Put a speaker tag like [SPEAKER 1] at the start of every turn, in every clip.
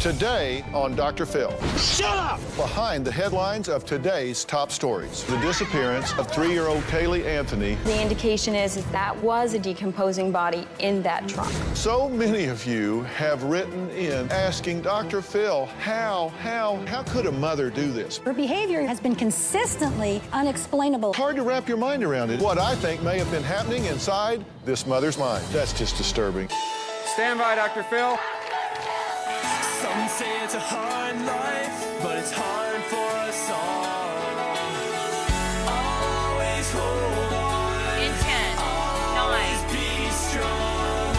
[SPEAKER 1] Today on Dr. Phil.
[SPEAKER 2] Shut up!
[SPEAKER 1] Behind the headlines of today's top stories. The disappearance of 3-year-old Caylee Anthony.
[SPEAKER 3] The indication is that was a decomposing body in that trunk.
[SPEAKER 1] So many of you have written in asking Dr. Phil, how could a mother do this?
[SPEAKER 4] Her behavior has been consistently unexplainable.
[SPEAKER 1] Hard to wrap your mind around it. What I think may have been happening inside this mother's mind. That's just disturbing.
[SPEAKER 2] Stand by, Dr. Phil.
[SPEAKER 5] Some say it's a hard life, but it's hard for us all. Always hold on.
[SPEAKER 6] In 10,
[SPEAKER 5] Always
[SPEAKER 6] 9,
[SPEAKER 5] be strong.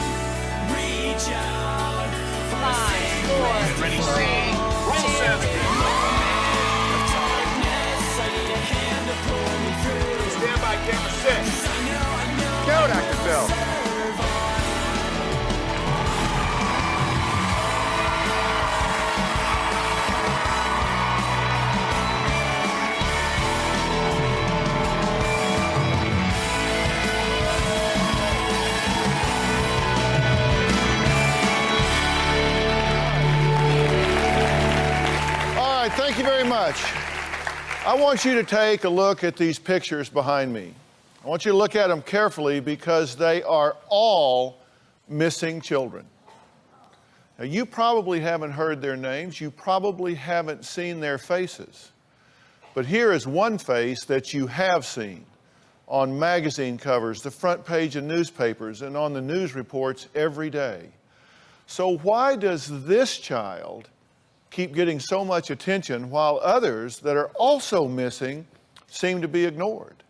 [SPEAKER 5] Reach out for
[SPEAKER 6] 5, 4, 3, 2,
[SPEAKER 2] Stand by, camera 6. Go, Dr. Phil.
[SPEAKER 1] Thank you very much. I want you to take a look at these pictures behind me. I want you to look at them carefully because they are all missing children. Now, you probably haven't heard their names. You probably haven't seen their faces. But here is one face that you have seen on magazine covers, the front page of newspapers, and on the news reports every day. So why does this child keep getting so much attention while others that are also missing seem to be ignored?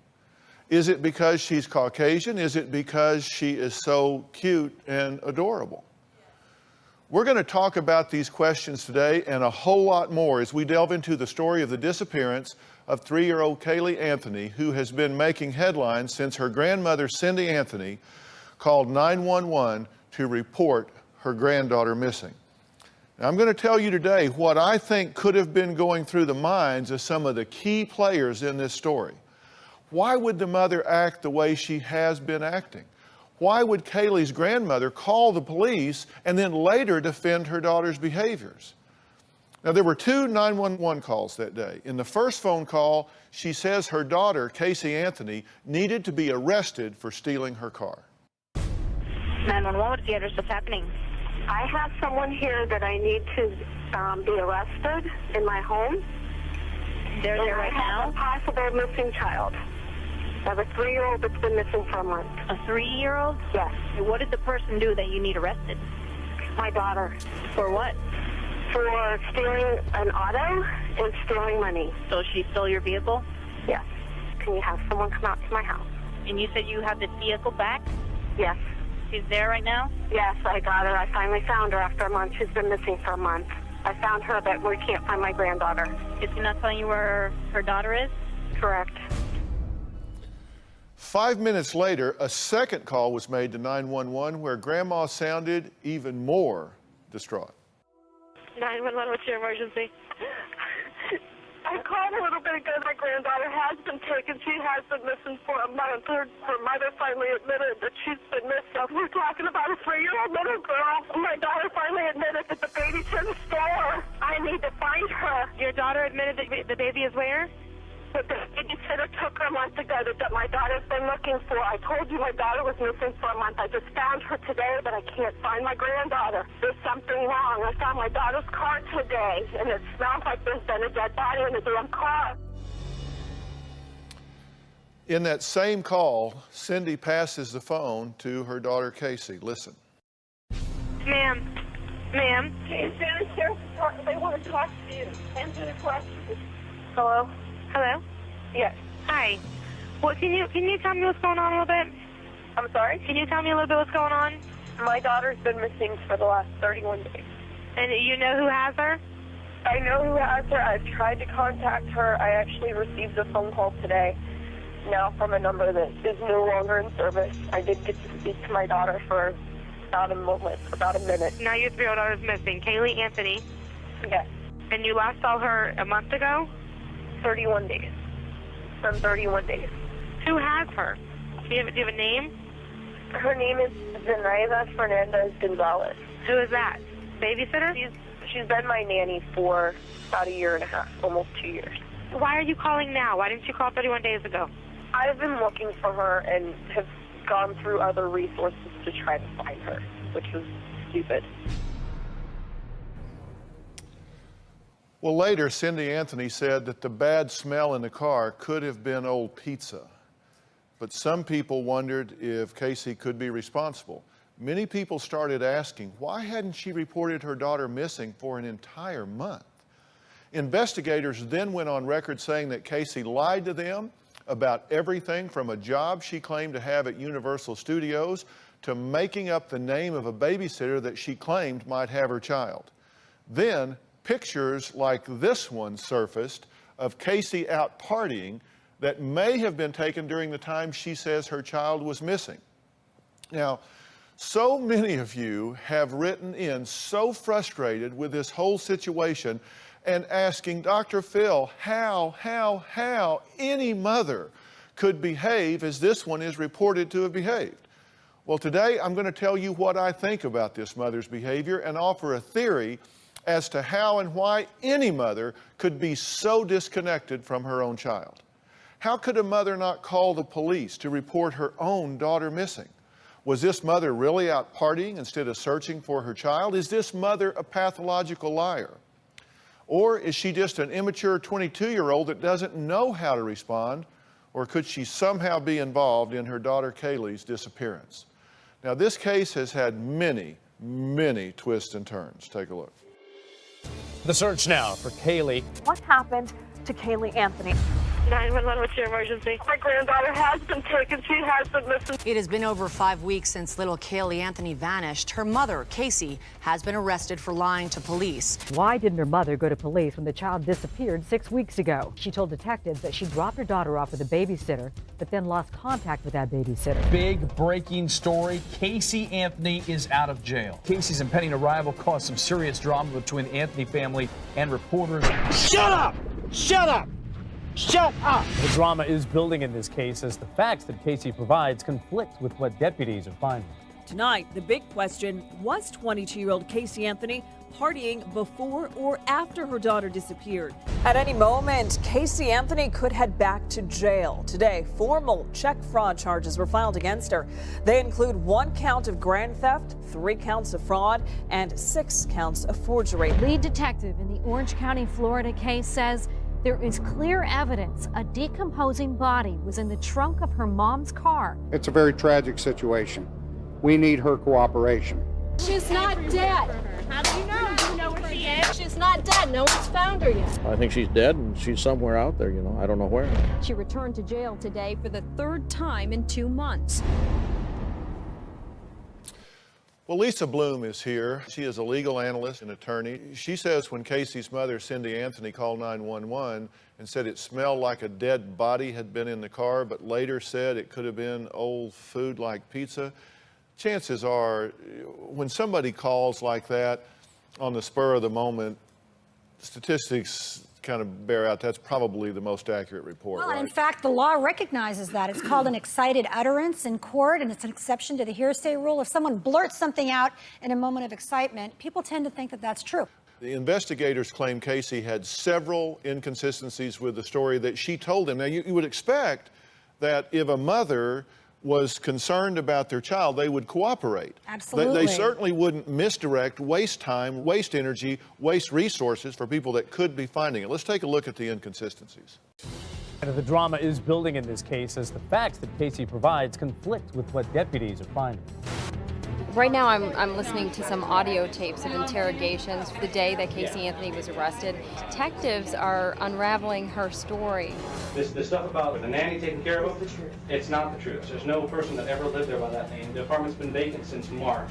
[SPEAKER 1] Is it because she's Caucasian? Is it because she is so cute and adorable? We're going to talk about these questions today and a whole lot more as we delve into the story of the disappearance of 3-year-old Caylee Anthony, who has been making headlines since her grandmother, Cindy Anthony, called 911 to report her granddaughter missing. Now, I'm going to tell you today what I think could have been going through the minds of some of the key players in this story. Why would the mother act the way she has been acting? Why would Caylee's grandmother call the police and then later defend her daughter's behaviors? Now, there were 2 911 calls that day. In the first phone call, she says her daughter, Casey Anthony, needed to be arrested for stealing her car.
[SPEAKER 6] 911, what's the address? What's happening?
[SPEAKER 7] I have someone here that I need to be arrested in my home.
[SPEAKER 6] They're there right now?
[SPEAKER 7] I have a possible missing child. I have a 3-year-old that's been missing for a month.
[SPEAKER 6] A 3-year-old?
[SPEAKER 7] Yes.
[SPEAKER 6] What did the person do that you need arrested?
[SPEAKER 7] My daughter.
[SPEAKER 6] For what?
[SPEAKER 7] For stealing an auto and stealing money.
[SPEAKER 6] So she stole your vehicle?
[SPEAKER 7] Yes. Can you have someone come out to my house?
[SPEAKER 6] And you said you have this vehicle back?
[SPEAKER 7] Yes.
[SPEAKER 6] She's there right now?
[SPEAKER 7] Yes, I got her. I finally found her after a month. She's been missing for a month. I found her, but we can't find my granddaughter.
[SPEAKER 6] Is she not telling you where her daughter is?
[SPEAKER 7] Correct.
[SPEAKER 1] 5 minutes later, a second call was made to 911 where Grandma sounded even more distraught.
[SPEAKER 7] 911, what's your emergency? I called a little bit ago. My granddaughter has been taken. She has been missing for a month. Her mother finally admitted that she's been missing. We're talking about a 3-year-old little girl. My daughter finally admitted that the baby's in the store. I need to find her.
[SPEAKER 6] Your daughter admitted that the baby is where?
[SPEAKER 7] But the babysitter took her a month ago that my daughter's been looking for. I told you my daughter was missing for a month. I just found her today, but I can't find my granddaughter. There's something wrong. I found my daughter's car today, and it smells like there's been a dead body in the damn car.
[SPEAKER 1] In that same call, Cindy passes the phone to her daughter, Casey. Listen.
[SPEAKER 6] Ma'am. Ma'am.
[SPEAKER 7] Hey, Sheriff's Department, they want to talk to you. Answer the questions.
[SPEAKER 6] Hello? Hello?
[SPEAKER 7] Yes.
[SPEAKER 6] Hi. What can you tell me what's going on a little bit?
[SPEAKER 7] I'm sorry?
[SPEAKER 6] Can you tell me a little bit what's going on?
[SPEAKER 7] My daughter's been missing for the last 31 days.
[SPEAKER 6] And you know who has her?
[SPEAKER 7] I know who has her. I've tried to contact her. I actually received a phone call today, now from a number that is no longer in service. I did get to speak to my daughter for about a minute.
[SPEAKER 6] Now your 3-year-old daughter's missing. Caylee Anthony.
[SPEAKER 7] Yes.
[SPEAKER 6] And you last saw her a month ago?
[SPEAKER 7] 31 days. From 31 days.
[SPEAKER 6] Who has her? Do you have a name?
[SPEAKER 7] Her name is Zenaida Fernandez Gonzalez.
[SPEAKER 6] Who is that? Babysitter?
[SPEAKER 7] She's been my nanny for about a year and a half, almost 2 years.
[SPEAKER 6] Why are you calling now? Why didn't you call 31 days ago?
[SPEAKER 7] I've been looking for her and have gone through other resources to try to find her, which was stupid.
[SPEAKER 1] Well, later, Cindy Anthony said that the bad smell in the car could have been old pizza. But some people wondered if Caylee could be responsible. Many people started asking, why hadn't she reported her daughter missing for an entire month? Investigators then went on record saying that Caylee lied to them about everything from a job she claimed to have at Universal Studios to making up the name of a babysitter that she claimed might have her child. Then, pictures like this one surfaced of Caylee out partying that may have been taken during the time she says her child was missing. Now, so many of you have written in so frustrated with this whole situation and asking Dr. Phil how any mother could behave as this one is reported to have behaved. Well, today I'm going to tell you what I think about this mother's behavior and offer a theory as to how and why any mother could be so disconnected from her own child. How could a mother not call the police to report her own daughter missing? Was this mother really out partying instead of searching for her child? Is this mother a pathological liar? Or is she just an immature 22-year-old that doesn't know how to respond? Or could she somehow be involved in her daughter Caylee's disappearance? Now, this case has had many twists and turns. Take a look.
[SPEAKER 8] The search now for Caylee.
[SPEAKER 9] What happened to Caylee Anthony?
[SPEAKER 6] 911, what's your emergency?
[SPEAKER 7] My granddaughter has been taken. She has been missing.
[SPEAKER 10] It has been over 5 weeks since little Caylee Anthony vanished. Her mother, Caylee, has been arrested for lying to police.
[SPEAKER 11] Why didn't her mother go to police when the child disappeared 6 weeks ago? She told detectives that she dropped her daughter off with a babysitter, but then lost contact with that babysitter.
[SPEAKER 8] Big breaking story. Caylee Anthony is out of jail. Caylee's impending arrival caused some serious drama between the Anthony family and reporters. Shut up! Shut up! Shut up! The drama is building in this case as the facts that Caylee provides conflict with what deputies are finding.
[SPEAKER 12] Tonight, the big question, was 22-year-old Caylee Anthony partying before or after her daughter disappeared?
[SPEAKER 9] At any moment, Caylee Anthony could head back to jail. Today, formal check fraud charges were filed against her. They include 1 count of grand theft, 3 counts of fraud, and 6 counts of forgery.
[SPEAKER 4] Lead detective in the Orange County, Florida case says there is clear evidence a decomposing body was in the trunk of her mom's car.
[SPEAKER 13] It's a very tragic situation. We need her cooperation.
[SPEAKER 4] She's not dead.
[SPEAKER 14] How do you know? Do you know where she is? She's not dead. No one's found her yet.
[SPEAKER 15] I think she's dead and she's somewhere out there, I don't know where.
[SPEAKER 3] She returned to jail today for the 3rd time in 2 months.
[SPEAKER 1] Well, Lisa Bloom is here. She is a legal analyst and attorney. She says when Caylee's mother, Cindy Anthony, called 911 and said it smelled like a dead body had been in the car, but later said it could have been old food like pizza, chances are when somebody calls like that on the spur of the moment, statistics kind of bear out that's probably the most accurate report.
[SPEAKER 4] Well,
[SPEAKER 1] right?
[SPEAKER 4] in fact, the law recognizes that. It's called an excited utterance in court, and it's an exception to the hearsay rule. If someone blurts something out in a moment of excitement, people tend to think that that's true.
[SPEAKER 1] The investigators claim Caylee had several inconsistencies with the story that she told them. Now, you would expect that if a mother was concerned about their child, they would cooperate.
[SPEAKER 4] Absolutely.
[SPEAKER 1] They certainly wouldn't misdirect, waste time, waste energy, waste resources for people that could be finding it. Let's take a look at the inconsistencies.
[SPEAKER 8] And the drama is building in this case as the facts that Caylee provides conflict with what deputies are finding.
[SPEAKER 3] Right now, I'm listening to some audio tapes of interrogations for the day that Caylee Anthony was arrested. Detectives are unraveling her story.
[SPEAKER 16] The stuff about the nanny taking care of them, it's not the truth. There's no person that ever lived there by that name. The apartment's been vacant since March.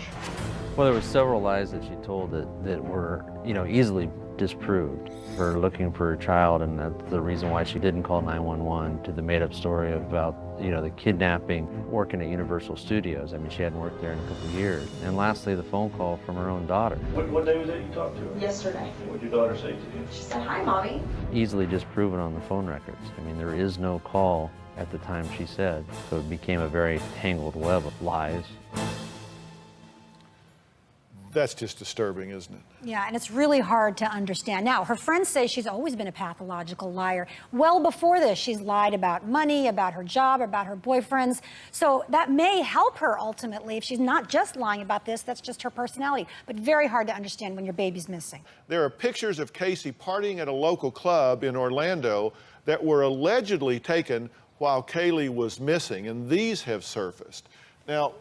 [SPEAKER 17] Well, there were several lies that she told that were, easily disproved. For looking for her child, and that's the reason why she didn't call 911, to the made-up story about, the kidnapping, working at Universal Studios. I mean, she hadn't worked there in a couple of years. And lastly, the phone call from her own daughter.
[SPEAKER 16] What day was that you talked to her?
[SPEAKER 7] Yesterday.
[SPEAKER 16] What did your daughter say to you?
[SPEAKER 7] She said, "Hi, Mommy."
[SPEAKER 17] Easily disproven on the phone records. I mean, there is no call at the time she said, so it became a very tangled web of lies.
[SPEAKER 1] That's just disturbing, isn't it?
[SPEAKER 4] Yeah, and it's really hard to understand. Now, her friends say she's always been a pathological liar. Well before this, she's lied about money, about her job, about her boyfriends. So that may help her ultimately if she's not just lying about this, that's just her personality. But very hard to understand when your baby's missing.
[SPEAKER 1] There are pictures of Caylee partying at a local club in Orlando that were allegedly taken while Caylee was missing, and these have surfaced. Now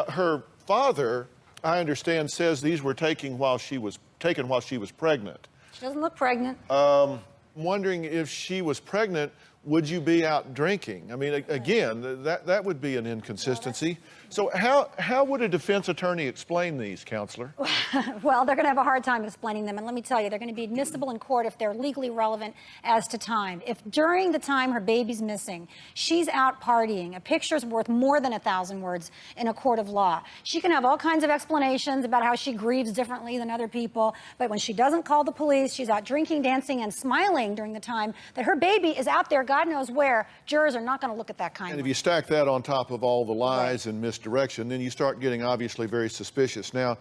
[SPEAKER 1] her father, I understand, says these were taken while she was pregnant.
[SPEAKER 4] She doesn't look pregnant.
[SPEAKER 1] I'm wondering if she was pregnant, would you be out drinking? I mean, again, that would be an inconsistency. So how would a defense attorney explain these, counselor?
[SPEAKER 4] Well, they're going to have a hard time explaining them. And let me tell you, they're going to be admissible in court if they're legally relevant as to time. If during the time her baby's missing, she's out partying, a picture's worth more than 1,000 words in a court of law. She can have all kinds of explanations about how she grieves differently than other people. But when she doesn't call the police, she's out drinking, dancing, and smiling during the time that her baby is out there, God knows where, jurors are not going to look at that kindly.
[SPEAKER 1] And if you stack that on top of all the lies and misdirection, then you start getting obviously very suspicious. Now,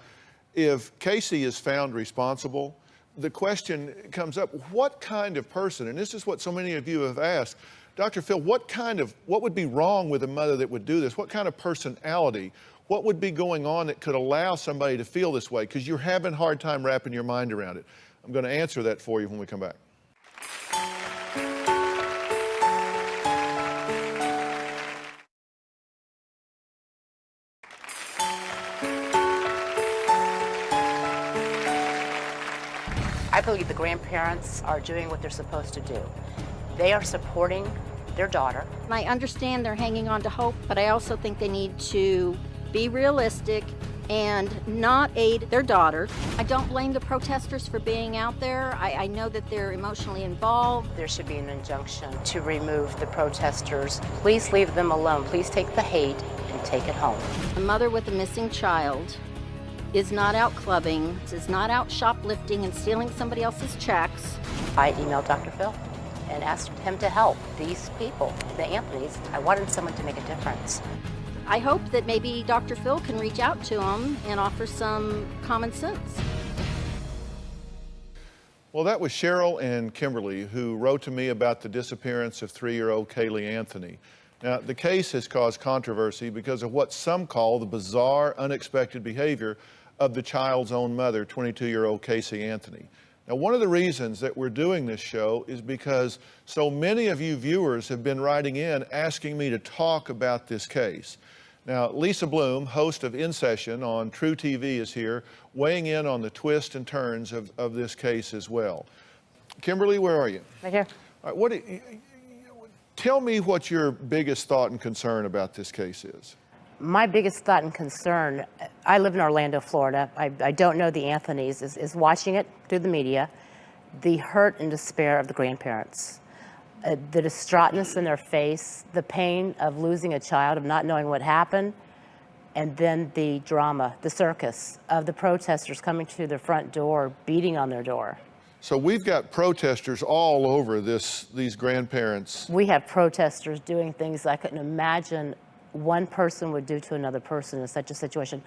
[SPEAKER 1] if Caylee is found responsible, the question comes up, what kind of person, and this is what so many of you have asked, Dr. Phil, what would be wrong with a mother that would do this? What kind of personality? What would be going on that could allow somebody to feel this way? Because you're having a hard time wrapping your mind around it. I'm going to answer that for you when we come back.
[SPEAKER 18] I believe the grandparents are doing what they're supposed to do. They are supporting their daughter.
[SPEAKER 19] I understand they're hanging on to hope, but I also think they need to be realistic and not aid their daughter. I don't blame the protesters for being out there. I know that they're emotionally involved.
[SPEAKER 18] There should be an injunction to remove the protesters. Please leave them alone. Please take the hate and take it home.
[SPEAKER 19] A mother with a missing child is not out clubbing, is not out shoplifting and stealing somebody else's checks.
[SPEAKER 18] I emailed Dr. Phil and asked him to help these people, the Anthonys. I wanted someone to make a difference.
[SPEAKER 19] I hope that maybe Dr. Phil can reach out to them and offer some common sense.
[SPEAKER 1] Well, that was Cheryl and Kimberly who wrote to me about the disappearance of 3-year-old Caylee Anthony. Now, the case has caused controversy because of what some call the bizarre, unexpected behavior of the child's own mother, 22-year-old Caylee Anthony. Now, one of the reasons that we're doing this show is because so many of you viewers have been writing in asking me to talk about this case. Now, Lisa Bloom, host of In Session on True TV, is here, weighing in on the twists and turns of this case as well. Kimberly, where are you?
[SPEAKER 18] Right here.
[SPEAKER 1] All right, tell me what your biggest thought and concern about this case is.
[SPEAKER 18] My biggest thought and concern, I live in Orlando, Florida. I don't know the Anthonys, is watching it through the media, the hurt and despair of the grandparents, the distraughtness in their face, the pain of losing a child, of not knowing what happened, and then the drama, the circus of the protesters coming to their front door, beating on their door.
[SPEAKER 1] So we've got protesters all over these grandparents.
[SPEAKER 18] We have protesters doing things I couldn't imagine one person would do to another person in such a situation.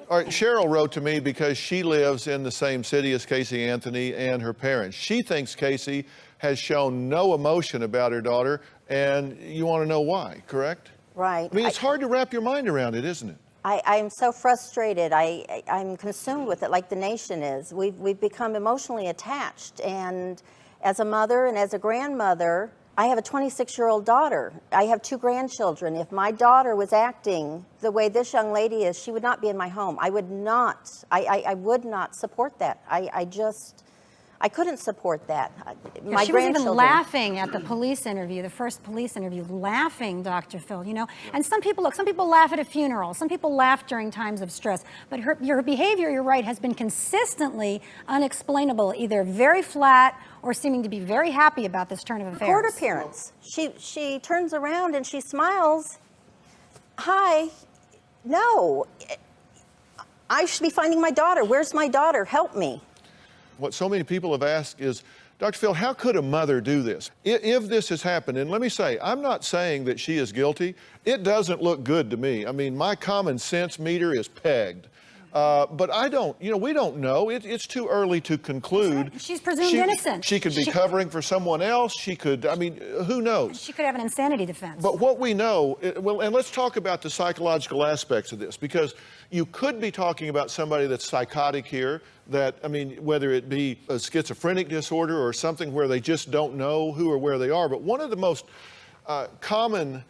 [SPEAKER 1] All right, Cheryl wrote to me because she lives in the same city as Caylee Anthony and her parents. She thinks Caylee has shown no emotion about her daughter, and you want to know why, correct?
[SPEAKER 20] Right.
[SPEAKER 1] I mean, it's hard to wrap your mind around it, isn't it?
[SPEAKER 20] I'm so frustrated. I'm consumed with it like the nation is. We've become emotionally attached. And as a mother and as a grandmother, I have a 26-year-old daughter. I have 2 grandchildren. If my daughter was acting the way this young lady is, she would not be in my home. I would not. I would not support that. I couldn't support that.
[SPEAKER 4] Yeah, she was even laughing at the police interview, the first police interview, laughing, Dr. Phil, you know. And some people laugh at a funeral. Some people laugh during times of stress. But her behavior, you're right, has been consistently unexplainable, either very flat or seeming to be very happy about this turn of affairs.
[SPEAKER 20] Court appearance. She turns around and she smiles. Hi. No. I should be finding my daughter. Where's my daughter? Help me.
[SPEAKER 1] What so many people have asked is, Dr. Phil, how could a mother do this? If this has happened, and let me say, I'm not saying that she is guilty. It doesn't look good to me. I mean, my common sense meter is pegged. But I don't, we don't know. It's too early to conclude.
[SPEAKER 4] Right. She's presumed innocent.
[SPEAKER 1] She could be covering for someone else. She could, who knows?
[SPEAKER 4] She could have an insanity defense.
[SPEAKER 1] But what we know, and let's talk about the psychological aspects of this, because you could be talking about somebody that's psychotic here, that, whether it be a schizophrenic disorder or something where they just don't know who or where they are. But one of the most common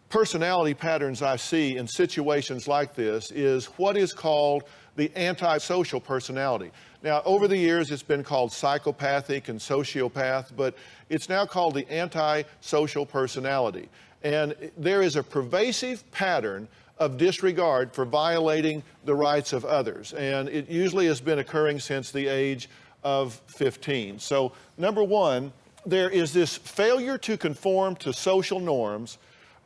[SPEAKER 1] personality patterns I see in situations like this is what is called the antisocial personality. Now, over the years, it's been called psychopathic and sociopath, but it's now called the antisocial personality. And there is a pervasive pattern of disregard for violating the rights of others. And it usually has been occurring since the age of 15. So, number one, there is this failure to conform to social norms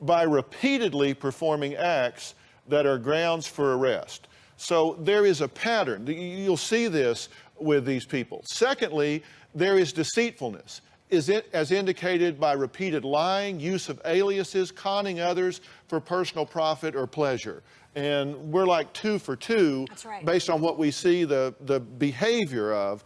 [SPEAKER 1] by repeatedly performing acts that are grounds for arrest. So there is a pattern. You'll see this with these people. Secondly, there is deceitfulness, as indicated by repeated lying, use of aliases, conning others for personal profit or pleasure. And we're like 2 for 2 based on what we see the behavior of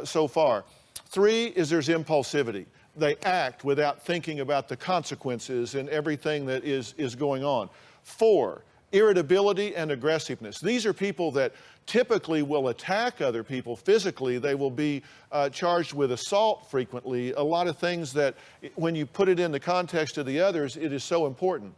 [SPEAKER 1] so far. 3 is there's impulsivity. They act without thinking about the consequences and everything that is going on. 4, irritability and aggressiveness. These are people that typically will attack other people physically. They will be charged with assault frequently. A lot of things that, when you put it in the context of the others, it is so important.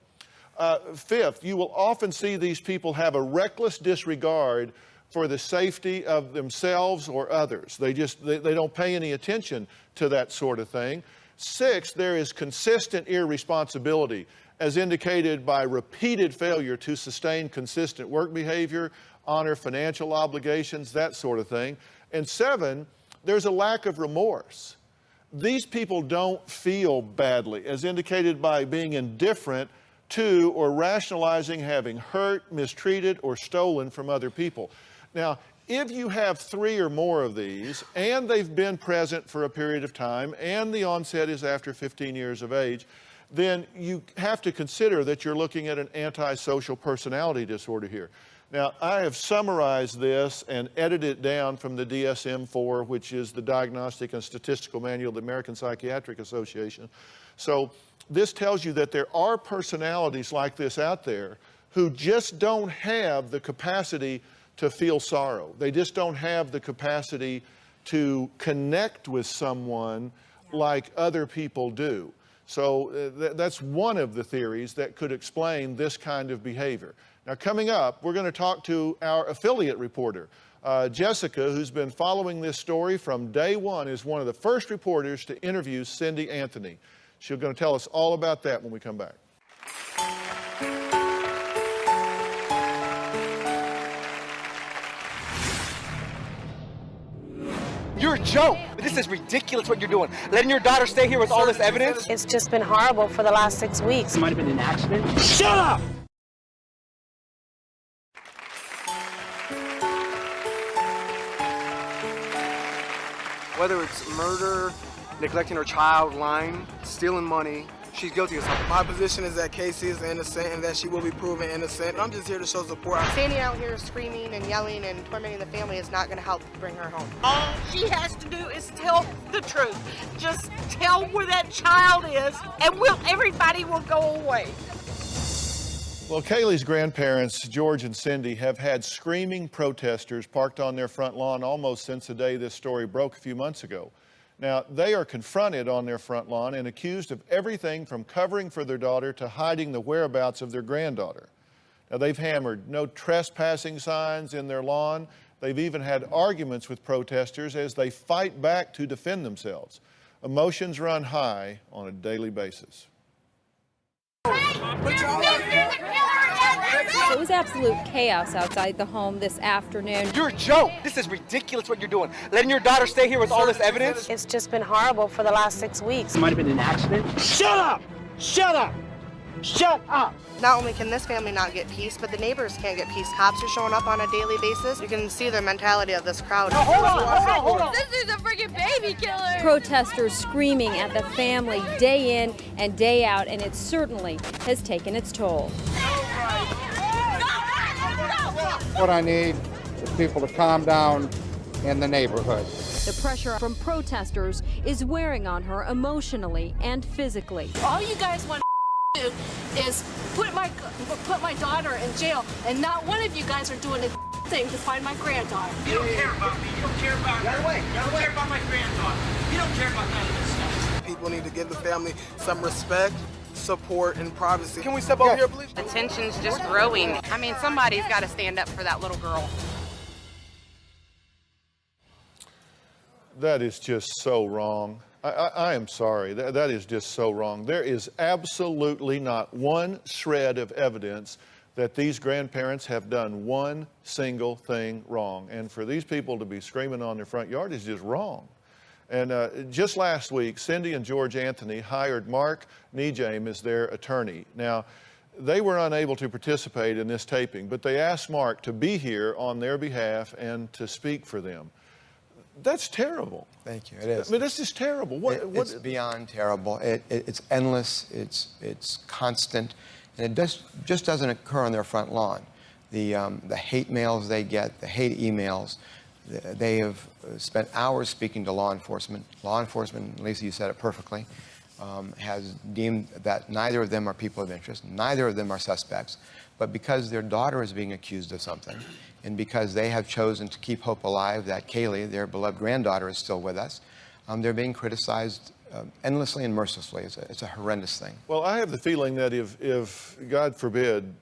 [SPEAKER 1] 5th, you will often see these people have a reckless disregard for the safety of themselves or others. They don't pay any attention to that sort of thing. 6th, there is consistent irresponsibility, as indicated by repeated failure to sustain consistent work behavior, honor financial obligations, that sort of thing. And 7, there's a lack of remorse. These people don't feel badly, as indicated by being indifferent to or rationalizing having hurt, mistreated, or stolen from other people. Now, if you have 3 or more of these, and they've been present for a period of time, and the onset is after 15 years of age, then you have to consider that you're looking at an antisocial personality disorder here. Now, I have summarized this and edited it down from the DSM-4, which is the Diagnostic and Statistical Manual of the American Psychiatric Association. So this tells you that there are personalities like this out there who just don't have the capacity to feel sorrow. They just don't have the capacity to connect with someone like other people do. So that's one of the theories that could explain this kind of behavior. Now, coming up, we're going to talk to our affiliate reporter. Jessica, who's been following this story from day one, is one of the first reporters to interview Cindy Anthony. She's going to tell us all about that when we come back.
[SPEAKER 21] You're a joke. This is ridiculous what you're doing. Letting your daughter stay here with all this evidence?
[SPEAKER 18] It's just been horrible for the last 6 weeks.
[SPEAKER 21] It might have been an accident. Shut up!
[SPEAKER 22] Whether it's murder, neglecting her child, lying, stealing money, she's guilty of something.
[SPEAKER 23] My position is that Caylee is innocent and that she will be proven innocent. I'm just here to show support.
[SPEAKER 24] Standing out here screaming and yelling and tormenting the family is not going to help bring her home.
[SPEAKER 25] All she has to do is tell the truth. Just tell where that child is and everybody will go away.
[SPEAKER 1] Well, Caylee's grandparents, George and Cindy, have had screaming protesters parked on their front lawn almost since the day this story broke a few months ago. Now, they are confronted on their front lawn and accused of everything from covering for their daughter to hiding the whereabouts of their granddaughter. Now, they've hammered no trespassing signs in their lawn. They've even had arguments with protesters as they fight back to defend themselves. Emotions run high on a daily basis.
[SPEAKER 3] It was absolute chaos outside the home this afternoon.
[SPEAKER 21] You're a joke. This is ridiculous what you're doing. Letting your daughter stay here with all this evidence?
[SPEAKER 18] It's just been horrible for the last 6 weeks.
[SPEAKER 21] It might have been an accident. Shut up! Shut up! Shut up!
[SPEAKER 24] Not only can this family not get peace, but the neighbors can't get peace. Cops are showing up on a daily basis. You can see the mentality of this crowd.
[SPEAKER 21] No, hold on.
[SPEAKER 14] This is a freaking baby killer.
[SPEAKER 3] Protesters screaming at the family day in and day out, and it certainly has taken its toll.
[SPEAKER 13] What I need people to calm down in the neighborhood.
[SPEAKER 3] The pressure from protesters is wearing on her emotionally and physically.
[SPEAKER 14] All you guys want to do is put my daughter in jail, and not one of you guys are doing a thing to find my granddaughter.
[SPEAKER 2] You don't care about me. You don't care about her. You don't care about my granddaughter. You don't care about none of this stuff.
[SPEAKER 23] People need to give the family some respect, support, and privacy. Can we step over here, please?
[SPEAKER 24] The tension's just growing. I mean, somebody's got to stand up for that little girl.
[SPEAKER 1] That is just so wrong. I am sorry. That is just so wrong. There is absolutely not one shred of evidence that these grandparents have done one single thing wrong. And for these people to be screaming on their front yard is just wrong. And just last week, Cindy and George Anthony hired Mark Nejame as their attorney. Now, they were unable to participate in this taping, but they asked Mark to be here on their behalf and to speak for them. That's terrible.
[SPEAKER 5] Thank you. It is.
[SPEAKER 1] I mean, this is terrible.
[SPEAKER 5] It's beyond terrible. It's endless. It's constant, and it just doesn't occur on their front lawn. The hate mails they get, the hate emails. They have spent hours speaking to law enforcement. Law enforcement, Lisa, you said it perfectly, has deemed that neither of them are people of interest, neither of them are suspects, but because their daughter is being accused of something, and because they have chosen to keep hope alive that Caylee, their beloved granddaughter, is still with us, they're being criticized endlessly and mercilessly. It's a horrendous thing.
[SPEAKER 1] Well, I have the feeling that if God forbid,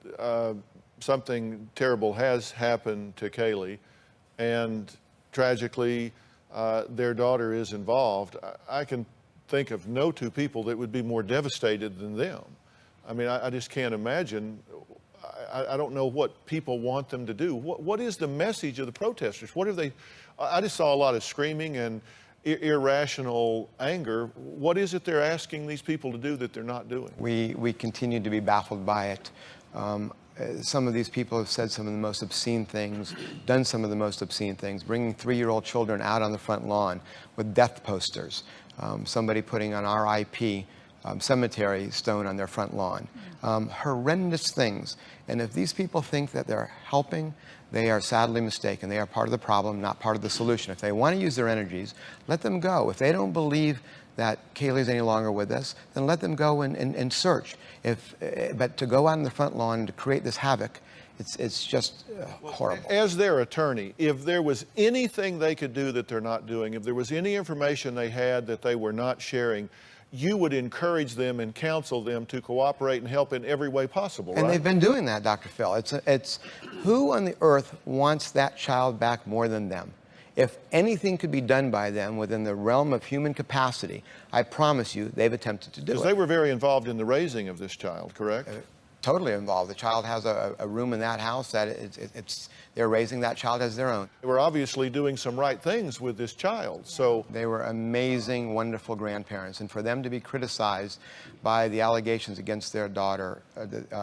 [SPEAKER 1] something terrible has happened to Caylee, and tragically their daughter is involved, I can think of no two people that would be more devastated than them. I mean, I just can't imagine. I don't know what people want them to do. What is the message of the protesters? What have they? I just saw a lot of screaming and irrational anger. What is it they're asking these people to do that they're not doing?
[SPEAKER 5] We continue to be baffled by it. Some of these people have said some of the most obscene things, done some of the most obscene things, bringing 3-year-old children out on the front lawn with death posters, somebody putting an RIP cemetery stone on their front lawn. Horrendous things. And if these people think that they're helping, they are sadly mistaken. They are part of the problem, not part of the solution. If they want to use their energies, let them go. If they don't believe that Caylee's any longer with us, then let them go and search. But to go out on the front lawn and to create this havoc, it's just horrible.
[SPEAKER 1] As their attorney, if there was anything they could do that they're not doing, if there was any information they had that they were not sharing, you would encourage them and counsel them to cooperate and help in every way possible, right?
[SPEAKER 5] And they've been doing that, Dr. Phil. It's who on the earth wants that child back more than them? If anything could be done by them within the realm of human capacity, I promise you they've attempted to do it.
[SPEAKER 1] Because they were very involved in the raising of this child, correct?
[SPEAKER 5] Totally involved. The child has a room in that house that they're raising that child as their own.
[SPEAKER 1] They were obviously doing some right things with this child, so.
[SPEAKER 5] They were amazing, wonderful grandparents, and for them to be criticized by the allegations against their daughter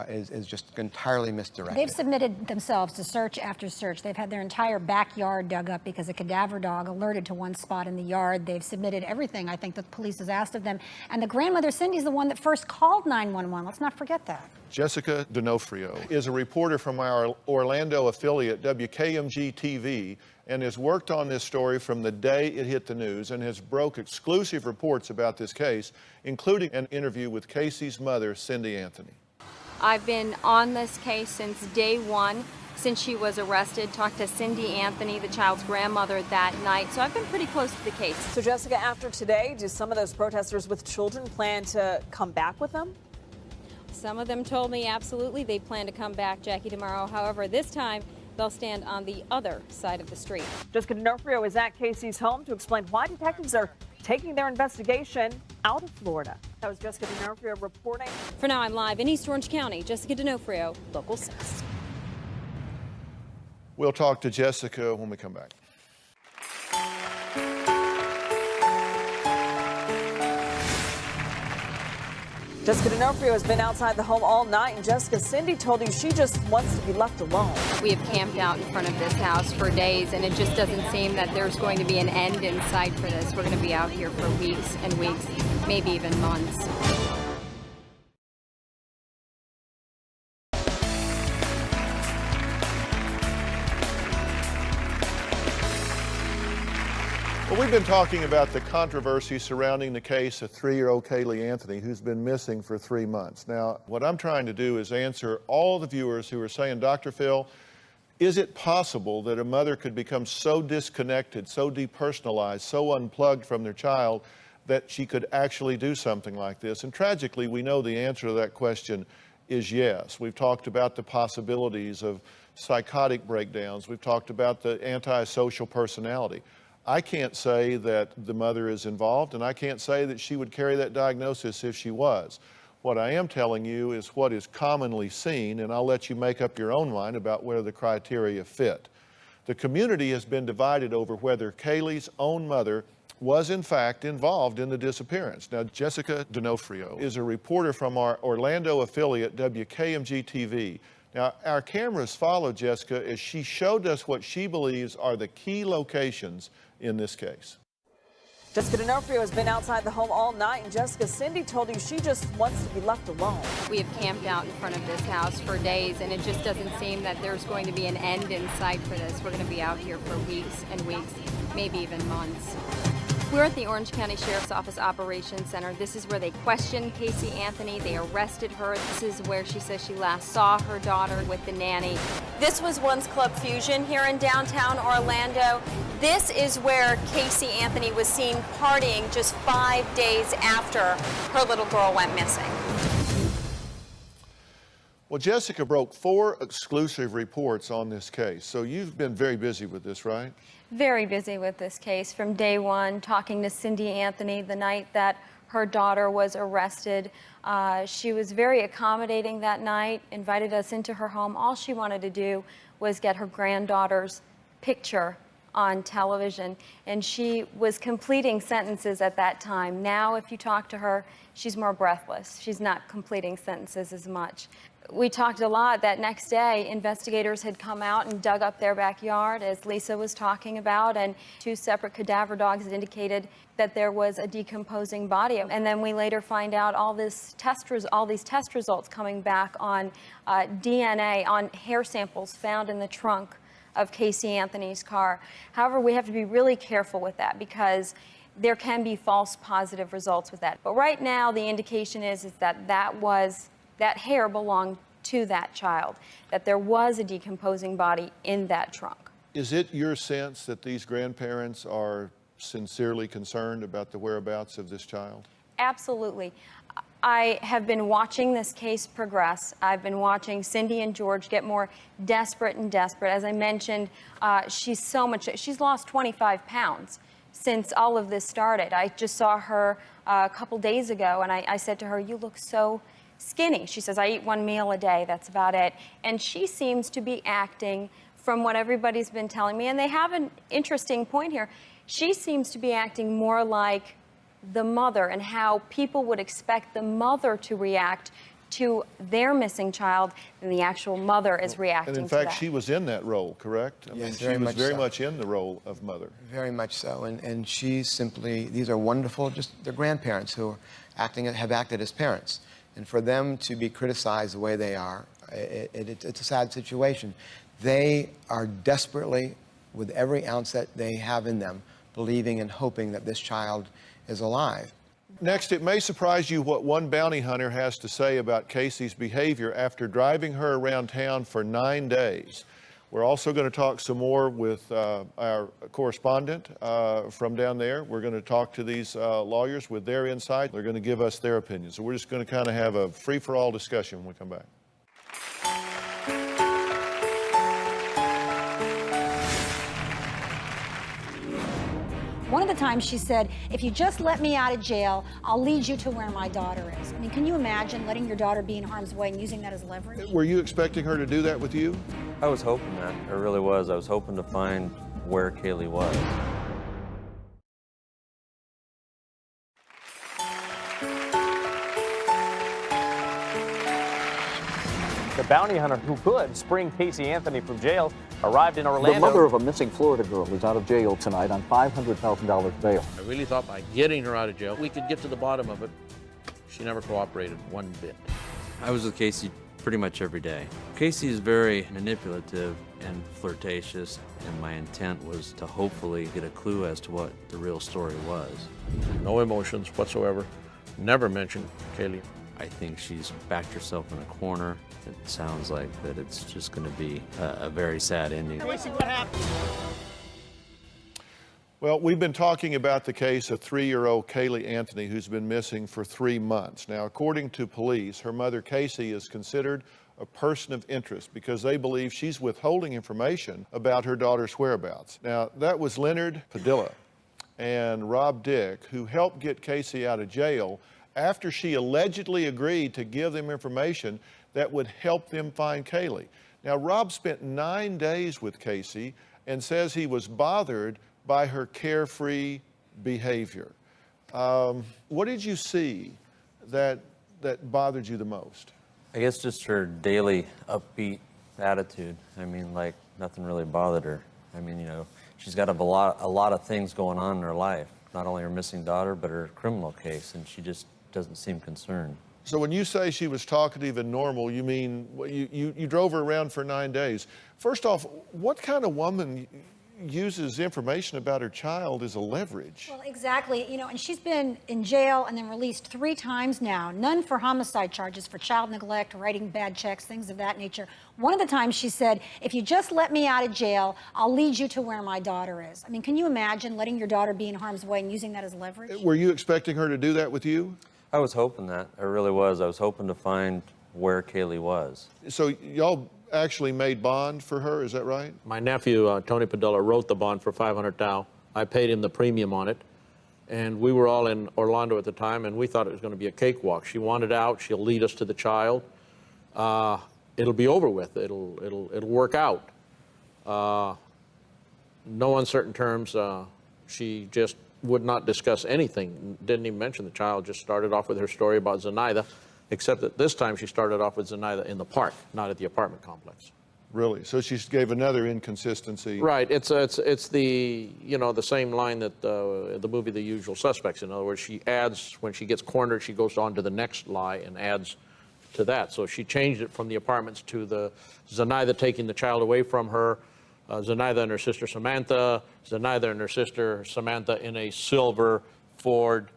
[SPEAKER 5] is just entirely misdirected.
[SPEAKER 4] They've submitted themselves to search after search. They've had their entire backyard dug up because a cadaver dog alerted to one spot in the yard. They've submitted everything I think the police has asked of them. And the grandmother, Cindy's the one that first called 911. Let's not forget that.
[SPEAKER 1] Jessica D'Onofrio is a reporter from our Orlando affiliate, WKMG-TV, and has worked on this story from the day it hit the news and has broke exclusive reports about this case, including an interview with Casey's mother, Cindy Anthony.
[SPEAKER 3] I've been on this case since day one, since she was arrested, talked to Cindy Anthony, the child's grandmother, that night, so I've been pretty close to the case.
[SPEAKER 9] So Jessica, after today, do some of those protesters with children plan to come back with them?
[SPEAKER 3] Some of them told me absolutely they plan to come back, Jackie, tomorrow. However, this time they'll stand on the other side of the street.
[SPEAKER 9] Jessica D'Onofrio is at Casey's home to explain why detectives are taking their investigation out of Florida. That was Jessica D'Onofrio reporting.
[SPEAKER 3] For now, I'm live in East Orange County. Jessica D'Onofrio, Local 6.
[SPEAKER 1] We'll talk to Jessica when we come back.
[SPEAKER 9] Jessica D'Onofrio has been outside the home all night, and Jessica, Cindy told you she just wants to be left alone.
[SPEAKER 3] We have camped out in front of this house for days, and it just doesn't seem that there's going to be an end in sight for this. We're going to be out here for weeks and weeks, maybe even months.
[SPEAKER 1] we've been talking about the controversy surrounding the case of 3-year-old Caylee Anthony, who's been missing for 3 months. Now, what I'm trying to do is answer all the viewers who are saying, Dr. Phil, is it possible that a mother could become so disconnected, so depersonalized, so unplugged from their child that she could actually do something like this? And tragically, we know the answer to that question is yes. We've talked about the possibilities of psychotic breakdowns. We've talked about the antisocial personality. I can't say that the mother is involved, and I can't say that she would carry that diagnosis if she was. What I am telling you is what is commonly seen, and I'll let you make up your own mind about whether the criteria fit. The community has been divided over whether Caylee's own mother was in fact involved in the disappearance. Now, Jessica D'Onofrio is a reporter from our Orlando affiliate, WKMG-TV. Now, our cameras followed Jessica as she showed us what she believes are the key locations in this case.
[SPEAKER 9] Jessica D'Onofrio has been outside the home all night, and Jessica, Cindy told you she just wants to be left alone.
[SPEAKER 3] We have camped out in front of this house for days, and it just doesn't seem that there's going to be an end in sight for this. We're going to be out here for weeks and weeks, maybe even months. We're at the Orange County Sheriff's Office Operations Center. This is where they questioned Casey Anthony. They arrested her. This is where she says she last saw her daughter with the nanny. This was once Club Fusion here in downtown Orlando. This is where Casey Anthony was seen partying just 5 days after her little girl went missing.
[SPEAKER 1] Well, Jessica broke 4 exclusive reports on this case, so you've been very busy with this, right?
[SPEAKER 3] Very busy with this case from day one, talking to Cindy Anthony the night that her daughter was arrested. She was very accommodating that night, invited us into her home. All she wanted to do was get her granddaughter's picture on television, and she was completing sentences at that time. Now, if you talk to her, she's more breathless. She's not completing sentences as much. We talked a lot. That next day, investigators had come out and dug up their backyard, as Lisa was talking about, and 2 separate cadaver dogs had indicated that there was a decomposing body. And then we later find out all these test results coming back on DNA, on hair samples found in the trunk of Casey Anthony's car. However, we have to be really careful with that because there can be false positive results with that. But right now, the indication is that that hair belonged to that child, that there was a decomposing body in that trunk.
[SPEAKER 1] Is it your sense that these grandparents are sincerely concerned about the whereabouts of this child?
[SPEAKER 3] Absolutely. I have been watching this case progress. I've been watching Cindy and George get more desperate and desperate. As I mentioned, she's lost 25 pounds since all of this started. I just saw her a couple days ago, and I said to her, "You look so skinny." She says, "I eat 1 meal a day, that's about it." And she seems to be acting, from what everybody's been telling me, and they have an interesting point here, she seems to be acting more like the mother and how people would expect the mother to react to their missing child than the actual mother is reacting to that.
[SPEAKER 1] And in fact, she was in that role, correct? I mean,
[SPEAKER 5] Yes,
[SPEAKER 1] she was very much in the role of mother.
[SPEAKER 5] Very much so, and she's simply, these are wonderful, they're grandparents who are have acted as parents. And for them to be criticized the way they are, it's a sad situation. They are desperately, with every ounce that they have in them, believing and hoping that this child is alive.
[SPEAKER 1] Next, it may surprise you what one bounty hunter has to say about Casey's behavior after driving her around town for 9 days. We're also going to talk some more with our correspondent from down there. We're going to talk to these lawyers with their insight. They're going to give us their opinions. So we're just going to kind of have a free-for-all discussion when we come back.
[SPEAKER 4] One of the times she said, "If you just let me out of jail, I'll lead you to where my daughter is." I mean, can you imagine letting your daughter be in harm's way and using that as leverage?
[SPEAKER 1] Were you expecting her to do that with you?
[SPEAKER 17] I was hoping that. I really was. I was hoping to find where Caylee was.
[SPEAKER 8] The bounty hunter who could spring Casey Anthony from jail arrived in Orlando.
[SPEAKER 6] The mother of a missing Florida girl is out of jail tonight on $500,000 bail.
[SPEAKER 10] I really thought by getting her out of jail, we could get to the bottom of it. She never cooperated one bit.
[SPEAKER 11] I was with Casey
[SPEAKER 17] pretty much every day. Casey is very manipulative and flirtatious, and my intent was to hopefully get a clue as to what the real story was.
[SPEAKER 10] No emotions whatsoever. Never mentioned Caylee.
[SPEAKER 17] I think she's backed herself in a corner. It sounds like that it's just going to be a very sad ending.
[SPEAKER 2] Casey, what happened?
[SPEAKER 1] Well, we've been talking about the case of 3-year-old Caylee Anthony, who's been missing for 3 months. Now, according to police, her mother, Casey, is considered a person of interest because they believe she's withholding information about her daughter's whereabouts. Now, that was Leonard Padilla and Rob Dick, who helped get Casey out of jail after she allegedly agreed to give them information that would help them find Caylee. Now, Rob spent 9 days with Casey and says he was bothered by her carefree behavior. What did you see that bothered you the most?
[SPEAKER 17] I guess just her daily upbeat attitude. I mean, like nothing really bothered her. I mean, you know, she's got a lot of things going on in her life. Not only her missing daughter, but her criminal case, and she just doesn't seem concerned.
[SPEAKER 1] So when you say she was talkative and normal, you mean you drove her around for 9 days. First off, what kind of woman uses information about her child as a leverage?
[SPEAKER 4] Well, exactly. You know, and she's been in jail and then released 3 times now. None for homicide charges, for child neglect, writing bad checks, things of that nature. One of the times she said, if you just let me out of jail, I'll lead you to where my daughter is. I mean, can you imagine letting your daughter be in harm's way and using that as leverage?
[SPEAKER 1] Were you expecting her to do that with you?
[SPEAKER 17] I was hoping that. I really was. I was hoping to find where Caylee was.
[SPEAKER 1] So y'all actually made bond for her, is that right?
[SPEAKER 10] My nephew, Tony Padilla, wrote the bond for $500,000. I paid him the premium on it. And we were all in Orlando at the time, and we thought it was going to be a cakewalk. She wanted out. She'll lead us to the child. It'll be over with. It'll work out. No uncertain terms. She just would not discuss anything. Didn't even mention the child. Just started off with her story about Zenaida, except that this time she started off with Zenaida in the park, not at the apartment complex.
[SPEAKER 1] Really? So she gave another inconsistency.
[SPEAKER 10] Right. It's the, you know, the same line that the movie The Usual Suspects. In other words, she adds, when she gets cornered, she goes on to the next lie and adds to that. So she changed it from the apartments to the Zenaida taking the child away from her, Zenaida and her sister Samantha, Zenaida and her sister Samantha in a silver Ford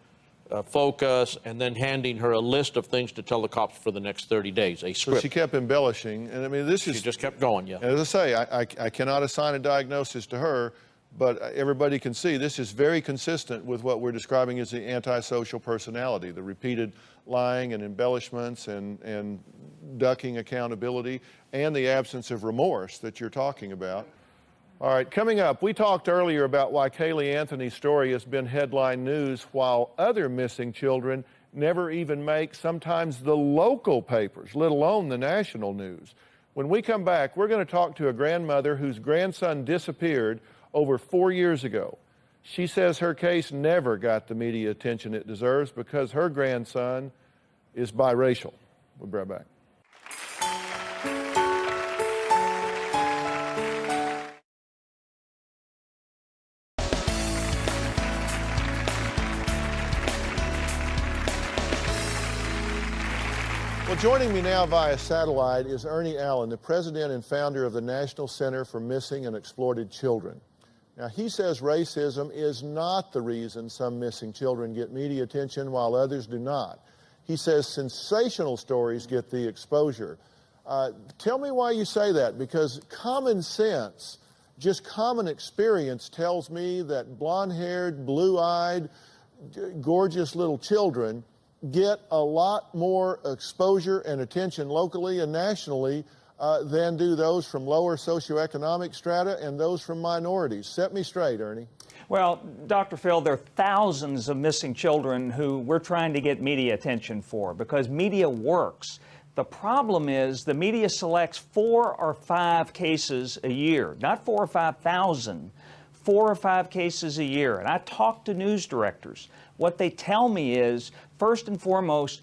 [SPEAKER 10] Focus, and then handing her a list of things to tell the cops for the next 30 days, a script.
[SPEAKER 1] So she kept embellishing, and I mean, this is...
[SPEAKER 10] She just kept going, yeah.
[SPEAKER 1] As I say, I cannot assign a diagnosis to her, but everybody can see this is very consistent with what we're describing as the antisocial personality, the repeated lying and embellishments and ducking accountability, and the absence of remorse that you're talking about. All right, coming up, we talked earlier about why Caylee Anthony's story has been headline news while other missing children never even make sometimes the local papers, let alone the national news. When we come back, we're going to talk to a grandmother whose grandson disappeared over 4 years ago. She says her case never got the media attention it deserves because her grandson is biracial. We'll be right back. Well, joining me now via satellite is Ernie Allen, the president and founder of the National Center for Missing and Exploited Children. Now, he says racism is not the reason some missing children get media attention while others do not. He says sensational stories get the exposure. Tell me why you say that, because common sense, just common experience tells me that blonde-haired, blue-eyed, gorgeous little children get a lot more exposure and attention locally and nationally than do those from lower socioeconomic strata and those from minorities. Set me straight, Ernie.
[SPEAKER 7] Well, Dr. Phil, there are thousands of missing children who we're trying to get media attention for because media works. The problem is the media selects 4 or 5 cases a year, not 4 or 5,000, 4 or 5 cases a year. And I talk to news directors. What they tell me is, first and foremost,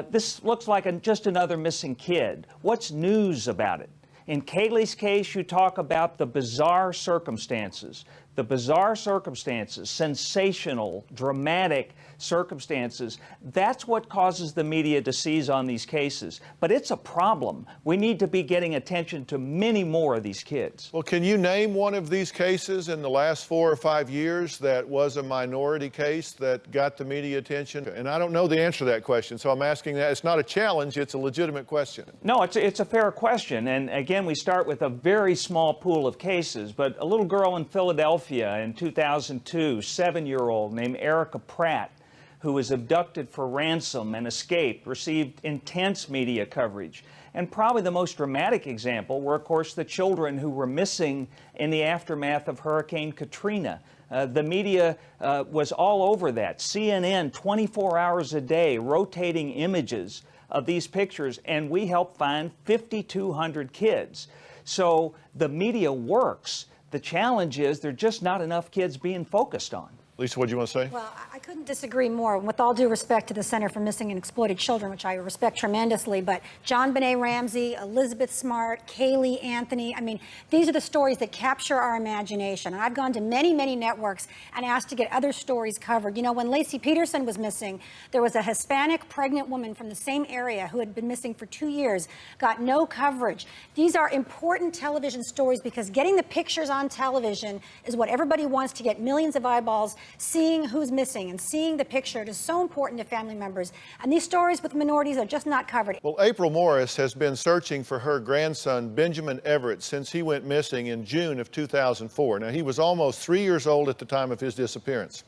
[SPEAKER 7] this looks like just another missing kid. What's news about it? In Caylee's case, you talk about the bizarre circumstances, the bizarre circumstances, sensational, dramatic circumstances, that's what causes the media to seize on these cases. But it's a problem. We need to be getting attention to many more of these kids.
[SPEAKER 1] Well, can you name one of these cases in the last 4 or 5 years that was a minority case that got the media attention? And I don't know the answer to that question, so I'm asking that. It's not a challenge, it's a legitimate question.
[SPEAKER 7] No, it's a fair question. And again, we start with a very small pool of cases, but a little girl in Philadelphia in 2002, 7-year-old named Erica Pratt, who was abducted for ransom and escaped, received intense media coverage. And probably the most dramatic example were, of course, the children who were missing in the aftermath of Hurricane Katrina. The media was all over that. CNN, 24 hours a day, rotating images of these pictures, and we helped find 5,200 kids. So the media works. The challenge is there are just not enough kids being focused on.
[SPEAKER 1] Lisa, what do you want to say?
[SPEAKER 4] Well, I couldn't disagree more. With all due respect to the Center for Missing and Exploited Children, which I respect tremendously, but John Benet Ramsey, Elizabeth Smart, Caylee Anthony, I mean, these are the stories that capture our imagination. And I've gone to many, many networks and asked to get other stories covered. You know, when Lacey Peterson was missing, there was a Hispanic pregnant woman from the same area who had been missing for 2 years, got no coverage. These are important television stories because getting the pictures on television is what everybody wants to get millions of eyeballs. Seeing who's missing and seeing the picture, it is so important to family members. And these stories with minorities are just not covered.
[SPEAKER 1] Well, April Morris has been searching for her grandson, Benjamin Everett, since he went missing in June of 2004. Now, he was almost 3 years old at the time of his disappearance.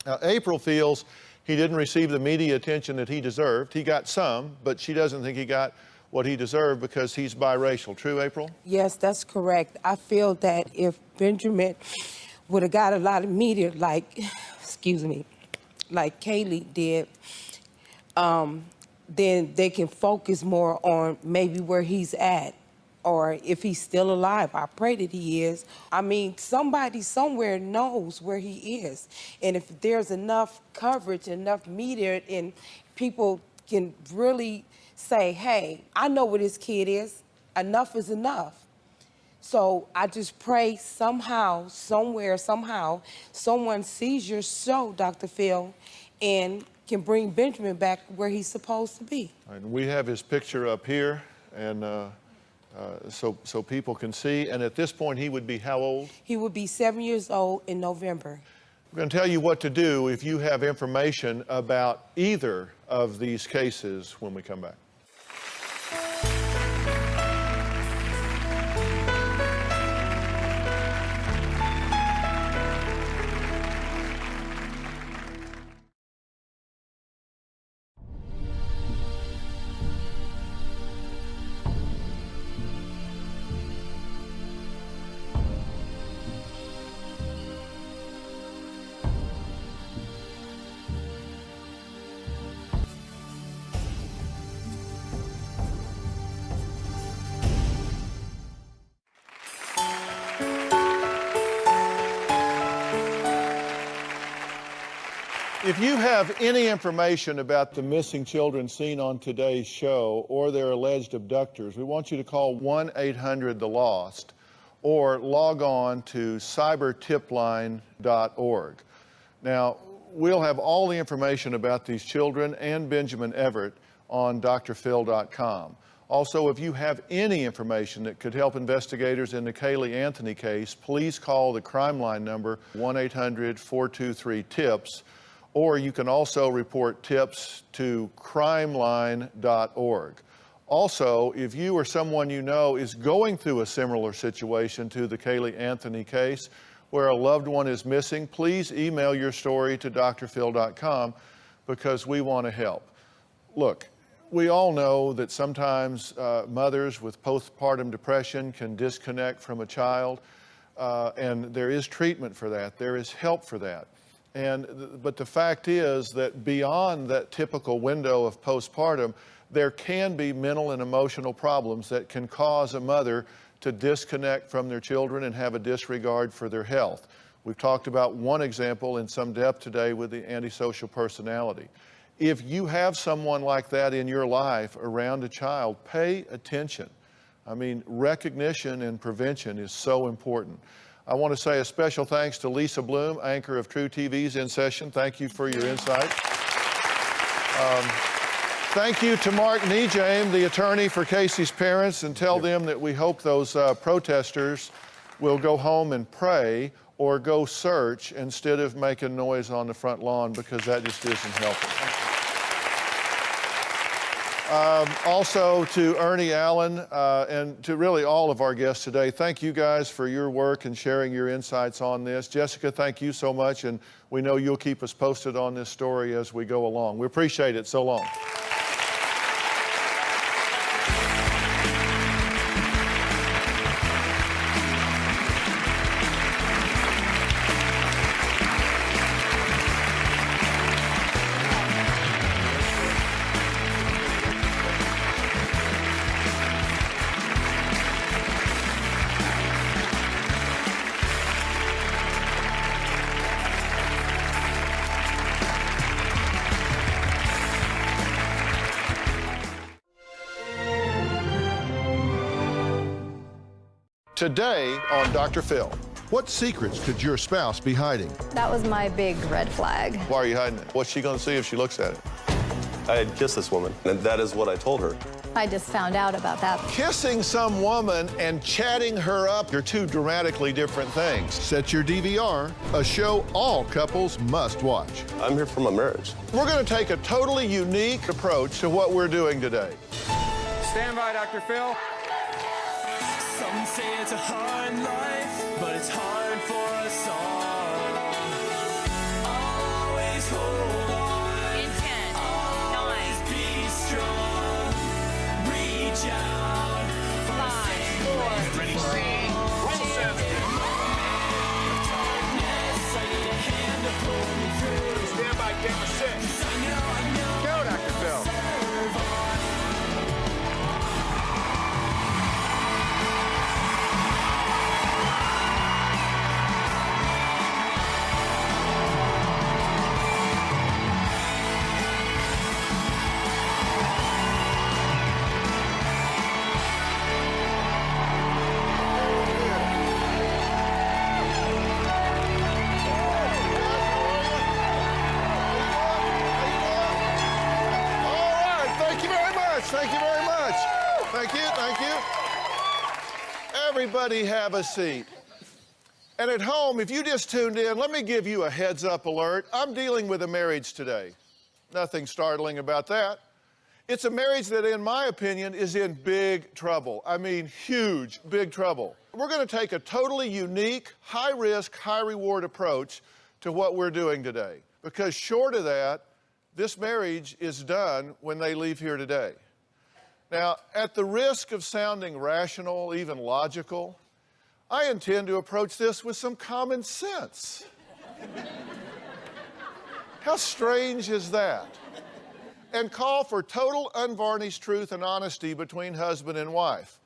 [SPEAKER 1] Now, April feels he didn't receive the media attention that he deserved. He got some, but she doesn't think he got what he deserved because he's biracial. True, April?
[SPEAKER 11] Yes, that's correct. I feel that if Benjamin would have got a lot of media like, excuse me, like Caylee did, then they can focus more on maybe where he's at or if he's still alive. I pray that he is. I mean, somebody somewhere knows where he is. And if there's enough coverage, enough media, and people can really say, hey, I know where this kid is. Enough is enough. So I just pray somehow, somewhere, somehow, someone sees your show, Dr. Phil, and can bring Benjamin back where he's supposed to be.
[SPEAKER 1] And we have his picture up here, and so people can see. And at this point, he would be how old?
[SPEAKER 11] He would be 7 years old in November.
[SPEAKER 1] We're going to tell you what to do if you have information about either of these cases when we come back. If you have any information about the missing children seen on today's show or their alleged abductors, we want you to call 1-800-THE-LOST or log on to cybertipline.org. Now, we'll have all the information about these children and Benjamin Everett on drphil.com. Also, if you have any information that could help investigators in the Caylee Anthony case, please call the crime line number 1-800-423-TIPS. Or you can also report tips to crimeline.org. Also, if you or someone you know is going through a similar situation to the Caylee Anthony case where a loved one is missing, please email your story to drphil.com because we want to help. Look, we all know that sometimes mothers with postpartum depression can disconnect from a child, and there is treatment for that. There is help for that. But the fact is that beyond that typical window of postpartum, there can be mental and emotional problems that can cause a mother to disconnect from their children and have a disregard for their health. We've talked about one example in some depth today with the antisocial personality. If you have someone like that in your life around a child, pay attention. I mean, recognition and prevention is so important. I want to say a special thanks to Lisa Bloom, anchor of True TV's In Session. Thank you for your insight. Thank you to Mark Nejame, the attorney for Casey's parents, and tell them that we hope those protesters will go home and pray or go search instead of making noise on the front lawn, because that just isn't helping. Also to Ernie Allen and to really all of our guests today, thank you guys for your work and sharing your insights on this. Jessica, thank you so much, and we know you'll keep us posted on this story as we go along. We appreciate it. So long. Today on Dr. Phil, what secrets could your spouse be hiding?
[SPEAKER 12] That was my big red flag.
[SPEAKER 1] Why are you hiding it? What's she going to see if she looks at it?
[SPEAKER 15] I had kissed this woman, and that is what I told her.
[SPEAKER 12] I just found out about that.
[SPEAKER 1] Kissing some woman and chatting her up are two dramatically different things. Set your DVR, a show all couples must watch.
[SPEAKER 15] I'm here for my marriage.
[SPEAKER 1] We're going to take a totally unique approach to what we're doing today.
[SPEAKER 16] Stand by, Dr. Phil. Some say it's a hard life, but it's hard for us all. Always hold on. In 10, 9, be strong. Reach out. 5, 4, 3, 2, 1. Stand by, camera 6. Go, Dr. Phil.
[SPEAKER 1] Thank you very much. Thank you, thank you. Everybody have a seat. And at home, if you just tuned in, let me give you a heads up alert. I'm dealing with a marriage today. Nothing startling about that. It's a marriage that, in my opinion, is in big trouble. I mean, huge, big trouble. We're going to take a totally unique, high-risk, high-reward approach to what we're doing today. Because short of that, this marriage is done when they leave here today. Now, at the risk of sounding rational, even logical, I intend to approach this with some common sense. How strange is that? And call for total unvarnished truth and honesty between husband and wife.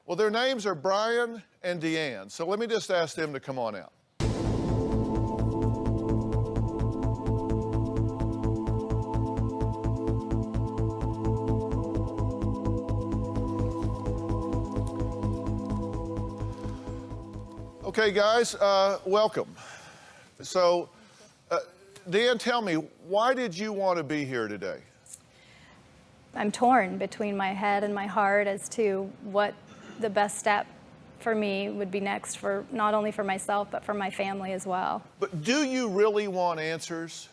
[SPEAKER 1] Well, their names are Brian and Deanne, so let me just ask them to come on out. Okay, guys, welcome. So, Dan, tell me, why did you want to be here today?
[SPEAKER 12] I'm torn between my head and my heart as to what the best step for me would be next, for not only for myself, but for my family as well.
[SPEAKER 1] But do you really want answers?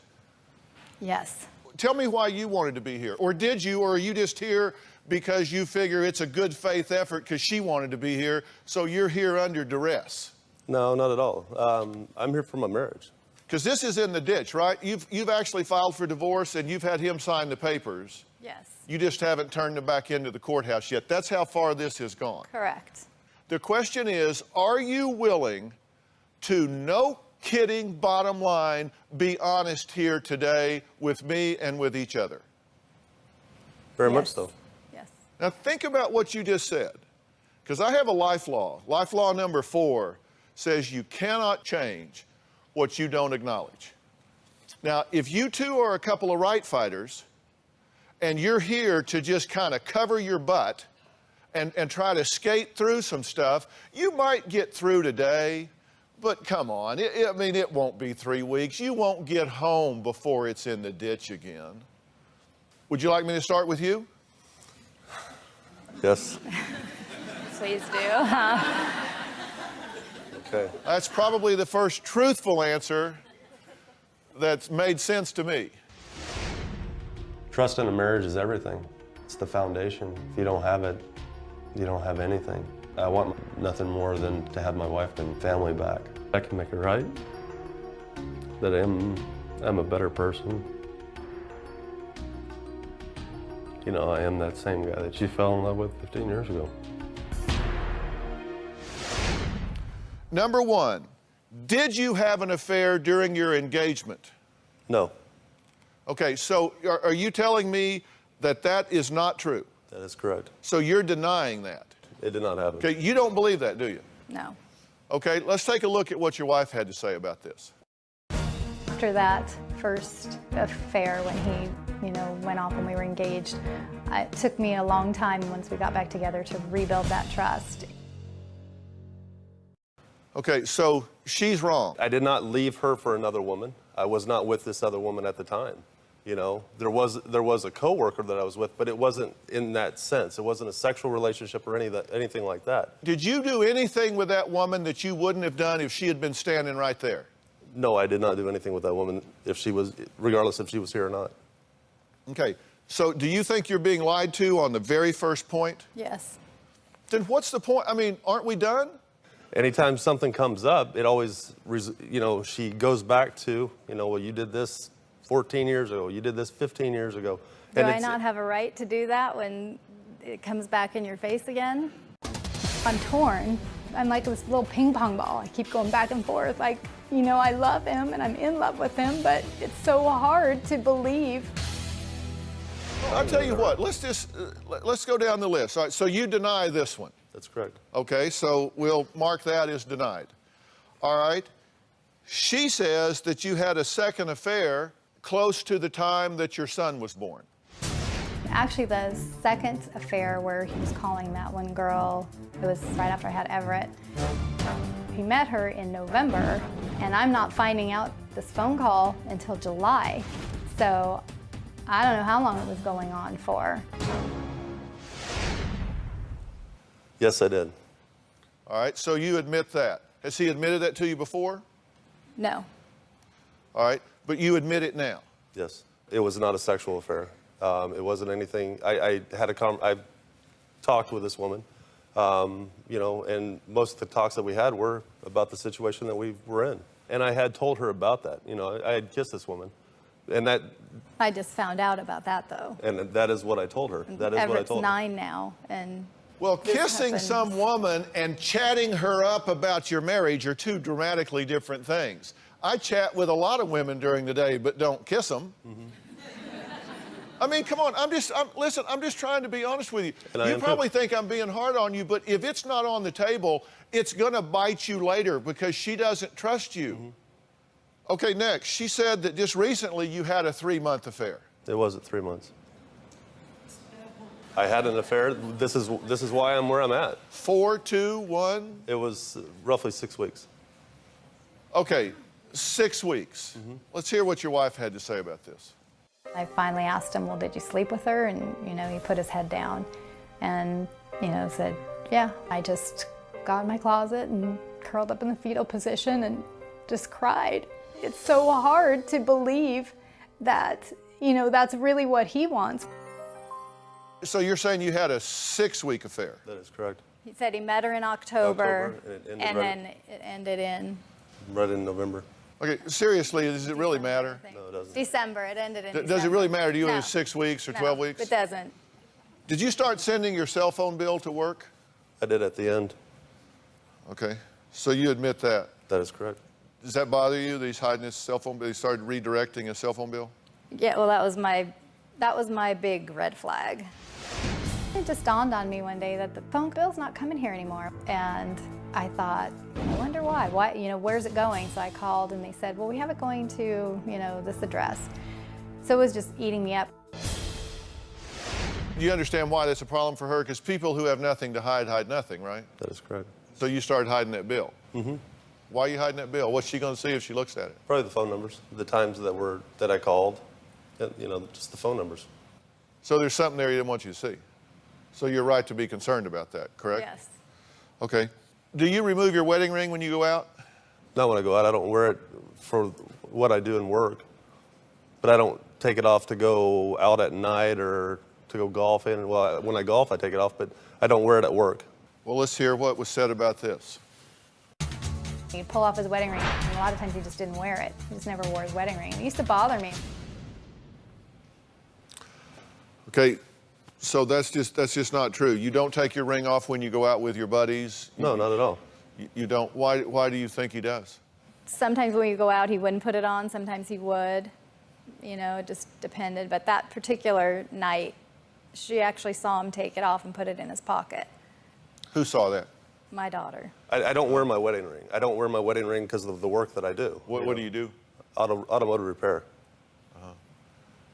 [SPEAKER 12] Yes.
[SPEAKER 1] Tell me why you wanted to be here. Or did you, or are you just here because you figure it's a good faith effort because she wanted to be here, so you're here under duress?
[SPEAKER 15] No, not at all. I'm here for my marriage.
[SPEAKER 1] Because this is in the ditch, right? You've actually filed for divorce and you've had him sign the papers.
[SPEAKER 12] Yes.
[SPEAKER 1] You just haven't turned them back into the courthouse yet. That's how far this has gone.
[SPEAKER 12] Correct.
[SPEAKER 1] The question is, are you willing to, no kidding, bottom line, be honest here today with me and with each other?
[SPEAKER 15] Very much so.
[SPEAKER 12] Yes.
[SPEAKER 1] Now think about what you just said. Because I have a life law. Life law number 4 says you cannot change what you don't acknowledge. Now, if you two are a couple of right fighters and you're here to just kind of cover your butt and try to skate through some stuff, you might get through today, But come on, I mean, it won't be 3 weeks. You won't get home before it's in the ditch again. Would you like me to start with you?
[SPEAKER 15] Yes.
[SPEAKER 12] Please do.
[SPEAKER 15] Okay.
[SPEAKER 1] That's probably the first truthful answer that's made sense to me.
[SPEAKER 15] Trust in a marriage is everything. It's the foundation. If you don't have it, you don't have anything. I want nothing more than to have my wife and family back. I can make it right, that I'm a better person. You know, I am that same guy that she fell in love with 15 years ago.
[SPEAKER 1] Number one, did you have an affair during your engagement?
[SPEAKER 15] No.
[SPEAKER 1] Okay, so are you telling me that that is not true?
[SPEAKER 15] That is correct.
[SPEAKER 1] So you're denying that?
[SPEAKER 15] It did not happen.
[SPEAKER 1] Okay, you don't believe that, do you?
[SPEAKER 12] No.
[SPEAKER 1] Okay, let's take a look at what your wife had to say about this.
[SPEAKER 12] After that first affair, when he, went off when we were engaged, it took me a long time once we got back together to rebuild that trust.
[SPEAKER 1] Okay, so she's wrong.
[SPEAKER 15] I did not leave her for another woman. I was not with this other woman at the time. You know, there was a coworker that I was with, but it wasn't in that sense. It wasn't a sexual relationship or anything like that.
[SPEAKER 1] Did you do anything with that woman that you wouldn't have done if she had been standing right there?
[SPEAKER 15] No, I did not do anything with that woman, regardless if she was here or not.
[SPEAKER 1] Okay, so do you think you're being lied to on the very first point?
[SPEAKER 12] Yes.
[SPEAKER 1] Then what's the point? I mean, aren't we done?
[SPEAKER 15] Anytime something comes up, it always, she goes back to, well, you did this 14 years ago, you did this 15 years ago.
[SPEAKER 12] Do I not have a right to do that when it comes back in your face again? I'm torn. I'm like this little ping pong ball. I keep going back and forth. Like, I love him and I'm in love with him, but it's so hard to believe.
[SPEAKER 1] I'll tell you what, let's go down the list. All right, so you deny this one.
[SPEAKER 15] That's correct.
[SPEAKER 1] Okay, so we'll mark that as denied. All right, she says that you had a second affair close to the time that your son was born.
[SPEAKER 12] Actually, the second affair where he was calling that one girl, it was right after I had Everett. He met her in November, and I'm not finding out this phone call until July. So I don't know how long it was going on for.
[SPEAKER 15] Yes, I did.
[SPEAKER 1] All right, so you admit that. Has he admitted that to you before?
[SPEAKER 12] No.
[SPEAKER 1] All right, but you admit it now?
[SPEAKER 15] Yes. It was not a sexual affair. It wasn't anything. I talked with this woman, and most of the talks that we had were about the situation that we were in. And I had told her about that. I had kissed this woman. And that...
[SPEAKER 12] I just found out about that, though.
[SPEAKER 15] And that is what I told her. That is
[SPEAKER 12] Everett's
[SPEAKER 15] what I told her.
[SPEAKER 12] 9 now, and...
[SPEAKER 1] Well, kissing some woman and chatting her up about your marriage are two dramatically different things. I chat with a lot of women during the day, but don't kiss them. Mm-hmm. I mean, come on, listen, I'm just trying to be honest with you. You probably think I'm being hard on you, but if it's not on the table, it's gonna bite you later because she doesn't trust you. Mm-hmm. Okay, next, she said that just recently you had a 3-month affair.
[SPEAKER 15] It wasn't 3 months. I had an affair. This is why I'm where I'm at.
[SPEAKER 1] 4, 2, 1?
[SPEAKER 15] It was roughly 6 weeks.
[SPEAKER 1] Okay, 6 weeks. Mm-hmm. Let's hear what your wife had to say about this.
[SPEAKER 12] I finally asked him, well, did you sleep with her? And, he put his head down and, said, yeah. I just got in my closet and curled up in the fetal position and just cried. It's so hard to believe that, that's really what he wants.
[SPEAKER 1] So you're saying you had a 6-week affair?
[SPEAKER 15] That is correct.
[SPEAKER 12] He said he met her in October and
[SPEAKER 15] then
[SPEAKER 12] it ended in...
[SPEAKER 15] Right in November.
[SPEAKER 1] Okay, seriously, does it really matter?
[SPEAKER 15] No, it doesn't.
[SPEAKER 12] December, it ended in December.
[SPEAKER 1] Does it really matter to you if
[SPEAKER 12] No.
[SPEAKER 1] it's 6 weeks or 12 weeks?
[SPEAKER 12] It doesn't.
[SPEAKER 1] Did you start sending your cell phone bill to work?
[SPEAKER 15] I did at the end.
[SPEAKER 1] Okay, so you admit that?
[SPEAKER 15] That is correct.
[SPEAKER 1] Does that bother you that he's hiding his cell phone bill? He started redirecting a cell phone bill?
[SPEAKER 12] Yeah, well, that was my big red flag. It just dawned on me one day that the phone bill's not coming here anymore. And I thought, I wonder why. Where's it going? So I called and they said, well, we have it going to, this address. So it was just eating me up.
[SPEAKER 1] Do you understand why that's a problem for her? Because people who have nothing to hide nothing, right?
[SPEAKER 15] That is correct.
[SPEAKER 1] So you started hiding that bill.
[SPEAKER 15] Mm-hmm.
[SPEAKER 1] Why are you hiding that bill? What's she going to see if she looks at it?
[SPEAKER 15] Probably the phone numbers, the times that I called, you know, just the phone numbers.
[SPEAKER 1] So there's something there you didn't want you to see. So you're right to be concerned about that, correct?
[SPEAKER 12] Yes.
[SPEAKER 1] Okay. Do you remove your wedding ring when you go out?
[SPEAKER 15] Not when I go out. I don't wear it for what I do in work, but I don't take it off to go out at night or to go golfing. Well, when I golf, I take it off, but I don't wear it at work.
[SPEAKER 1] Well, let's hear what was said about this.
[SPEAKER 12] He'd pull off his wedding ring, and a lot of times he just didn't wear it. He just never wore his wedding ring. It used to bother me.
[SPEAKER 1] Okay, so that's just not true. You don't take your ring off when you go out with your buddies?
[SPEAKER 15] No, not at all.
[SPEAKER 1] You don't? Why do you think he does?
[SPEAKER 12] Sometimes when we go out, he wouldn't put it on. Sometimes he would. You know, it just depended. But that particular night, she actually saw him take it off and put it in his pocket.
[SPEAKER 1] Who saw that?
[SPEAKER 12] My daughter.
[SPEAKER 15] I don't wear my wedding ring. I don't wear my wedding ring because of the work that I do.
[SPEAKER 1] What do you do?
[SPEAKER 15] Automotive repair.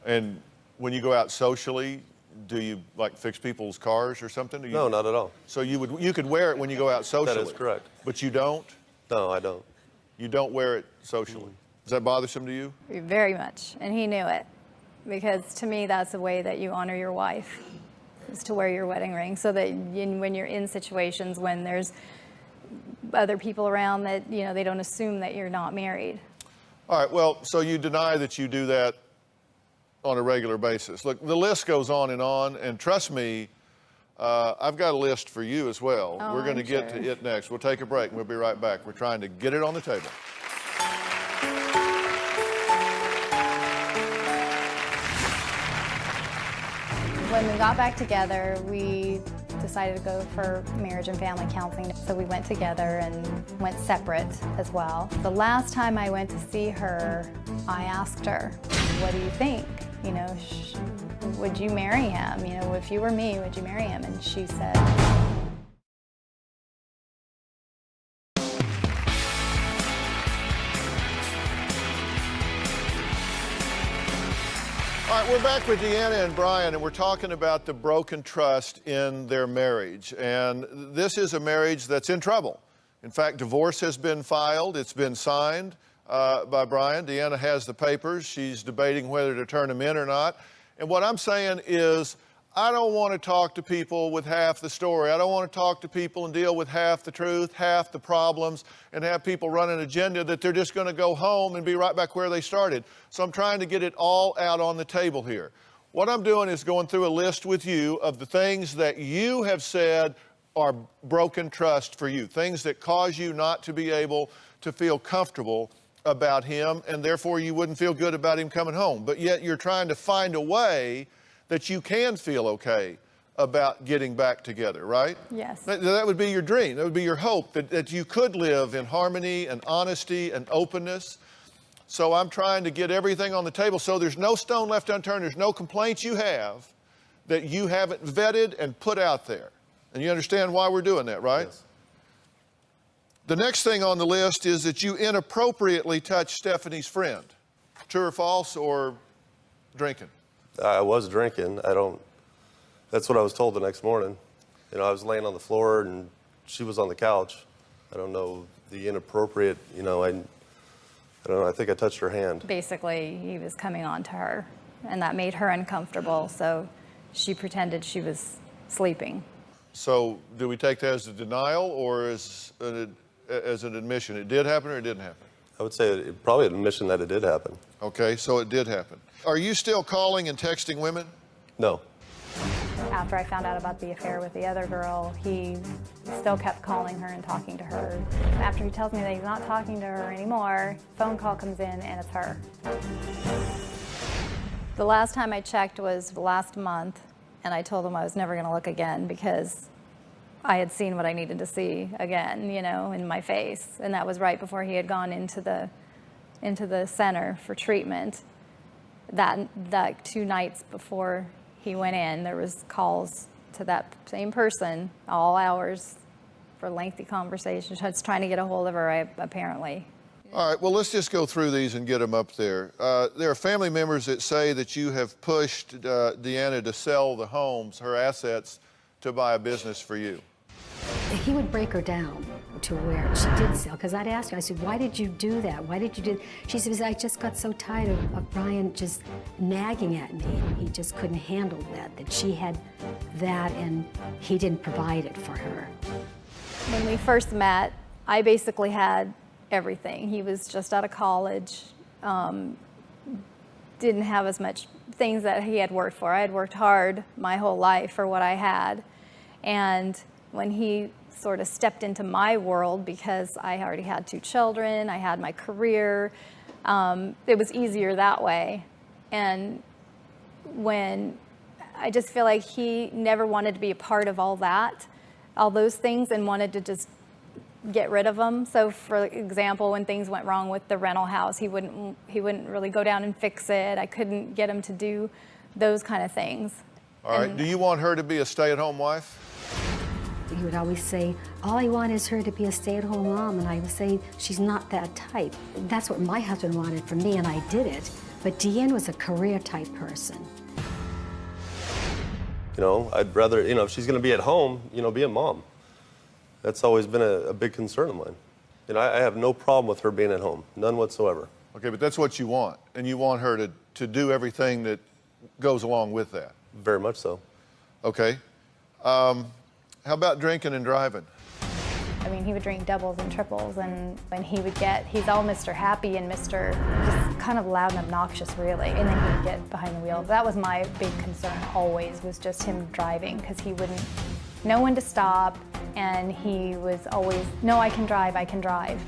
[SPEAKER 1] And when you go out socially, do you like fix people's cars or something?
[SPEAKER 15] No, not at all.
[SPEAKER 1] So you could wear it when you go out socially?
[SPEAKER 15] That is correct.
[SPEAKER 1] But you don't?
[SPEAKER 15] No, I don't.
[SPEAKER 1] You don't wear it socially? Is that bothersome to you?
[SPEAKER 12] Very much. And he knew it. Because to me, that's the way that you honor your wife, is to wear your wedding ring, so that when you're in situations when there's other people around, that, you know, they don't assume that you're not married.
[SPEAKER 1] All right, well, so you deny that you do that on a regular basis. Look, the list goes on, and trust me, I've got a list for you as well.
[SPEAKER 12] Oh,
[SPEAKER 1] We're going to
[SPEAKER 12] I'm
[SPEAKER 1] get
[SPEAKER 12] sure.
[SPEAKER 1] to it next. We'll take a break, and we'll be right back. We're trying to get it on the table.
[SPEAKER 12] When we got back together, we decided to go for marriage and family counseling. So we went together and went separate as well. The last time I went to see her, I asked her, what do you think? You know, would you marry him? You know, if you were me, would you marry him? And she said,
[SPEAKER 1] All right, we're back with Deanna and Brian, and we're talking about the broken trust in their marriage. And this is a marriage that's in trouble. In fact, divorce has been filed. It's been signed by Brian. Deanna has the papers. She's debating whether to turn them in or not. And what I'm saying is, I don't want to talk to people with half the story. I don't want to talk to people and deal with half the truth, half the problems, and have people run an agenda that they're just going to go home and be right back where they started. So I'm trying to get it all out on the table here. What I'm doing is going through a list with you of the things that you have said are broken trust for you, things that cause you not to be able to feel comfortable about him, and therefore you wouldn't feel good about him coming home. But yet you're trying to find a way that you can feel okay about getting back together, right?
[SPEAKER 12] yes.
[SPEAKER 1] That would be your dream. That would be your hope, that you could live in harmony and honesty and openness. So I'm trying to get everything on the table so there's no stone left unturned. There's no complaints you have that you haven't vetted and put out there. And you understand why we're doing that, right?
[SPEAKER 15] Yes.
[SPEAKER 1] The next thing on the list is that you inappropriately touched Stephanie's friend. True or false, or drinking?
[SPEAKER 15] I was drinking. That's what I was told the next morning. You know, I was laying on the floor and she was on the couch. I don't know the inappropriate, you know, I don't know, I think I touched her hand.
[SPEAKER 12] Basically, he was coming on to her, and that made her uncomfortable, so she pretended she was sleeping.
[SPEAKER 1] So do we take that as a denial or as an admission? It did happen or it didn't happen?
[SPEAKER 15] I would say probably an admission that it did happen.
[SPEAKER 1] Okay, so it did happen. Are you still calling and texting women?
[SPEAKER 15] No.
[SPEAKER 12] After I found out about the affair with the other girl, he still kept calling her and talking to her. After he tells me that he's not talking to her anymore, phone call comes in and it's her. The last time I checked was last month, and I told him I was never going to look again because I had seen what I needed to see again, you know, in my face. And that was right before he had gone into the center for treatment. That 2 nights before he went in, there was calls to that same person, all hours, for lengthy conversations. Just trying to get a hold of her, apparently.
[SPEAKER 1] All right, well, let's just go through these and get them up there. There are family members that say that you have pushed Deanna to sell the homes, her assets, to buy a business for you.
[SPEAKER 18] He would break her down to where she did sell, because I'd ask her, I said, why did you do that? Why did you do? She says, I just got so tired of Brian just nagging at me. He just couldn't handle that she had that and he didn't provide it for her.
[SPEAKER 12] When we first met, I basically had everything. He was just out of college, didn't have as much things that he had worked for. I had worked hard my whole life for what I had. And when he sort of stepped into my world, because I already had 2 children, I had my career, it was easier that way. And when I just feel like he never wanted to be a part of all that, all those things, and wanted to just get rid of them. So for example, when things went wrong with the rental house, he wouldn't really go down and fix it. I couldn't get him to do those kind of things.
[SPEAKER 1] All right, do you want her to be a stay-at-home wife?
[SPEAKER 18] He would always say, all I want is her to be a stay-at-home mom, and I would say, she's not that type. That's what my husband wanted from me, and I did it. But Deanne was a career-type person.
[SPEAKER 15] You know, I'd rather, you know, if she's going to be at home, you know, be a mom. That's always been a big concern of mine. And I have no problem with her being at home, none whatsoever.
[SPEAKER 1] Okay, but that's what you want, and you want her to do everything that goes along with that.
[SPEAKER 15] Very much so.
[SPEAKER 1] Okay. How about drinking and driving?
[SPEAKER 12] I mean, he would drink doubles and triples, and when he would he's all Mr. Happy and Mr. just kind of loud and obnoxious, really, and then he would get behind the wheel. That was my big concern always, was just him driving, because he wouldn't know when to stop, and he was always, no, I can drive, I can drive.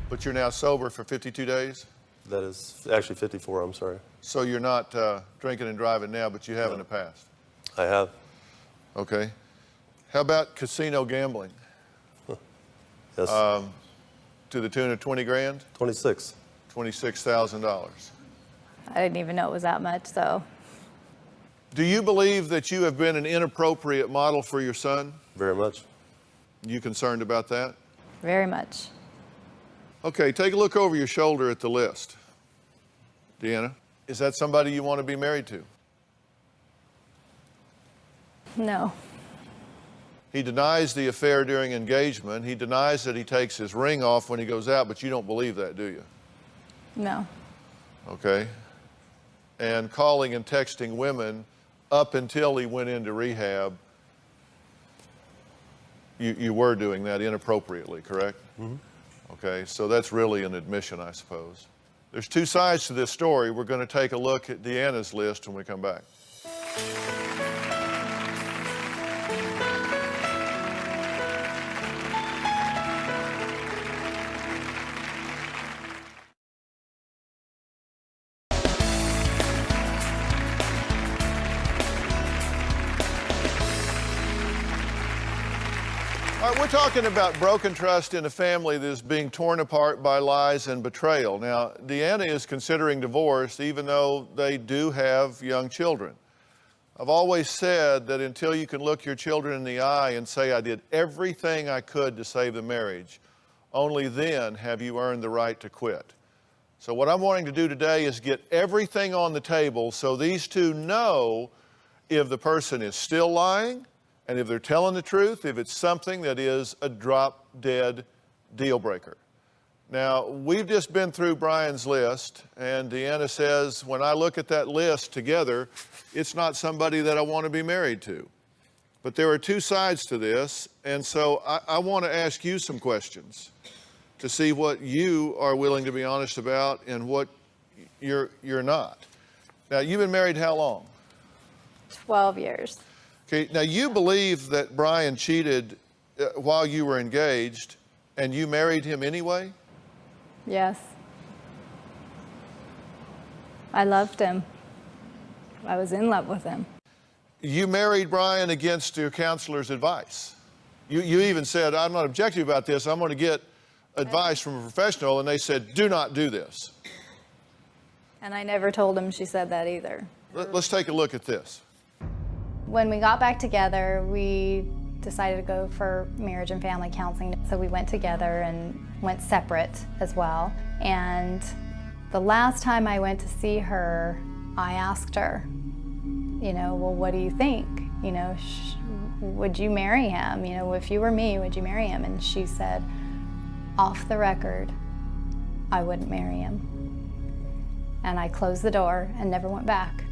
[SPEAKER 1] But you're now sober for 52 days?
[SPEAKER 15] That is actually 54, I'm sorry.
[SPEAKER 1] So you're not drinking and driving now, but you have in the past?
[SPEAKER 15] I have.
[SPEAKER 1] Okay. How about casino gambling?
[SPEAKER 15] Yes.
[SPEAKER 1] To the tune of 20 grand?
[SPEAKER 15] 26.
[SPEAKER 1] $26,000.
[SPEAKER 12] I didn't even know it was that much, so.
[SPEAKER 1] Do you believe that you have been an inappropriate model for your son?
[SPEAKER 15] Very much.
[SPEAKER 1] You concerned about that?
[SPEAKER 12] Very much.
[SPEAKER 1] Okay, take a look over your shoulder at the list. Deanna, is that somebody you want to be married to?
[SPEAKER 12] No.
[SPEAKER 1] He denies the affair during engagement. He denies that he takes his ring off when he goes out, but you don't believe that, do you?
[SPEAKER 12] No.
[SPEAKER 1] Okay. And calling and texting women up until he went into rehab, you were doing that inappropriately, correct?
[SPEAKER 15] Mm-hmm.
[SPEAKER 1] Okay, so that's really an admission, I suppose. There's 2 sides to this story. We're going to take a look at Deanna's list when we come back. All right, we're talking about broken trust in a family that is being torn apart by lies and betrayal. Now, Deanna is considering divorce even though they do have young children. I've always said that until you can look your children in the eye and say, I did everything I could to save the marriage, only then have you earned the right to quit. So what I'm wanting to do today is get everything on the table so these 2 know if the person is still lying, and if they're telling the truth, if it's something that is a drop-dead deal breaker. Now, we've just been through Brian's list, and Deanna says, when I look at that list together, it's not somebody that I want to be married to. But there are 2 sides to this, and so I want to ask you some questions to see what you are willing to be honest about and what you're not. Now, you've been married how long?
[SPEAKER 12] 12 years.
[SPEAKER 1] Okay, now you believe that Brian cheated while you were engaged, and you married him anyway?
[SPEAKER 12] Yes. I loved him. I was in love with him.
[SPEAKER 1] You married Brian against your counselor's advice. You even said, I'm not objective about this, I'm going to get advice from a professional, and they said, do not do this.
[SPEAKER 12] And I never told him she said that either.
[SPEAKER 1] Let's take a look at this.
[SPEAKER 12] When we got back together, we decided to go for marriage and family counseling. So we went together and went separate as well. And the last time I went to see her, I asked her, you know, well, what do you think? You know, would you marry him? You know, if you were me, would you marry him? And she said, off the record, I wouldn't marry him. And I closed the door and never went back.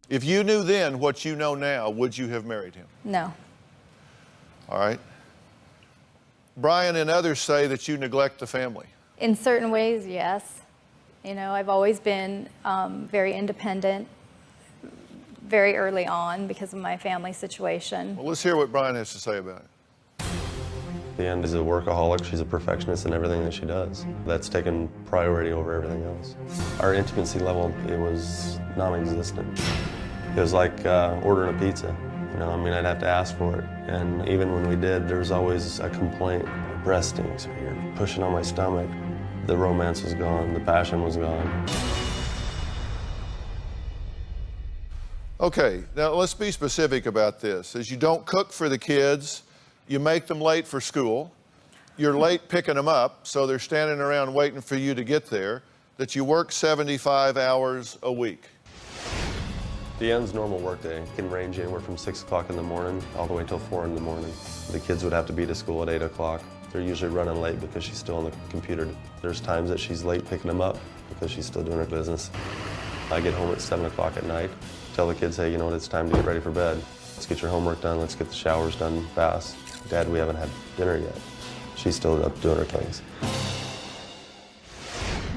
[SPEAKER 1] If you knew then what you know now, would you have married him?
[SPEAKER 12] No.
[SPEAKER 1] All right. Brian and others say that you neglect the family.
[SPEAKER 12] In certain ways, yes. You know, I've always been very independent, very early on because of my family situation.
[SPEAKER 1] Well, let's hear what Brian has to say about it.
[SPEAKER 15] Leanne is a workaholic. She's a perfectionist in everything that she does. That's taken priority over everything else. Our intimacy level, it was non-existent. It was like ordering a pizza. You know, I mean, I'd have to ask for it. And even when we did, there was always a complaint. My breast stings, you're pushing on my stomach. The romance was gone, the passion was gone.
[SPEAKER 1] Okay, now let's be specific about this. As you don't cook for the kids, you make them late for school, you're late picking them up, so they're standing around waiting for you to get there, that you work 75 hours a week.
[SPEAKER 15] Deanne's normal workday can range anywhere from 6 o'clock in the morning all the way till 4 in the morning. The kids would have to be to school at 8 o'clock. They're usually running late because she's still on the computer. There's times that she's late picking them up because she's still doing her business. I get home at 7 o'clock at night, tell the kids, hey, you know what, it's time to get ready for bed. Let's get your homework done, let's get the showers done fast. Dad, we haven't had dinner yet. She's still up doing her things.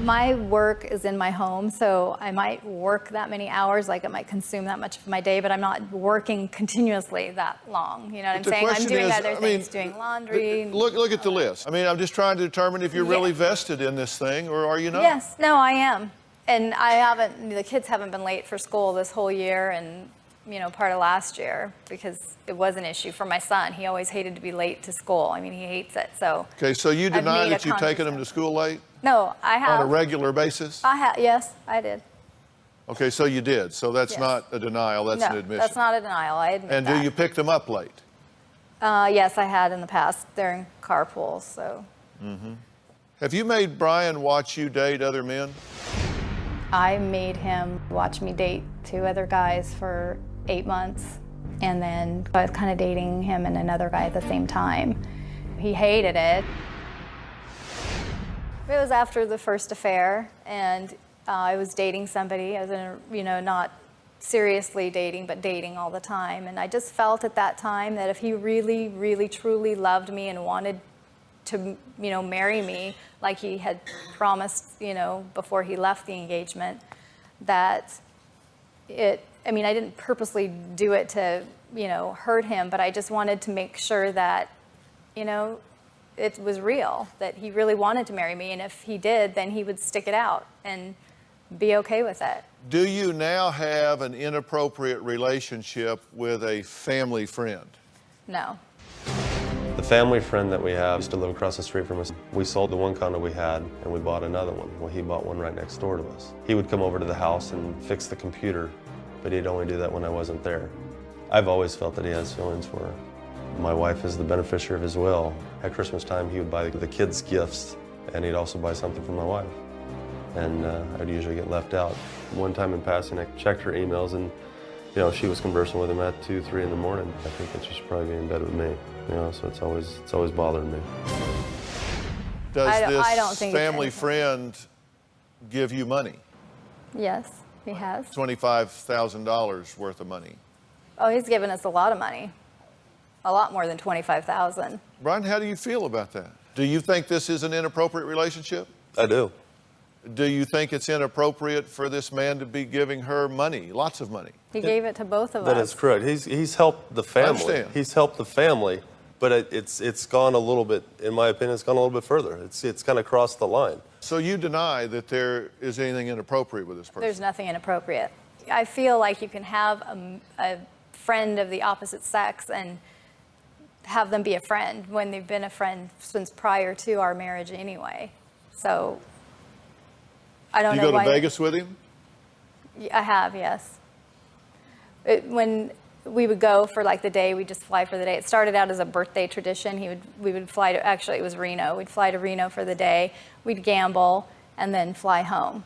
[SPEAKER 12] My work is in my home, so I might work that many hours, like it might consume that much of my day, but I'm not working continuously that long. You know what I'm saying? I'm doing other things, doing laundry.
[SPEAKER 1] Look at the list. I mean, I'm just trying to determine if you're really vested in this thing, or are you not?
[SPEAKER 12] Yes, no, I am. And I haven't, the kids haven't been late for school this whole year and, you know, part of last year because it was an issue for my son. He always hated to be late to school. I mean, he hates it, so.
[SPEAKER 1] Okay, so you deny that you've taken him to school late?
[SPEAKER 12] No, I have.
[SPEAKER 1] On a regular basis?
[SPEAKER 12] Yes, I did.
[SPEAKER 1] Okay, so you did. So that's not a denial, that's an admission.
[SPEAKER 12] No, that's not a denial, I admit
[SPEAKER 1] And
[SPEAKER 12] that.
[SPEAKER 1] do you pick them up late?
[SPEAKER 12] Yes, I had in the past during carpools, so.
[SPEAKER 1] Mm-hmm. Have you made Brian watch you date other men?
[SPEAKER 12] I made him watch me date 2 other guys for 8 months, and then I was kind of dating him and another guy at the same time. He hated it. It was after the first affair, and I was dating somebody. I was in a, you know, not seriously dating, but dating all the time. And I just felt at that time that if he really, really, truly loved me and wanted to, you know, marry me like he had promised, you know, before he left the engagement, that I mean, I didn't purposely do it to, you know, hurt him, but I just wanted to make sure that, you know, it was real, that he really wanted to marry me, and if he did, then he would stick it out and be okay with it.
[SPEAKER 1] Do you now have an inappropriate relationship with a family friend?
[SPEAKER 12] No.
[SPEAKER 15] The family friend that we have used to live across the street from us. We sold the one condo we had and we bought another one. Well, he bought one right next door to us. He would come over to the house and fix the computer, but he'd only do that when I wasn't there. I've always felt that he has feelings for her. My wife is the beneficiary of his will. At Christmas time, he would buy the kids gifts, and he'd also buy something for my wife. And I'd usually get left out. One time in passing, I checked her emails, and you know, she was conversing with him at 2, 3 in the morning. I think that she should probably be in bed with me. You know, so it's always bothering me.
[SPEAKER 1] Does this family friend give you money?
[SPEAKER 12] Yes, he has.
[SPEAKER 1] $25,000 worth of money.
[SPEAKER 12] Oh, he's given us a lot of money. A lot more than $25,000.
[SPEAKER 1] Brian, how do you feel about that? Do you think this is an inappropriate relationship?
[SPEAKER 15] I do.
[SPEAKER 1] Do you think it's inappropriate for this man to be giving her money, lots of money?
[SPEAKER 12] He gave it to both of us.
[SPEAKER 15] That is correct. He's helped the family.
[SPEAKER 1] I understand.
[SPEAKER 15] He's helped the family, but it's gone a little bit, in my opinion, it's gone a little bit further. It's kind of crossed the line.
[SPEAKER 1] So you deny that there is anything inappropriate with this person?
[SPEAKER 12] There's nothing inappropriate. I feel like you can have a friend of the opposite sex and have them be a friend when they've been a friend since prior to our marriage anyway. So I don't know why.
[SPEAKER 1] You go to Vegas with him?
[SPEAKER 12] I have, yes. When we would go for like the day, we'd just fly for the day. It started out as a birthday tradition. We would fly to, actually it was Reno. We'd fly to Reno for the day. We'd gamble and then fly home.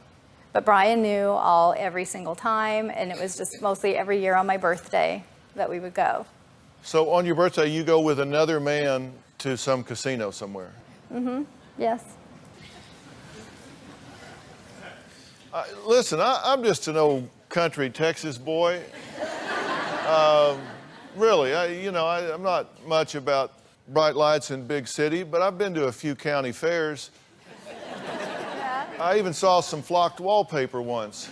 [SPEAKER 12] But Brian knew every single time, and it was just mostly every year on my birthday that we would go.
[SPEAKER 1] So on your birthday, you go with another man to some casino somewhere?
[SPEAKER 12] Mm-hmm, yes.
[SPEAKER 1] Listen, I'm just an old country Texas boy. Really, I'm not much about bright lights in big city, but I've been to a few county fairs.
[SPEAKER 12] Yeah.
[SPEAKER 1] I even saw some flocked wallpaper once.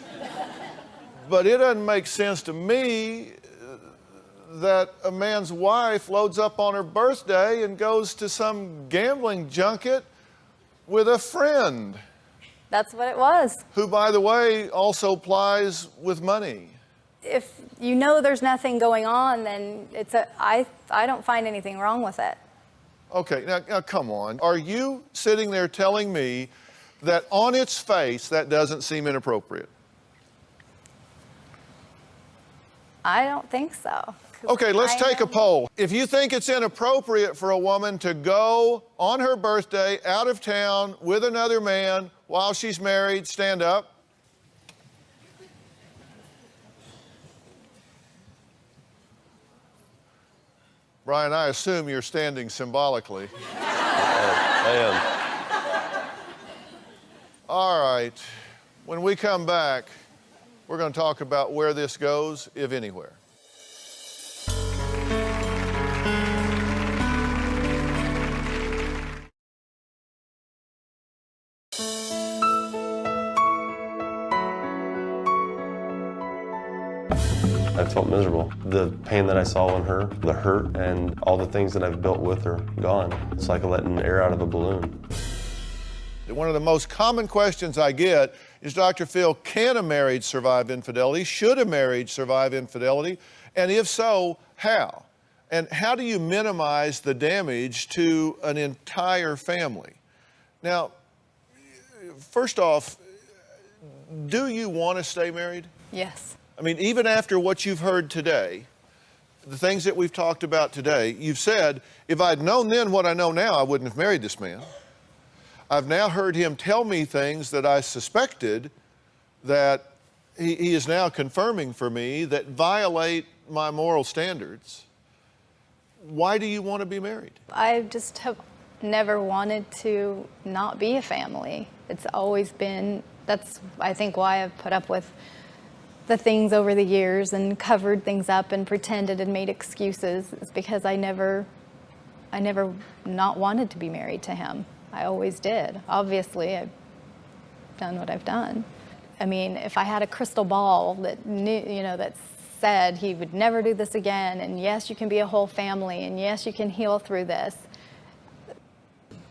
[SPEAKER 1] But it doesn't make sense to me that a man's wife loads up on her birthday and goes to some gambling junket with a friend.
[SPEAKER 12] That's what it was.
[SPEAKER 1] Who, by the way, also plies with money.
[SPEAKER 12] If you know there's nothing going on, then I don't find anything wrong with it.
[SPEAKER 1] Okay, now come on. Are you sitting there telling me that on its face that doesn't seem inappropriate?
[SPEAKER 12] I don't think so.
[SPEAKER 1] Okay, let's take a poll. If you think it's inappropriate for a woman to go on her birthday out of town with another man while she's married, stand up. Brian, I assume you're standing symbolically.
[SPEAKER 15] I am.
[SPEAKER 1] All right. When we come back, we're going to talk about where this goes, if anywhere.
[SPEAKER 15] I felt miserable. The pain that I saw in her, the hurt, and all the things that I've built with her, gone. It's like letting air out of a balloon.
[SPEAKER 1] One of the most common questions I get is, Dr. Phil, can a marriage survive infidelity? Should a marriage survive infidelity? And if so, how? And how do you minimize the damage to an entire family? Now, first off, do you want to stay married?
[SPEAKER 12] Yes.
[SPEAKER 1] I mean, even after what you've heard today, the things that we've talked about today, you've said, if I'd known then what I know now, I wouldn't have married this man. I've now heard him tell me things that I suspected that he is now confirming for me that violate my moral standards. Why do you want to be married?
[SPEAKER 12] I just have never wanted to not be a family. It's always been, that's I think why I've put up with the things over the years and covered things up and pretended and made excuses, is because I never not wanted to be married to him. I always did. Obviously, I've done what I've done. I mean, if I had a crystal ball that knew, that said he would never do this again, and yes, you can be a whole family, and yes, you can heal through this,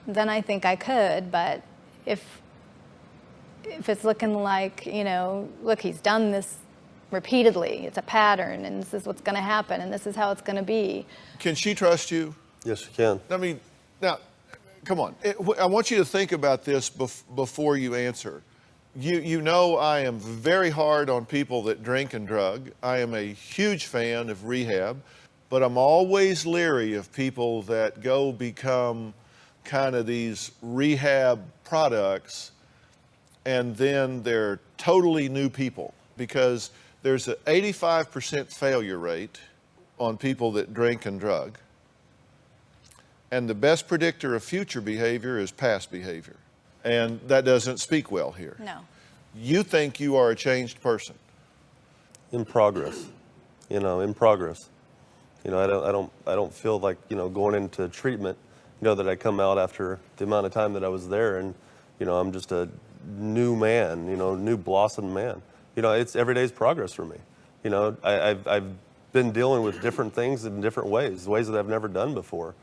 [SPEAKER 12] then I think I could. But if it's looking like, look, he's done this repeatedly, it's a pattern, and this is what's going to happen, and this is how it's going to be.
[SPEAKER 1] Can she trust you?
[SPEAKER 15] Yes, she can.
[SPEAKER 1] I mean, now, come on. I want you to think about this before you answer. You know I am very hard on people that drink and drug. I am a huge fan of rehab, but I'm always leery of people that go become kind of these rehab products and then they're totally new people, because there's an 85% failure rate on people that drink and drug. And the best predictor of future behavior is past behavior. And that doesn't speak well here.
[SPEAKER 12] No.
[SPEAKER 1] You think you are a changed person.
[SPEAKER 15] In progress. In progress. I don't feel like, going into treatment, that I come out after the amount of time that I was there and, I'm just a new man, new blossomed man. It's every day's progress for me. I've been dealing with different things in different ways that I've never done before.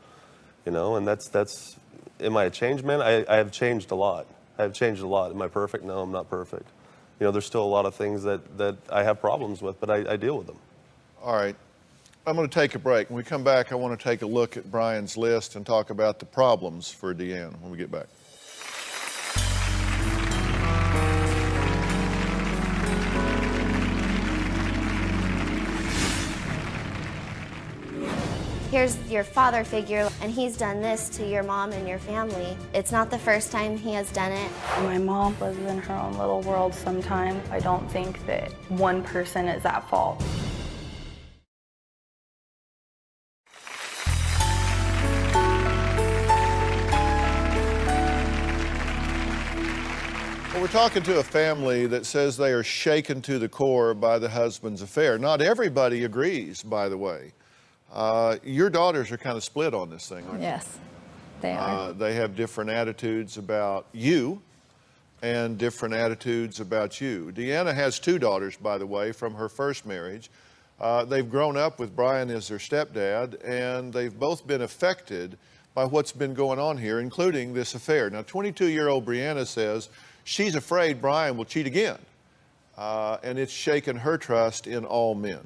[SPEAKER 15] And that's, am I a changed man? I have changed a lot. I have changed a lot. Am I perfect? No, I'm not perfect. There's still a lot of things that I have problems with, but I deal with them.
[SPEAKER 1] All right. I'm going to take a break. When we come back, I want to take a look at Brian's list and talk about the problems for Deanne when we get back.
[SPEAKER 19] here's your father figure, and he's done this to your mom and your family. It's not the first time he has done it.
[SPEAKER 20] My mom lives in her own little world sometimes. I don't think that one person is at fault.
[SPEAKER 1] Well, we're talking to a family that says they are shaken to the core by the husband's affair. Not everybody agrees, by the way. Your daughters are kind of split on this thing, aren't
[SPEAKER 12] Yes, they are.
[SPEAKER 1] they have different attitudes about you and different attitudes about you. Deanna has 2 daughters, by the way, from her first marriage. They've grown up with Brian as their stepdad, and they've both been affected by what's been going on here, including this affair. Now, 22-year-old Brianna says she's afraid Brian will cheat again, and it's shaken her trust in all men.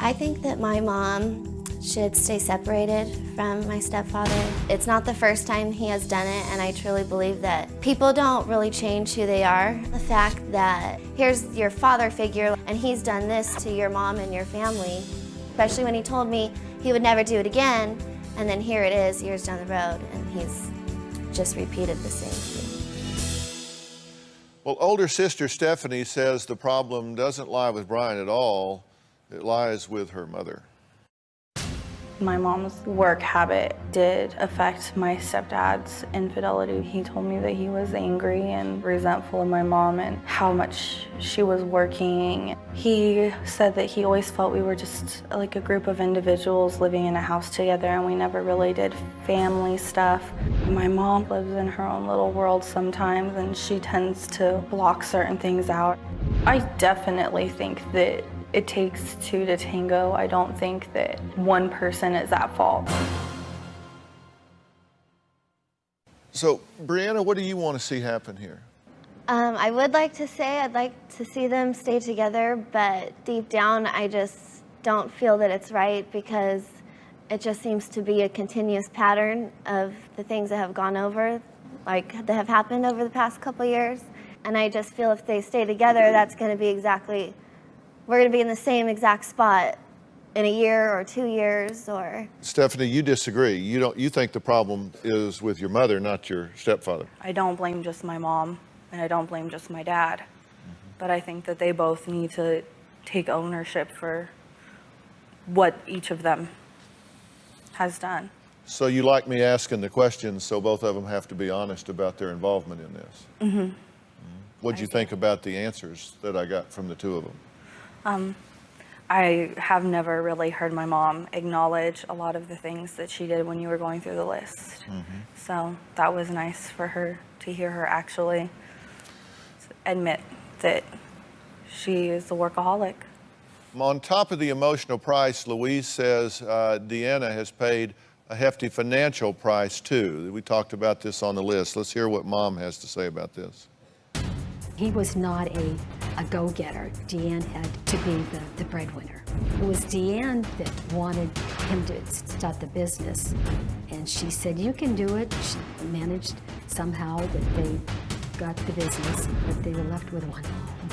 [SPEAKER 19] I think that my mom should stay separated from my stepfather. It's not the first time he has done it, and I truly believe that people don't really change who they are. The fact that here's your father figure, and he's done this to your mom and your family, especially when he told me he would never do it again, and then here it is years down the road, and he's just repeated the same thing.
[SPEAKER 1] Well, older sister Stephanie says the problem doesn't lie with Brian at all. It lies with her mother.
[SPEAKER 20] My mom's work habit did affect my stepdad's infidelity. He told me that he was angry and resentful of my mom and how much she was working. He said that he always felt we were just like a group of individuals living in a house together, and we never really did family stuff. My mom lives in her own little world sometimes, and she tends to block certain things out. I definitely think that it takes 2 to tango. I don't think that one person is at fault.
[SPEAKER 1] So, Brianna, what do you want to see happen here?
[SPEAKER 19] I would like to say I'd like to see them stay together, but deep down I just don't feel that it's right, because it just seems to be a continuous pattern of the things that have gone over, like that have happened over the past couple years. And I just feel if they stay together, that's going to be exactly, we're going to be in the same exact spot in a year or 2 years. Or
[SPEAKER 1] Stephanie, you disagree. You think the problem is with your mother, not your stepfather.
[SPEAKER 20] I don't blame just my mom, and I don't blame just my dad. But I think that they both need to take ownership for what each of them has done.
[SPEAKER 1] So you like me asking the questions, so both of them have to be honest about their involvement in this.
[SPEAKER 20] Mm-hmm.
[SPEAKER 1] What'd you think about the answers that I got from the 2 of them?
[SPEAKER 20] I have never really heard my mom acknowledge a lot of the things that she did when you were going through the list. So that was nice for her to hear her actually admit that she is a workaholic.
[SPEAKER 1] On top of the emotional price, Louise says Deanna has paid a hefty financial price too. We talked about this on the list. Let's hear what Mom has to say about this.
[SPEAKER 18] He was not a go-getter. Deanne had to be the breadwinner. It was Deanne that wanted him to start the business, and she said, you can do it. She managed somehow that they got the business, but they were left with one home.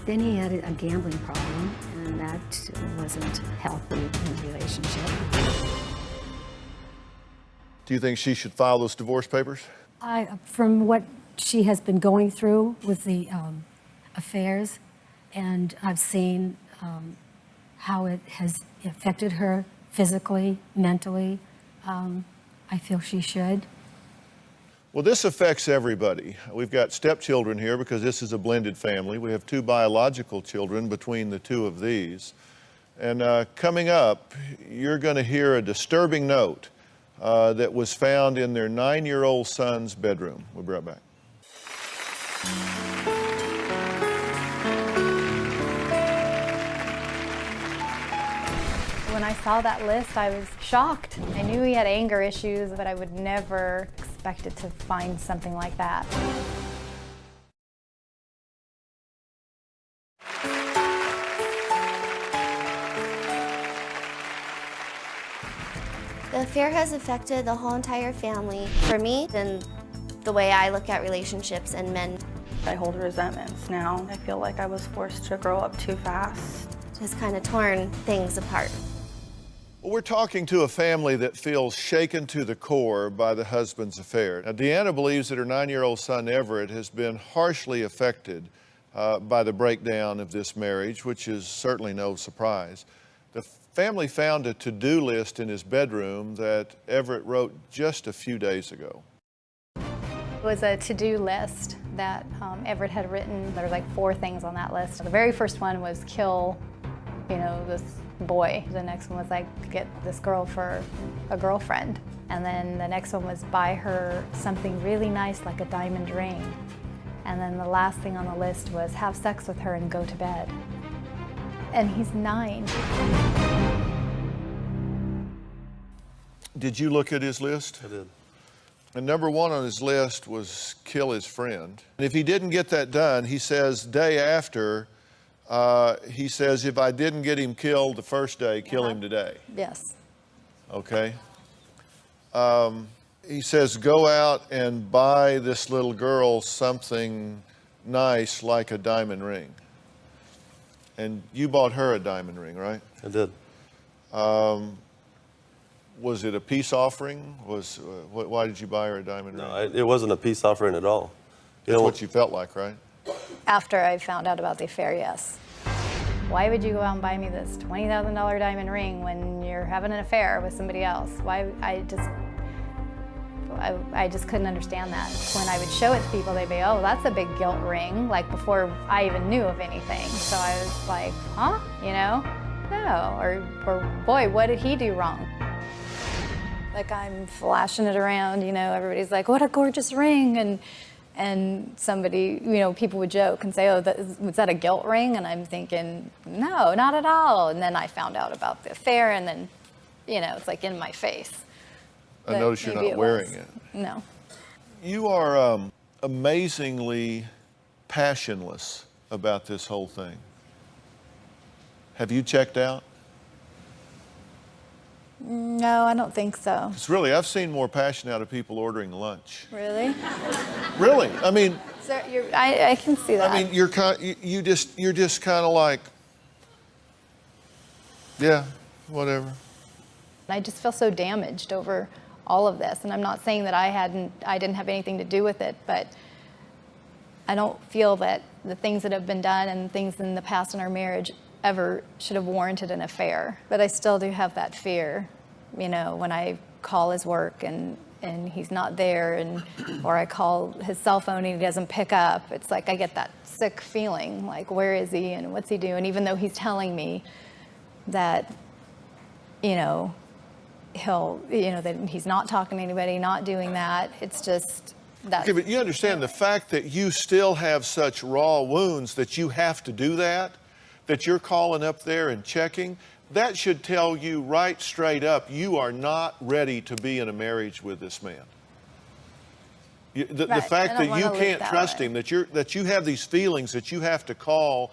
[SPEAKER 18] Then he had a gambling problem, and that wasn't healthy in the relationship.
[SPEAKER 1] Do you think she should file those divorce papers?
[SPEAKER 21] From what she has been going through with the affairs, and I've seen how it has affected her physically, mentally, I feel she should.
[SPEAKER 1] Well, this affects everybody. We've got stepchildren here because this is a blended family. We have 2 biological children between the 2 of these. And coming up, you're going to hear a disturbing note that was found in their 9-year-old son's bedroom. We'll be right back.
[SPEAKER 12] When I saw that list, I was shocked. I knew he had anger issues, but I would never expected to find something like that.
[SPEAKER 19] the affair has affected the whole entire family. For me, and the way I look at relationships and men.
[SPEAKER 20] I hold resentments now. I feel like I was forced to grow up too fast.
[SPEAKER 19] Just kind of torn things apart.
[SPEAKER 1] Well, we're talking to a family that feels shaken to the core by the husband's affair. Now, Deanna believes that her 9-year-old son, Everett, has been harshly affected by the breakdown of this marriage, which is certainly no surprise. The family found a to-do list in his bedroom that Everett wrote just a few days ago.
[SPEAKER 12] It was a to-do list that Everett had written. There were like 4 things on that list. The very first one was kill, this boy. The next one was like get this girl for a girlfriend. And then the next one was buy her something really nice like a diamond ring. And then the last thing on the list was have sex with her and go to bed. And he's 9.
[SPEAKER 1] Did you look at his list?
[SPEAKER 15] I did.
[SPEAKER 1] And number 1 on his list was kill his friend. And if he didn't get that done, he says day after, he says, if I didn't get him killed the first day, kill him today.
[SPEAKER 12] Yes.
[SPEAKER 1] Okay. He says, go out and buy this little girl something nice like a diamond ring. And you bought her a diamond ring, right?
[SPEAKER 15] I did.
[SPEAKER 1] Was it a peace offering? Why did you buy her a diamond ring?
[SPEAKER 15] No, it wasn't a peace offering at all.
[SPEAKER 1] That's what you felt like, right?
[SPEAKER 12] After I found out about the affair, yes. Why would you go out and buy me this $20,000 diamond ring when you're having an affair with somebody else? Why? I just couldn't understand that. When I would show it to people, they'd be, oh, that's a big guilt ring, like before I even knew of anything. So I was like, huh? No. Or boy, what did he do wrong? Like I'm flashing it around, everybody's like, what a gorgeous ring. And somebody, people would joke and say, oh, was that a guilt ring? And I'm thinking, no, not at all. And then I found out about the affair, and then, it's like in my face.
[SPEAKER 1] I notice you're not wearing it.
[SPEAKER 12] No.
[SPEAKER 1] You are amazingly passionless about this whole thing. Have you checked out?
[SPEAKER 12] No, I don't think so.
[SPEAKER 1] It's really, I've seen more passion out of people ordering lunch.
[SPEAKER 12] Really?
[SPEAKER 1] Really? I mean,
[SPEAKER 12] So I can see that.
[SPEAKER 1] I mean, you're just kind of like, yeah, whatever.
[SPEAKER 12] I just feel so damaged over all of this, and I'm not saying that I didn't have anything to do with it, but I don't feel that the things that have been done and things in the past in our marriage ever should have warranted an affair. But I still do have that fear, when I call his work and he's not there, or I call his cell phone and he doesn't pick up. It's like I get that sick feeling, like where is he and what's he doing? Even though he's telling me that, that he's not talking to anybody, not doing that. It's just that.
[SPEAKER 1] Okay, but you understand the fact that you still have such raw wounds that you have to do that you're calling up there and checking, that should tell you right straight up, you are not ready to be in a marriage with this man. The fact that you can't trust him, that you have these feelings that you have to call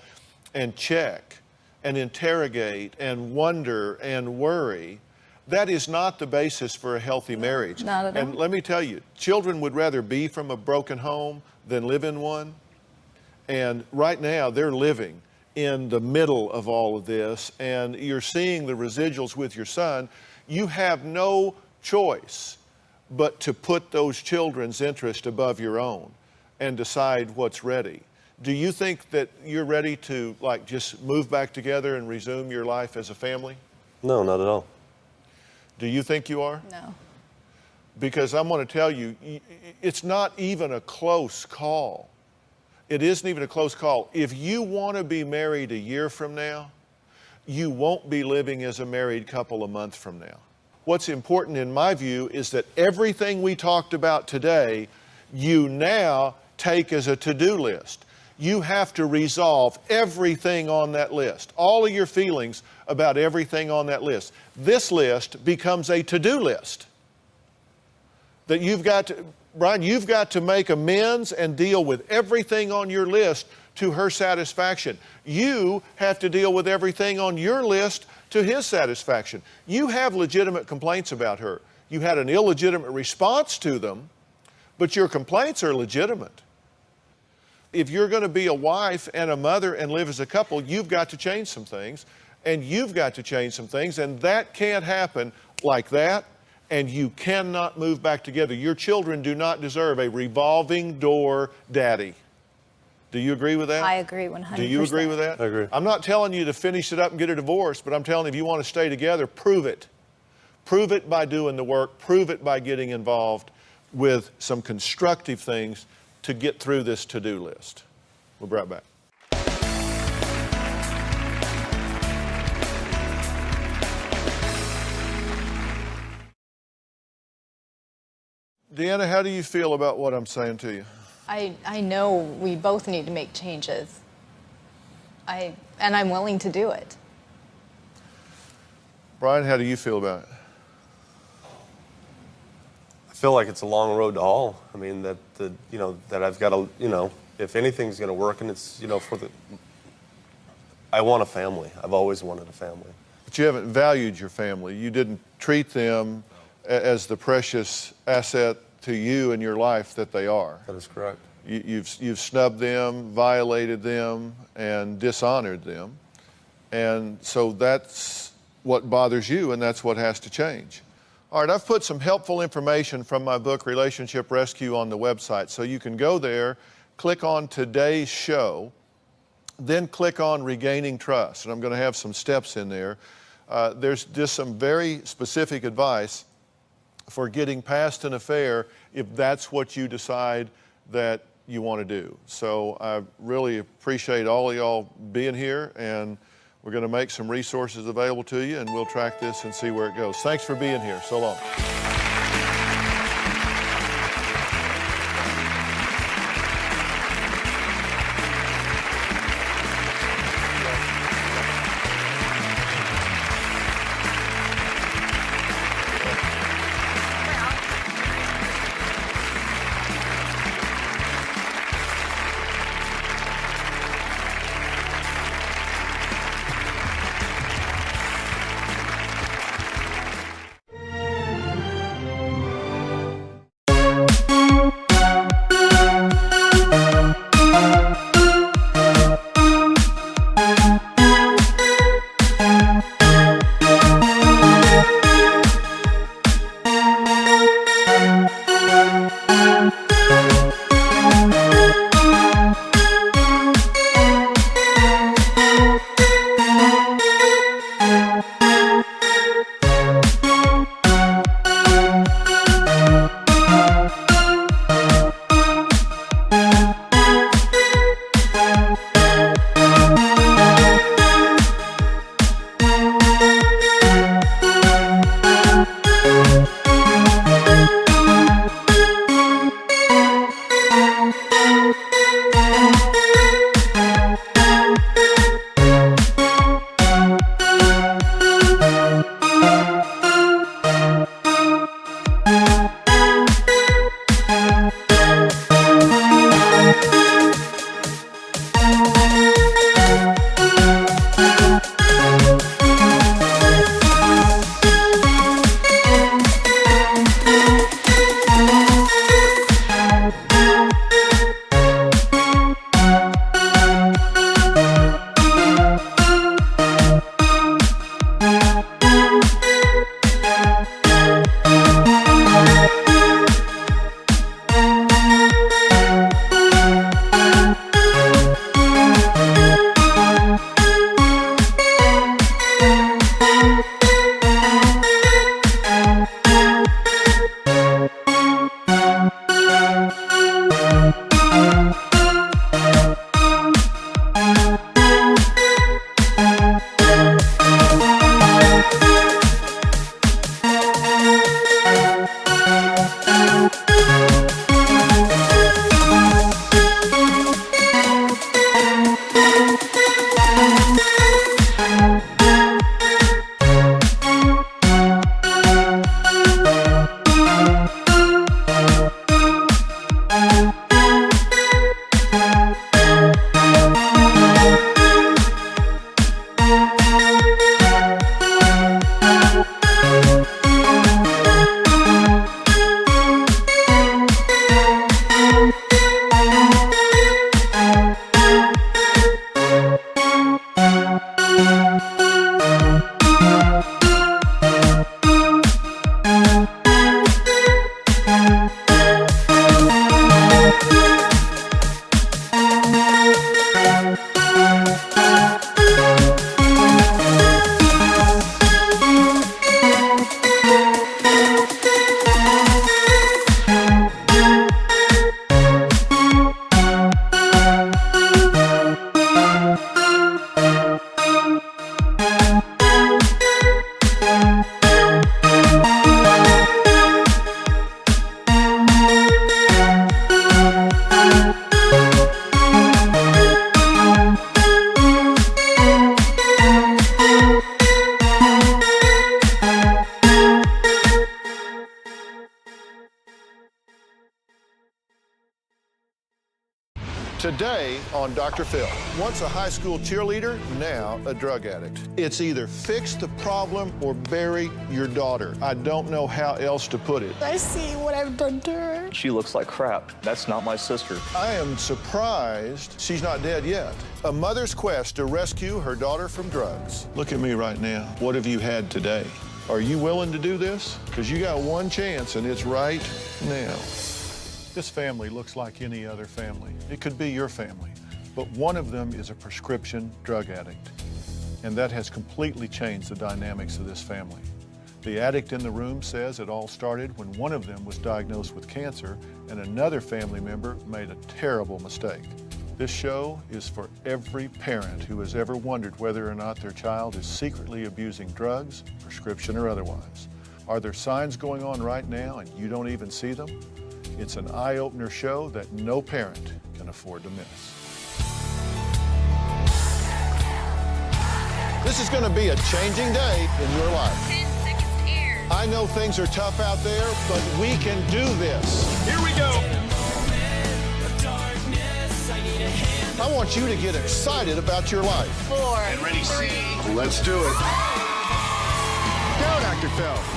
[SPEAKER 1] and check and interrogate and wonder and worry, that is not the basis for a healthy marriage.
[SPEAKER 12] Not at all.
[SPEAKER 1] And let me tell you, children would rather be from a broken home than live in one. And right now, they're living in the middle of all of this, and you're seeing the residuals with your son. You have no choice but to put those children's interest above your own and decide what's ready. Do you think that you're ready to just move back together and resume your life as a family?
[SPEAKER 15] No, not at all.
[SPEAKER 1] Do you think you are?
[SPEAKER 12] No.
[SPEAKER 1] Because I'm going to tell you, it's not even a close call. It isn't even a close call. If you want to be married a year from now, you won't be living as a married couple a month from now. What's important in my view is that everything we talked about today, you now take as a to-do list. You have to resolve everything on that list, all of your feelings about everything on that list. This list becomes a to-do list that you've got to, Brian, you've got to make amends and deal with everything on your list to her satisfaction. You have to deal with everything on your list to his satisfaction. You have legitimate complaints about her. You had an illegitimate response to them, but your complaints are legitimate. If you're going to be a wife and a mother and live as a couple, you've got to change some things. and you've got to change some things, and that can't happen like that, and you cannot move back together. Your children do not deserve a revolving door daddy. Do you agree with that?
[SPEAKER 12] I agree 100%.
[SPEAKER 1] Do you agree with that?
[SPEAKER 15] I agree.
[SPEAKER 1] I'm not telling you to finish it up and get a divorce, but I'm telling you, if you want to stay together, prove it. Prove it by doing the work. Prove it by getting involved with some constructive things to get through this to-do list. We'll be right back. Deanna, how do you feel about what I'm saying to you?
[SPEAKER 12] I know we both need to make changes. And I'm willing to do it.
[SPEAKER 1] Brian, how do you feel about it?
[SPEAKER 15] I feel like it's a long road to haul. I mean, that I've got to, if anything's going to work, and it's, I want a family. I've always wanted a family.
[SPEAKER 1] But you haven't valued your family. You didn't treat them as the precious asset to you in your life that they are.
[SPEAKER 15] That is correct.
[SPEAKER 1] You've snubbed them, violated them, and dishonored them. And so that's what bothers you, and that's what has to change. All right, I've put some helpful information from my book, Relationship Rescue, on the website. So you can go there, click on today's show, then click on Regaining Trust. And I'm going to have some steps in there. There's just some very specific advice for getting past an affair if that's what you decide that you want to do. So I really appreciate all of y'all being here, and we're going to make some resources available to you, and we'll track this and see where it goes. Thanks for being here. So long. Today on Dr. Phil. Once a high school cheerleader, now a drug addict. It's either fix the problem or bury your daughter. I don't know how else to put it.
[SPEAKER 13] I see what I've done to her. She looks like crap. That's not my sister.
[SPEAKER 1] I am surprised she's not dead yet. A mother's quest to rescue her daughter from drugs. Look at me right now. What have you had today? Are you willing to do this? Because you got one chance, and it's right now. This family looks like any other family. It could be your family, but one of them is a prescription drug addict, and that has completely changed the dynamics of this family. The addict in the room says it all started when one of them was diagnosed with cancer and another family member made a terrible mistake. This show is for every parent who has ever wondered whether or not their child is secretly abusing drugs, prescription or otherwise. Are there signs going on right now and you don't even see them? It's an eye-opener show that no parent can afford to miss. This is going to be a changing day in your life.
[SPEAKER 16] 10 seconds here.
[SPEAKER 1] I know things are tough out there, but we can do this. Here we go. I want you to get excited about your life.
[SPEAKER 16] 4.
[SPEAKER 1] Get ready, C. Let's do it. Go, Dr. Phil.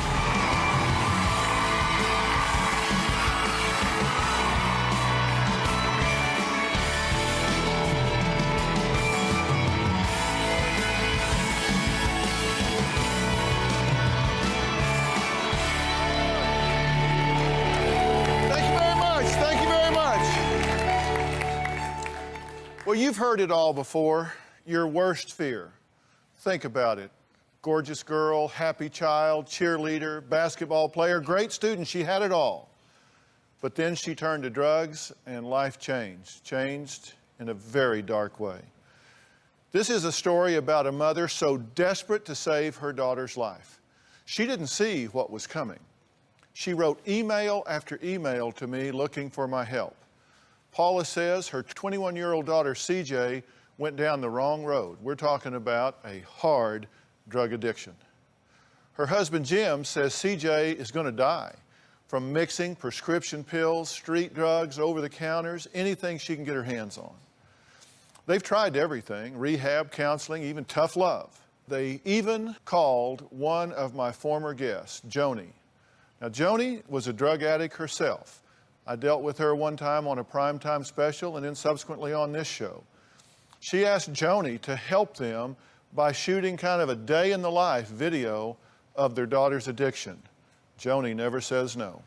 [SPEAKER 1] Well, you've heard it all before. Your worst fear. Think about it. Gorgeous girl, happy child, cheerleader, basketball player, great student. She had it all. But then she turned to drugs and life changed in a very dark way. This is a story about a mother so desperate to save her daughter's life. She didn't see what was coming. She wrote email after email to me looking for my help. Paula says her 21-year-old daughter, CJ, went down the wrong road. We're talking about a hard drug addiction. Her husband, Jim, says CJ is going to die from mixing prescription pills, street drugs, over-the-counters, anything she can get her hands on. They've tried everything, rehab, counseling, even tough love. They even called one of my former guests, Joni. Now, Joni was a drug addict herself. I dealt with her one time on a primetime special and then subsequently on this show. She asked Joni to help them by shooting kind of a day in the life video of their daughter's addiction. Joni never says no.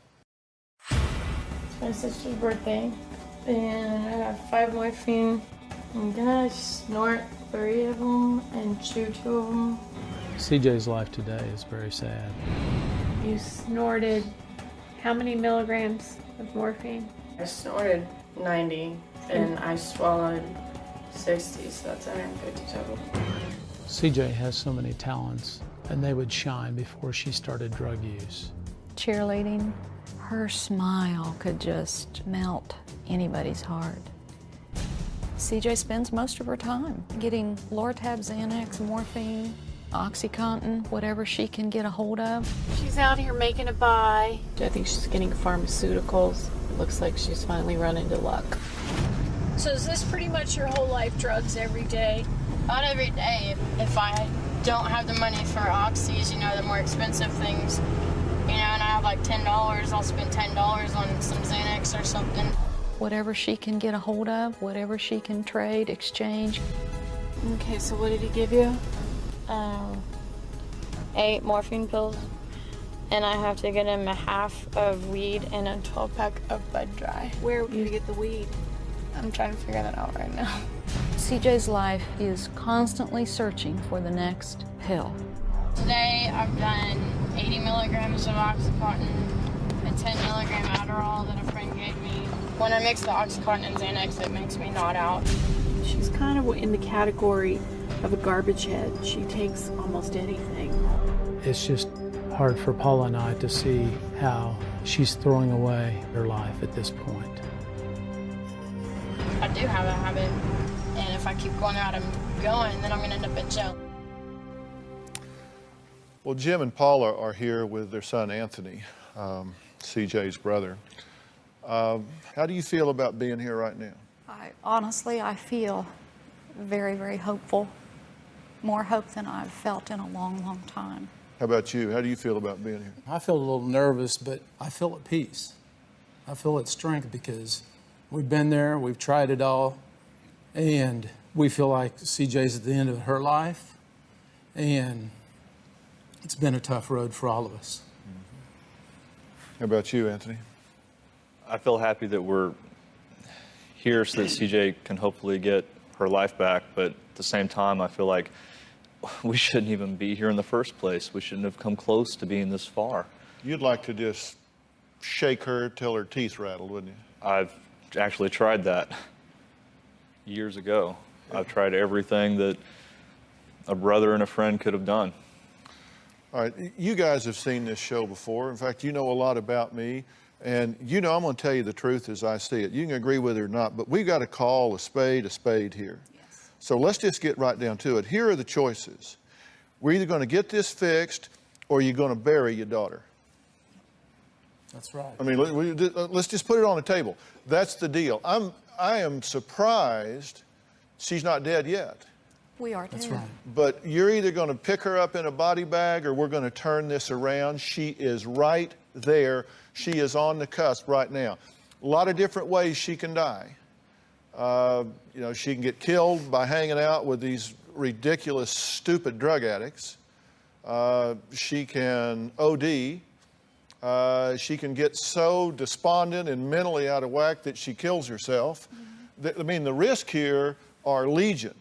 [SPEAKER 14] It's my sister's birthday and I got 5 morphine. I'm gonna snort 3 of them and chew 2 of them.
[SPEAKER 22] CJ's life today is very sad.
[SPEAKER 14] You snorted how many milligrams of morphine?
[SPEAKER 23] I snorted 90 and I swallowed 60, so that's 150 total.
[SPEAKER 22] CJ has so many talents, and they would shine before she started drug use.
[SPEAKER 25] Cheerleading, her smile could just melt anybody's heart. CJ spends most of her time getting Lortab, Xanax, morphine, OxyContin, whatever she can get a hold of.
[SPEAKER 14] She's out here making a buy.
[SPEAKER 23] I think she's getting pharmaceuticals. It looks like she's finally run into luck.
[SPEAKER 14] So is this pretty much your whole life, drugs every day?
[SPEAKER 26] Not every day. If I don't have the money for oxys, you know, the more expensive things, you know, and I have like $10, I'll spend $10 on some Xanax or something.
[SPEAKER 25] Whatever she can get a hold of, whatever she can trade, exchange.
[SPEAKER 14] Okay, so what did he give you?
[SPEAKER 26] 8 morphine pills, and I have to get him a half of weed and a 12-pack of Bud Dry.
[SPEAKER 14] Where do you get the weed?
[SPEAKER 26] I'm trying to figure that out right now.
[SPEAKER 25] CJ's life is constantly searching for the next pill.
[SPEAKER 26] Today I've done 80 milligrams of OxyContin and 10 milligram Adderall that a friend gave me. When I mix the OxyContin and Xanax, it makes me nod out.
[SPEAKER 14] She's kind of in the category of a garbage head. She takes almost anything.
[SPEAKER 22] It's just hard for Paula and I to see how she's throwing away her life at this point.
[SPEAKER 26] I do have a habit, and if I keep going out and going, then I'm going to end up in jail.
[SPEAKER 1] Well, Jim and Paula are here with their son, Anthony, CJ's brother. How do you feel about being here right now?
[SPEAKER 25] Honestly, I feel very, very hopeful. More hope than I've felt in a long, long time.
[SPEAKER 1] How about you? How do you feel about being here?
[SPEAKER 22] I feel a little nervous, but I feel at peace. I feel at strength because we've been there, we've tried it all, and we feel like CJ's at the end of her life, and it's been a tough road for all of us.
[SPEAKER 1] How about you, Anthony?
[SPEAKER 13] I feel happy that we're here so that CJ can hopefully get her life back, but at the same time, I feel like we shouldn't even be here in the first place. We shouldn't have come close to being this far.
[SPEAKER 1] You'd like to just shake her till her teeth rattled, wouldn't you?
[SPEAKER 13] I've actually tried that years ago. I've tried everything that a brother and a friend could have done.
[SPEAKER 1] All right, you guys have seen this show before. In fact, you know a lot about me. And you know I'm going to tell you the truth as I see it. You can agree with it or not, but we've got to call a spade here. Yes. So let's just get right down to it. Here are the choices. We're either going to get this fixed or you're going to bury your daughter.
[SPEAKER 22] That's right.
[SPEAKER 1] I mean, let's just put it on the table. That's the deal. I am surprised she's not dead yet.
[SPEAKER 25] We are dead.
[SPEAKER 22] That's right.
[SPEAKER 1] But you're either going to pick her up in a body bag or we're going to turn this around. She is right there. She is on the cusp right now. A lot of different ways she can die. You know, she can get killed by hanging out with these ridiculous, stupid drug addicts. She can OD. She can get so despondent and mentally out of whack that she kills herself. I mean, the risk here are legion.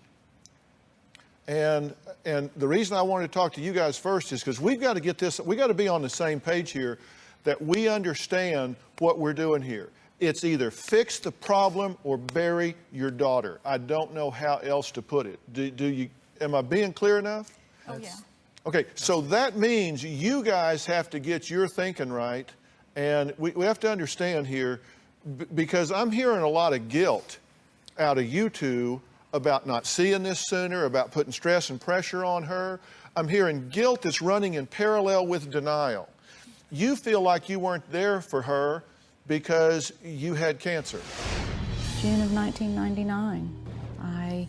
[SPEAKER 1] And the reason I wanted to talk to you guys first is because we've got to get this, we've got to be on the same page here, that we understand what we're doing here. It's either fix the problem or bury your daughter. I don't know how else to put it. Am I being clear enough?
[SPEAKER 25] Oh, yeah.
[SPEAKER 1] Okay, so that means you guys have to get your thinking right, and we have to understand here, because I'm hearing a lot of guilt out of you two about not seeing this sooner, about putting stress and pressure on her. I'm hearing guilt that's running in parallel with denial. You feel like you weren't there for her because you had cancer.
[SPEAKER 25] June of 1999. I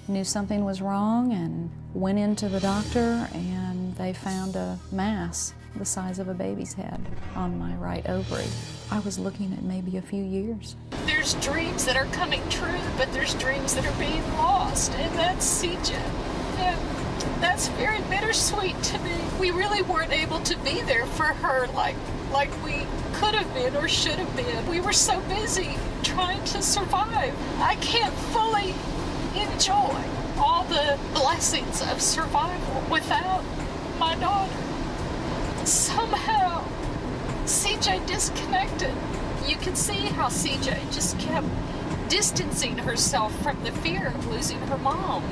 [SPEAKER 25] knew something was wrong and went into the doctor, and they found a mass the size of a baby's head on my right ovary. I was looking at maybe a few years.
[SPEAKER 3] There's dreams that are coming true, but there's dreams that are being lost, and that's CJ. And that's very bittersweet to me. We really weren't able to be there for her like we could have been or should have been. We were so busy trying to survive. I can't fully enjoy all the blessings of survival without my daughter. Somehow, CJ disconnected. You can see how CJ just kept distancing herself from the fear of losing her mom.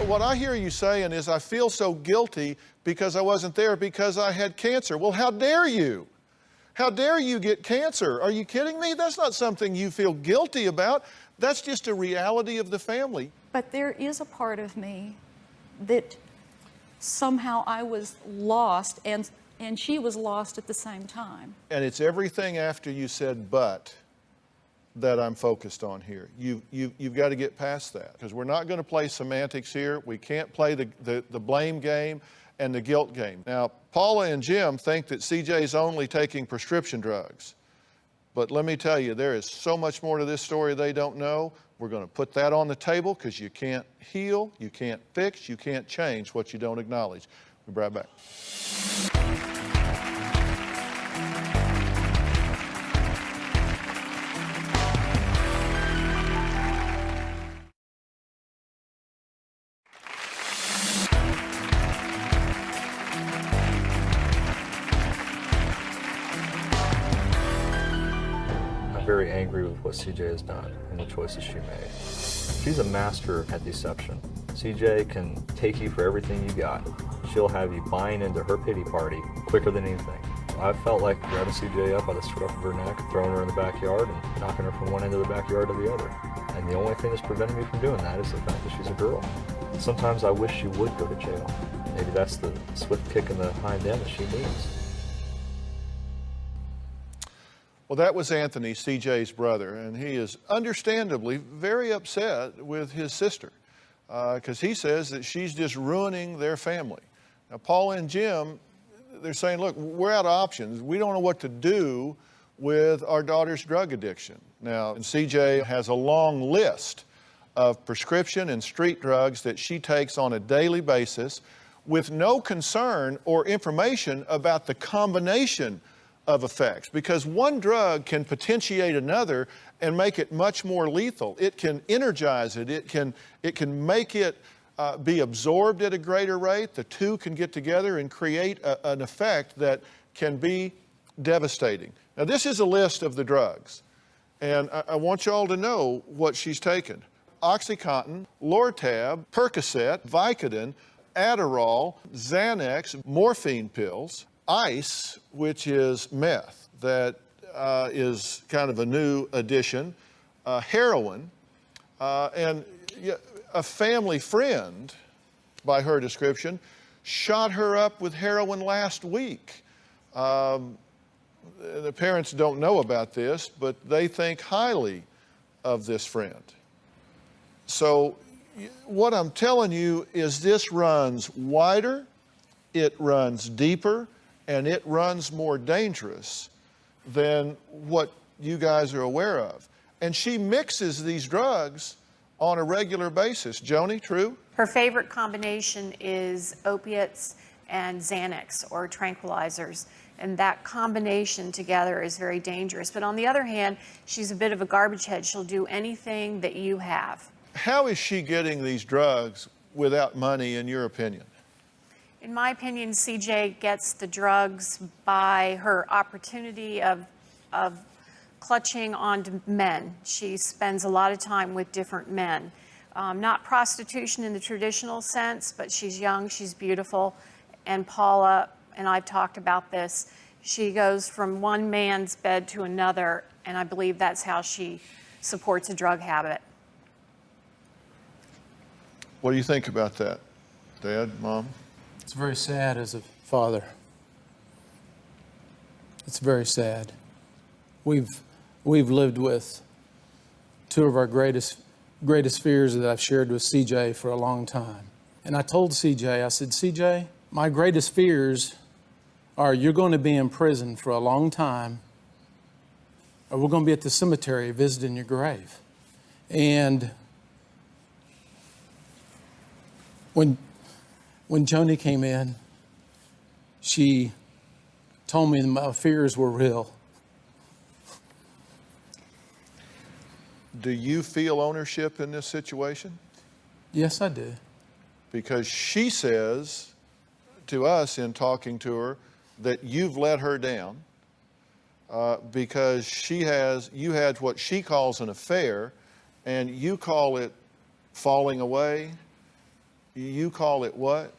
[SPEAKER 1] What I hear you saying is, I feel so guilty because I wasn't there because I had cancer. Well, how dare you? How dare you get cancer? Are you kidding me? That's not something you feel guilty about. That's just a reality of the family.
[SPEAKER 25] But there is a part of me that somehow I was lost, and she was lost at the same time.
[SPEAKER 1] And it's everything after you said but that I'm focused on here. You've got to get past that, because we're not going to play semantics here. We can't play the blame game and the guilt game. Now, Paula and Jim think that CJ's only taking prescription drugs. But let me tell you, there is so much more to this story they don't know. We're going to put that on the table, because you can't heal, you can't fix, you can't change what you don't acknowledge. We'll be right back.
[SPEAKER 17] Very angry with what CJ has done and the choices she made. She's a master at deception. CJ can take you for everything you got. She'll have you buying into her pity party quicker than anything. I felt like grabbing CJ up by the scruff of her neck, throwing her in the backyard, and knocking her from one end of the backyard to the other. And the only thing that's preventing me from doing that is the fact that she's a girl. Sometimes I wish she would go to jail. Maybe that's the swift kick in the hind end that she needs.
[SPEAKER 1] Well, that was Anthony, CJ's brother, and he is understandably very upset with his sister because he says that she's just ruining their family. Now, Paula and Jim, they're saying, look, we're out of options. We don't know what to do with our daughter's drug addiction. Now, CJ has a long list of prescription and street drugs that she takes on a daily basis with no concern or information about the combination of effects, because one drug can potentiate another and make it much more lethal. It can energize it. It can make it be absorbed at a greater rate. The two can get together and create an effect that can be devastating. Now, this is a list of the drugs, and I want you all to know what she's taken. OxyContin, Lortab, Percocet, Vicodin, Adderall, Xanax, morphine pills, ice, which is meth, that is kind of a new addition, heroin, and a family friend, by her description, shot her up with heroin last week. The parents don't know about this, but they think highly of this friend. So what I'm telling you is this runs wider, it runs deeper, and it runs more dangerous than what you guys are aware of. And she mixes these drugs on a regular basis. Joni, true?
[SPEAKER 2] Her favorite combination is opiates and Xanax, or tranquilizers. And that combination together is very dangerous. But on the other hand, she's a bit of a garbage head. She'll do anything that you have.
[SPEAKER 1] How is she getting these drugs without money, in your opinion?
[SPEAKER 2] In my opinion, CJ gets the drugs by her opportunity of clutching onto men. She spends a lot of time with different men. Not prostitution in the traditional sense, but she's young, she's beautiful, and Paula, and I've talked about this, she goes from one man's bed to another, and I believe that's how she supports a drug habit.
[SPEAKER 1] What do you think about that, Dad, Mom?
[SPEAKER 22] It's very sad as a father. It's very sad. We've lived with two of our greatest fears that I've shared with CJ for a long time. And I told CJ, I said, CJ, my greatest fears are you're going to be in prison for a long time, or we're going to be at the cemetery visiting your grave. And when Joni came in, she told me that my fears were real.
[SPEAKER 1] Do you feel ownership in this situation?
[SPEAKER 22] Yes, I do.
[SPEAKER 1] Because she says to us in talking to her that you've let her down because you had what she calls an affair, and you call it falling away. You call it what?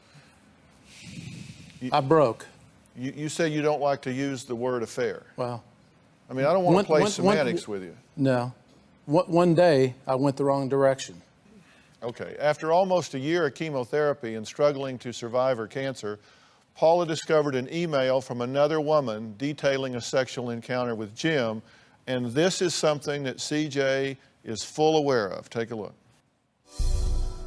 [SPEAKER 22] I broke.
[SPEAKER 1] You say you don't like to use the word affair.
[SPEAKER 22] Well,
[SPEAKER 1] I mean, I don't want to play semantics with you.
[SPEAKER 22] No. One day, I went the wrong direction.
[SPEAKER 1] Okay. After almost a year of chemotherapy and struggling to survive her cancer, Paula discovered an email from another woman detailing a sexual encounter with Jim, and this is something that CJ is full aware of. Take a look.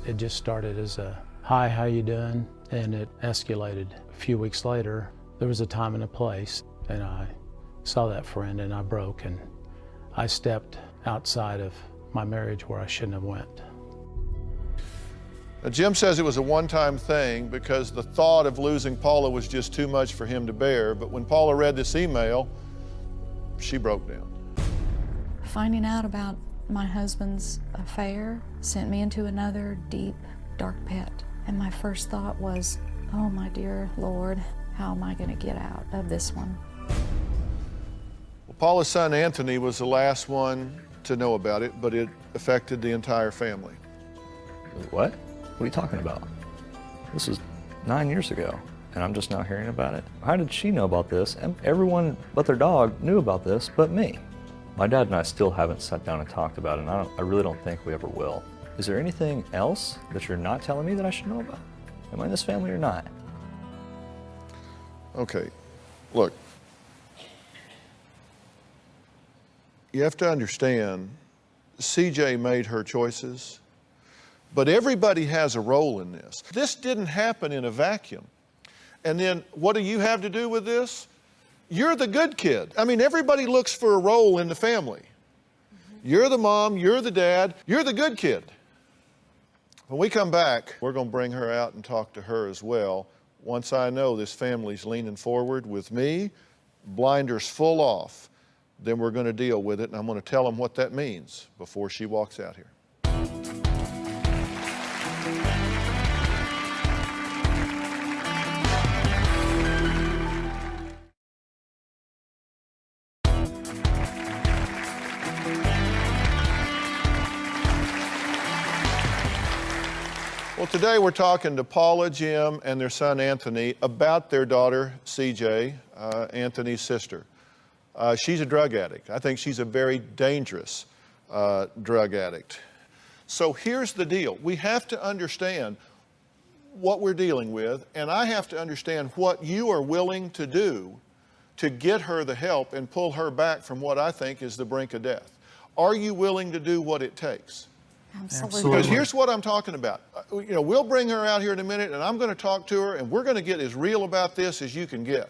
[SPEAKER 22] It just started as a, hi, how you doing? And it escalated. A few weeks later, there was a time and a place, and I saw that friend and I broke, and I stepped outside of my marriage where I shouldn't have went.
[SPEAKER 1] Now, Jim says it was a one-time thing because the thought of losing Paula was just too much for him to bear, but when Paula read this email, she broke down.
[SPEAKER 25] Finding out about my husband's affair sent me into another deep, dark pit. And my first thought was, oh my dear Lord, how am I going to get out of this one?
[SPEAKER 1] Well, Paula's son Anthony was the last one to know about it, but it affected the entire family.
[SPEAKER 13] What? What are you talking about? This is 9 years ago, and I'm just now hearing about it. How did she know about this? And everyone but their dog knew about this but me. My dad and I still haven't sat down and talked about it, and I really don't think we ever will. Is there anything else that you're not telling me that I should know about? Am I in this family or not?
[SPEAKER 1] Okay, look. You have to understand, CJ made her choices, but everybody has a role in this. This didn't happen in a vacuum. And then what do you have to do with this? You're the good kid. I mean, everybody looks for a role in the family. You're the mom, you're the dad, you're the good kid. When we come back, we're going to bring her out and talk to her as well. Once I know this family's leaning forward with me, blinders full off, then we're going to deal with it, and I'm going to tell them what that means before she walks out here. Well, today we're talking to Paula, Jim, and their son Anthony about their daughter CJ, Anthony's sister. She's a drug addict. I think she's a very dangerous drug addict. So here's the deal. We have to understand what we're dealing with, and I have to understand what you are willing to do to get her the help and pull her back from what I think is the brink of death. Are you willing to do what it takes?
[SPEAKER 25] Absolutely.
[SPEAKER 1] Because here's what I'm talking about. You know, we'll bring her out here in a minute, and I'm going to talk to her, and we're going to get as real about this as you can get.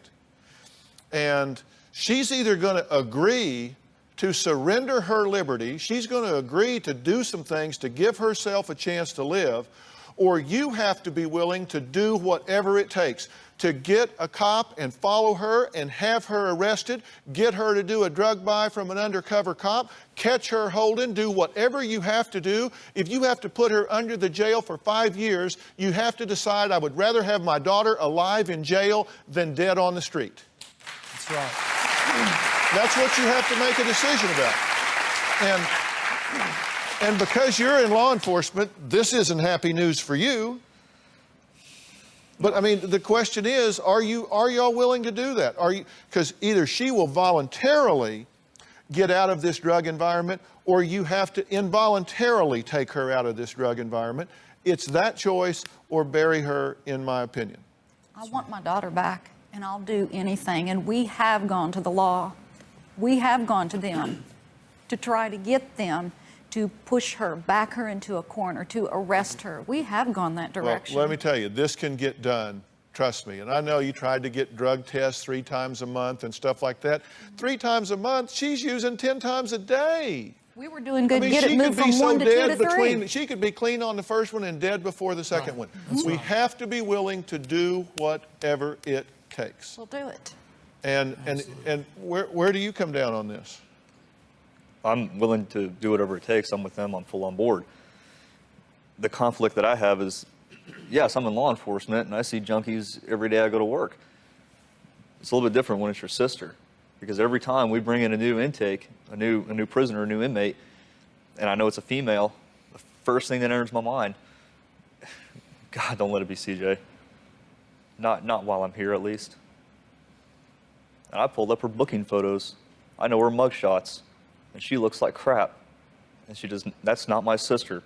[SPEAKER 1] And she's either going to agree to surrender her liberty, she's going to agree to do some things to give herself a chance to live, or you have to be willing to do whatever it takes to get a cop and follow her and have her arrested, get her to do a drug buy from an undercover cop, catch her holding, do whatever you have to do. If you have to put her under the jail for 5 years, you have to decide, I would rather have my daughter alive in jail than dead on the street.
[SPEAKER 22] That's right.
[SPEAKER 1] That's what you have to make a decision about. And because you're in law enforcement, this isn't happy news for you. But I mean, the question is, are y'all willing to do that? Because either she will voluntarily get out of this drug environment, or you have to involuntarily take her out of this drug environment. It's that choice or bury her, in my opinion.
[SPEAKER 25] I want my daughter back, and I'll do anything. And we have gone to the law. We have gone to them to try to get them to push her, back her into a corner, to arrest her. We have gone that direction.
[SPEAKER 1] Well, let me tell you, this can get done, trust me. And I know you tried to get drug tests 3 times a month and stuff like that. 3 times a month, she's using 10 times a day.
[SPEAKER 25] We were doing good.
[SPEAKER 1] I mean,
[SPEAKER 25] Get it moved from 1 to 2 to 3.
[SPEAKER 1] She could be clean on the first one and dead before the second one. We have to be willing to do whatever it takes.
[SPEAKER 25] We'll do it.
[SPEAKER 1] And where do you come down on this?
[SPEAKER 13] I'm willing to do whatever it takes. I'm with them. I'm full on board. The conflict that I have is, yes, I'm in law enforcement and I see junkies every day I go to work. It's a little bit different when it's your sister, because every time we bring in a new intake, a new prisoner, a new inmate, and I know it's a female, the first thing that enters my mind, God, don't let it be CJ. Not while I'm here, at least. And I pulled up her booking photos. I know her mugshots. And she looks like crap. And she doesn't, that's not my sister.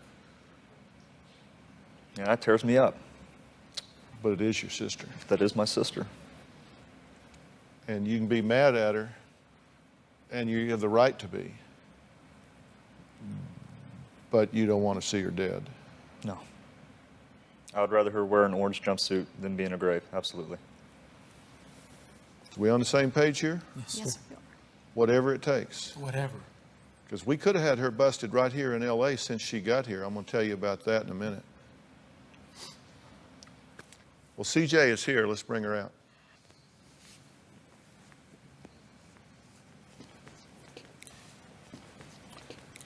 [SPEAKER 13] And that tears me up.
[SPEAKER 1] But it is your sister.
[SPEAKER 13] That is my sister.
[SPEAKER 1] And you can be mad at her, and you have the right to be. But you don't want to see her dead.
[SPEAKER 13] No. I would rather her wear an orange jumpsuit than be in a grave, absolutely.
[SPEAKER 1] We on the same page here?
[SPEAKER 25] Yes.
[SPEAKER 1] Whatever it takes.
[SPEAKER 22] Whatever.
[SPEAKER 1] Because we could have had her busted right here in LA since she got here. I'm going to tell you about that in a minute. Well, CJ is here. Let's bring her out.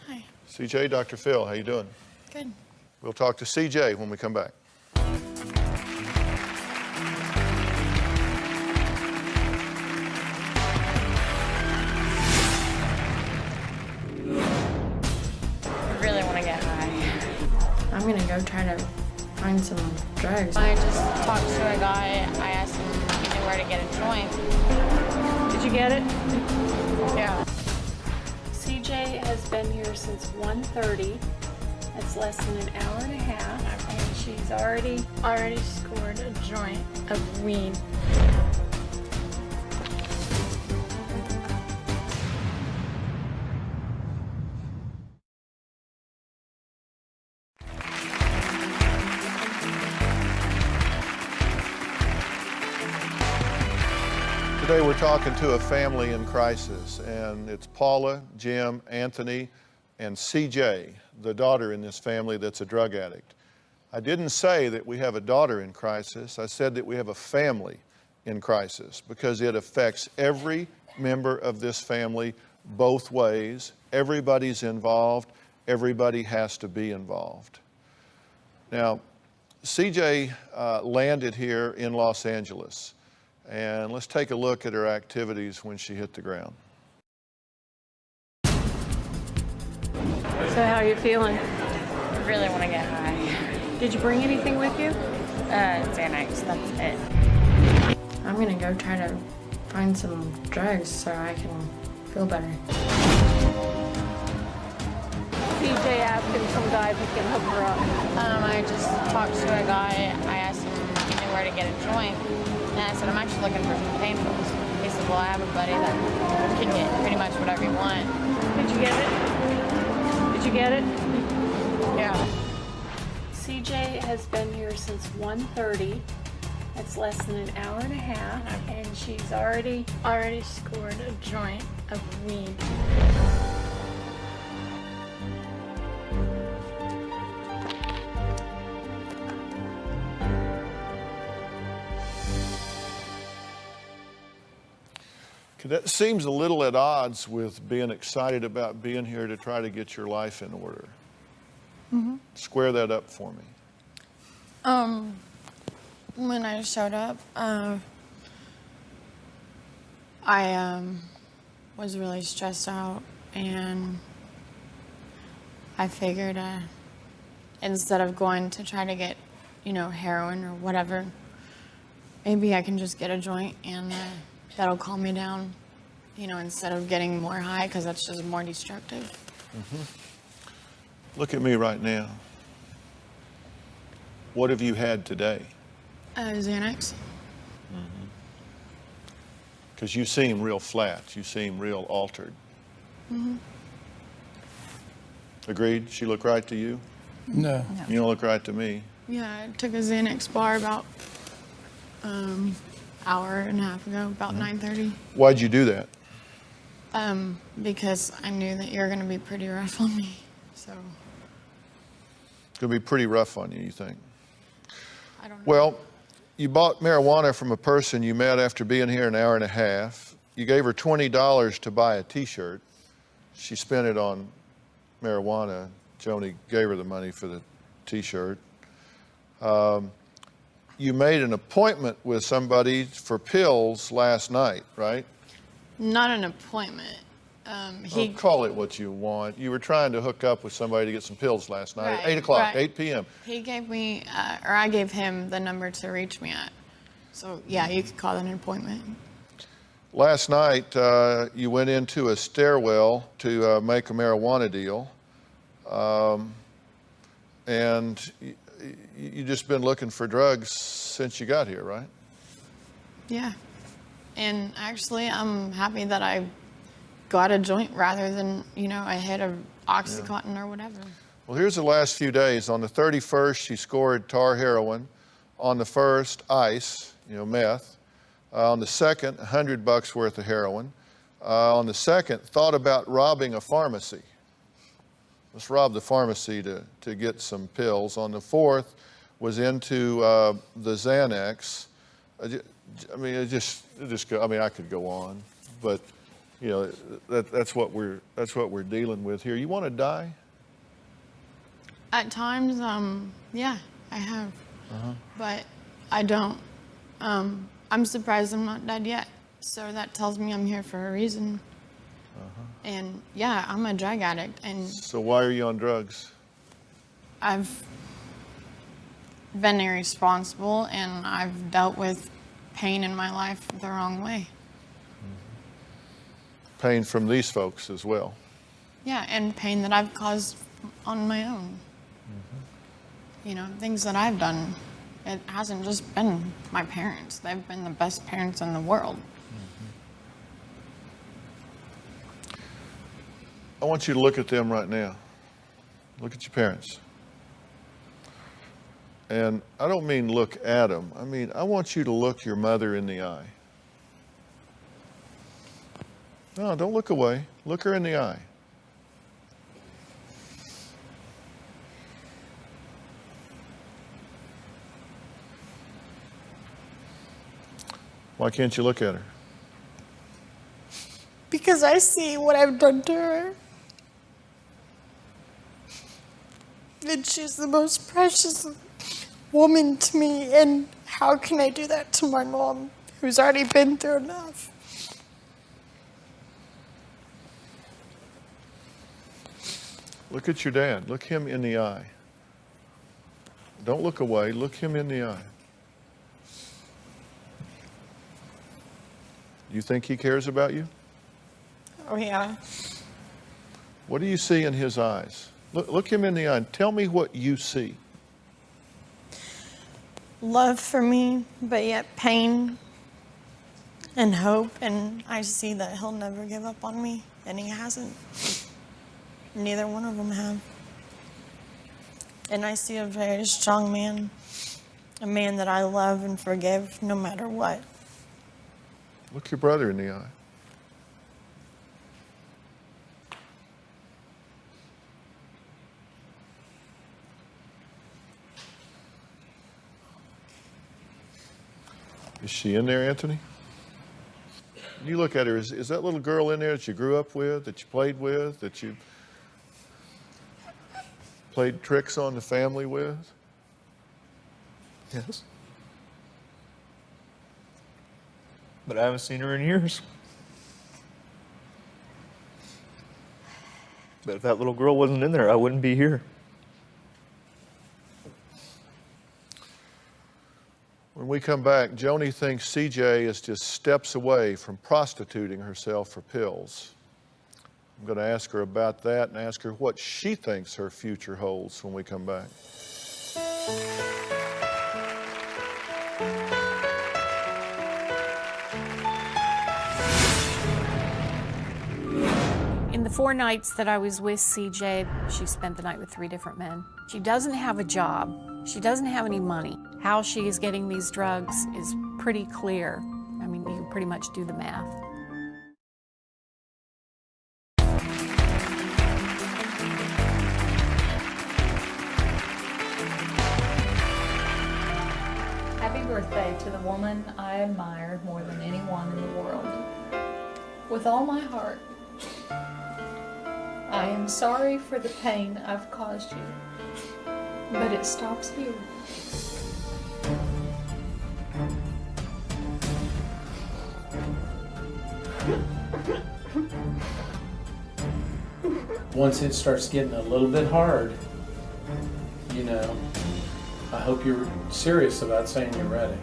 [SPEAKER 26] Hi.
[SPEAKER 1] CJ, Dr. Phil, how you doing?
[SPEAKER 26] Good.
[SPEAKER 1] We'll talk to CJ when we come back.
[SPEAKER 14] I'm gonna go try to find some drugs.
[SPEAKER 26] I just talked to a guy. I asked him where to get a joint.
[SPEAKER 2] Did you get it?
[SPEAKER 26] Yeah.
[SPEAKER 2] CJ has been here since 1:30. That's less than an hour and a half, and she's already
[SPEAKER 14] scored a joint of weed.
[SPEAKER 1] Today we're talking to a family in crisis, and it's Paula, Jim, Anthony, and CJ, the daughter in this family that's a drug addict. I didn't say that we have a daughter in crisis. I said that we have a family in crisis because it affects every member of this family both ways. Everybody's involved. Everybody has to be involved. Now, CJ landed here in Los Angeles. And let's take a look at her activities when she hit the ground.
[SPEAKER 26] So how are you feeling?
[SPEAKER 5] I really want to get high.
[SPEAKER 26] Did you bring anything with you?
[SPEAKER 5] Xanax, that's it.
[SPEAKER 14] I'm gonna go try to find some drugs so I can feel better.
[SPEAKER 2] CJ asked him some guy if he can hook her up.
[SPEAKER 5] I just talked to a guy. I asked him if he knew where to get a joint. And I said, I'm actually looking for some pain pills. He said, well, I have a buddy that can get pretty much whatever you want.
[SPEAKER 2] Did you get it? Did you get it?
[SPEAKER 5] Yeah.
[SPEAKER 2] CJ has been here since 1:30. That's less than an hour and a half, and she's already
[SPEAKER 14] scored a joint of weed.
[SPEAKER 1] That seems a little at odds with being excited about being here to try to get your life in order.
[SPEAKER 5] Mm-hmm.
[SPEAKER 1] Square that up for me.
[SPEAKER 5] When I showed up, I was really stressed out, and I figured instead of going to try to get, heroin or whatever, maybe I can just get a joint and that'll calm me down, instead of getting more high, because that's just more destructive.
[SPEAKER 1] Mm-hmm. Look at me right now. What have you had today?
[SPEAKER 5] Xanax.
[SPEAKER 1] Because you seem real flat. You seem real altered.
[SPEAKER 5] Mm-hmm.
[SPEAKER 1] Agreed? She look right to you?
[SPEAKER 22] No.
[SPEAKER 1] You don't look right to me.
[SPEAKER 5] Yeah, I took a Xanax bar about hour and a half ago, about 9:30.
[SPEAKER 1] Why'd you do that?
[SPEAKER 5] Because I knew that you were going to be pretty rough on me, so.
[SPEAKER 1] It's going to be pretty rough on you, you think?
[SPEAKER 5] I don't know.
[SPEAKER 1] Well, you bought marijuana from a person you met after being here an hour and a half. You gave her $20 to buy a T-shirt. She spent it on marijuana. Joni gave her the money for the T-shirt. You made an appointment with somebody for pills last night, right?
[SPEAKER 5] Not an appointment.
[SPEAKER 1] Call it what you want. You were trying to hook up with somebody to get some pills last night at 8 o'clock,
[SPEAKER 5] right.
[SPEAKER 1] 8 p.m.
[SPEAKER 5] He gave me, or I gave him the number to reach me at. So yeah, you could call that an appointment.
[SPEAKER 1] Last night, you went into a stairwell to make a marijuana deal. And you just been looking for drugs since you got here, right?
[SPEAKER 5] Yeah. And actually, I'm happy that I got a joint rather than, a hit of Oxycontin or whatever.
[SPEAKER 1] Well, here's the last few days. On the 31st, she scored tar heroin. On the 1st, ice, meth. On the 2nd, $100 worth of heroin. On the 2nd, thought about robbing a pharmacy. Let's rob the pharmacy to get some pills. On the 4th, was into the Xanax. I could go on, but that's what we're dealing with here. You want to die?
[SPEAKER 5] At times, yeah, I have, but I don't. I'm surprised I'm not dead yet. So that tells me I'm here for a reason. And yeah, I'm a drug addict, and
[SPEAKER 1] so why are you on drugs?
[SPEAKER 5] I've been irresponsible, and I've dealt with pain in my life the wrong way.
[SPEAKER 1] Pain from these folks as well.
[SPEAKER 5] Yeah, and pain that I've caused on my own. Things that I've done. It hasn't just been my parents. They've been the best parents in the world.
[SPEAKER 1] I want you to look at them right now. Look at your parents. And I don't mean look at them. I mean, I want you to look your mother in the eye. No, don't look away. Look her in the eye. Why can't you look at her?
[SPEAKER 14] Because I see what I've done to her. And she's the most precious woman to me, and how can I do that to my mom, who's already been through enough?
[SPEAKER 1] Look at your dad. Look him in the eye. Don't look away. Look him in the eye. You think he cares about you?
[SPEAKER 14] Oh, yeah.
[SPEAKER 1] What do you see in his eyes? Look him in the eye and tell me what you see.
[SPEAKER 14] Love for me, but yet pain and hope, and I see that he'll never give up on me, and he hasn't. Neither one of them have. And I see a very strong man, a man that I love and forgive no matter what.
[SPEAKER 1] Look your brother in the eye. Is she in there, Anthony? You look at her, is that little girl in there that you grew up with, that you played with, that you played tricks on the family with?
[SPEAKER 13] Yes. But I haven't seen her in years. But if that little girl wasn't in there, I wouldn't be here.
[SPEAKER 1] When we come back, Joni thinks CJ is just steps away from prostituting herself for pills. I'm going to ask her about that and ask her what she thinks her future holds when we come back.
[SPEAKER 2] In the 4 nights that I was with CJ, she spent the night with 3 different men. She doesn't have a job. She doesn't have any money. How she is getting these drugs is pretty clear. I mean, you can pretty much do the math.
[SPEAKER 25] Happy birthday to the woman I admire more than anyone in the world. With all my heart, I am sorry for the pain I've caused you, but it stops here.
[SPEAKER 22] Once it starts getting a little bit hard, you know, I hope you're serious about saying you're ready.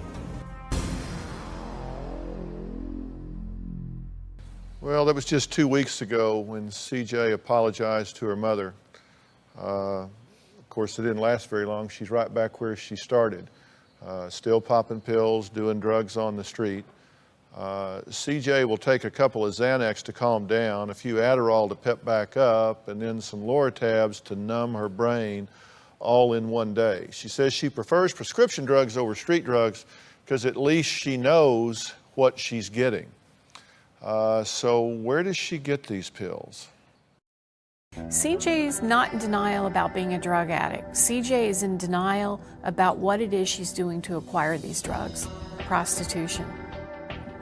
[SPEAKER 1] Well, that was just 2 weeks ago when CJ apologized to her mother. Of course, it didn't last very long. She's right back where she started, still popping pills, doing drugs on the street. CJ will take a couple of Xanax to calm down, a few Adderall to pep back up, and then some Lortabs to numb her brain, all in one day. She says she prefers prescription drugs over street drugs because at least she knows what she's getting. So where does she get these pills?
[SPEAKER 2] CJ's not in denial about being a drug addict. CJ is in denial about what it is she's doing to acquire these drugs, prostitution.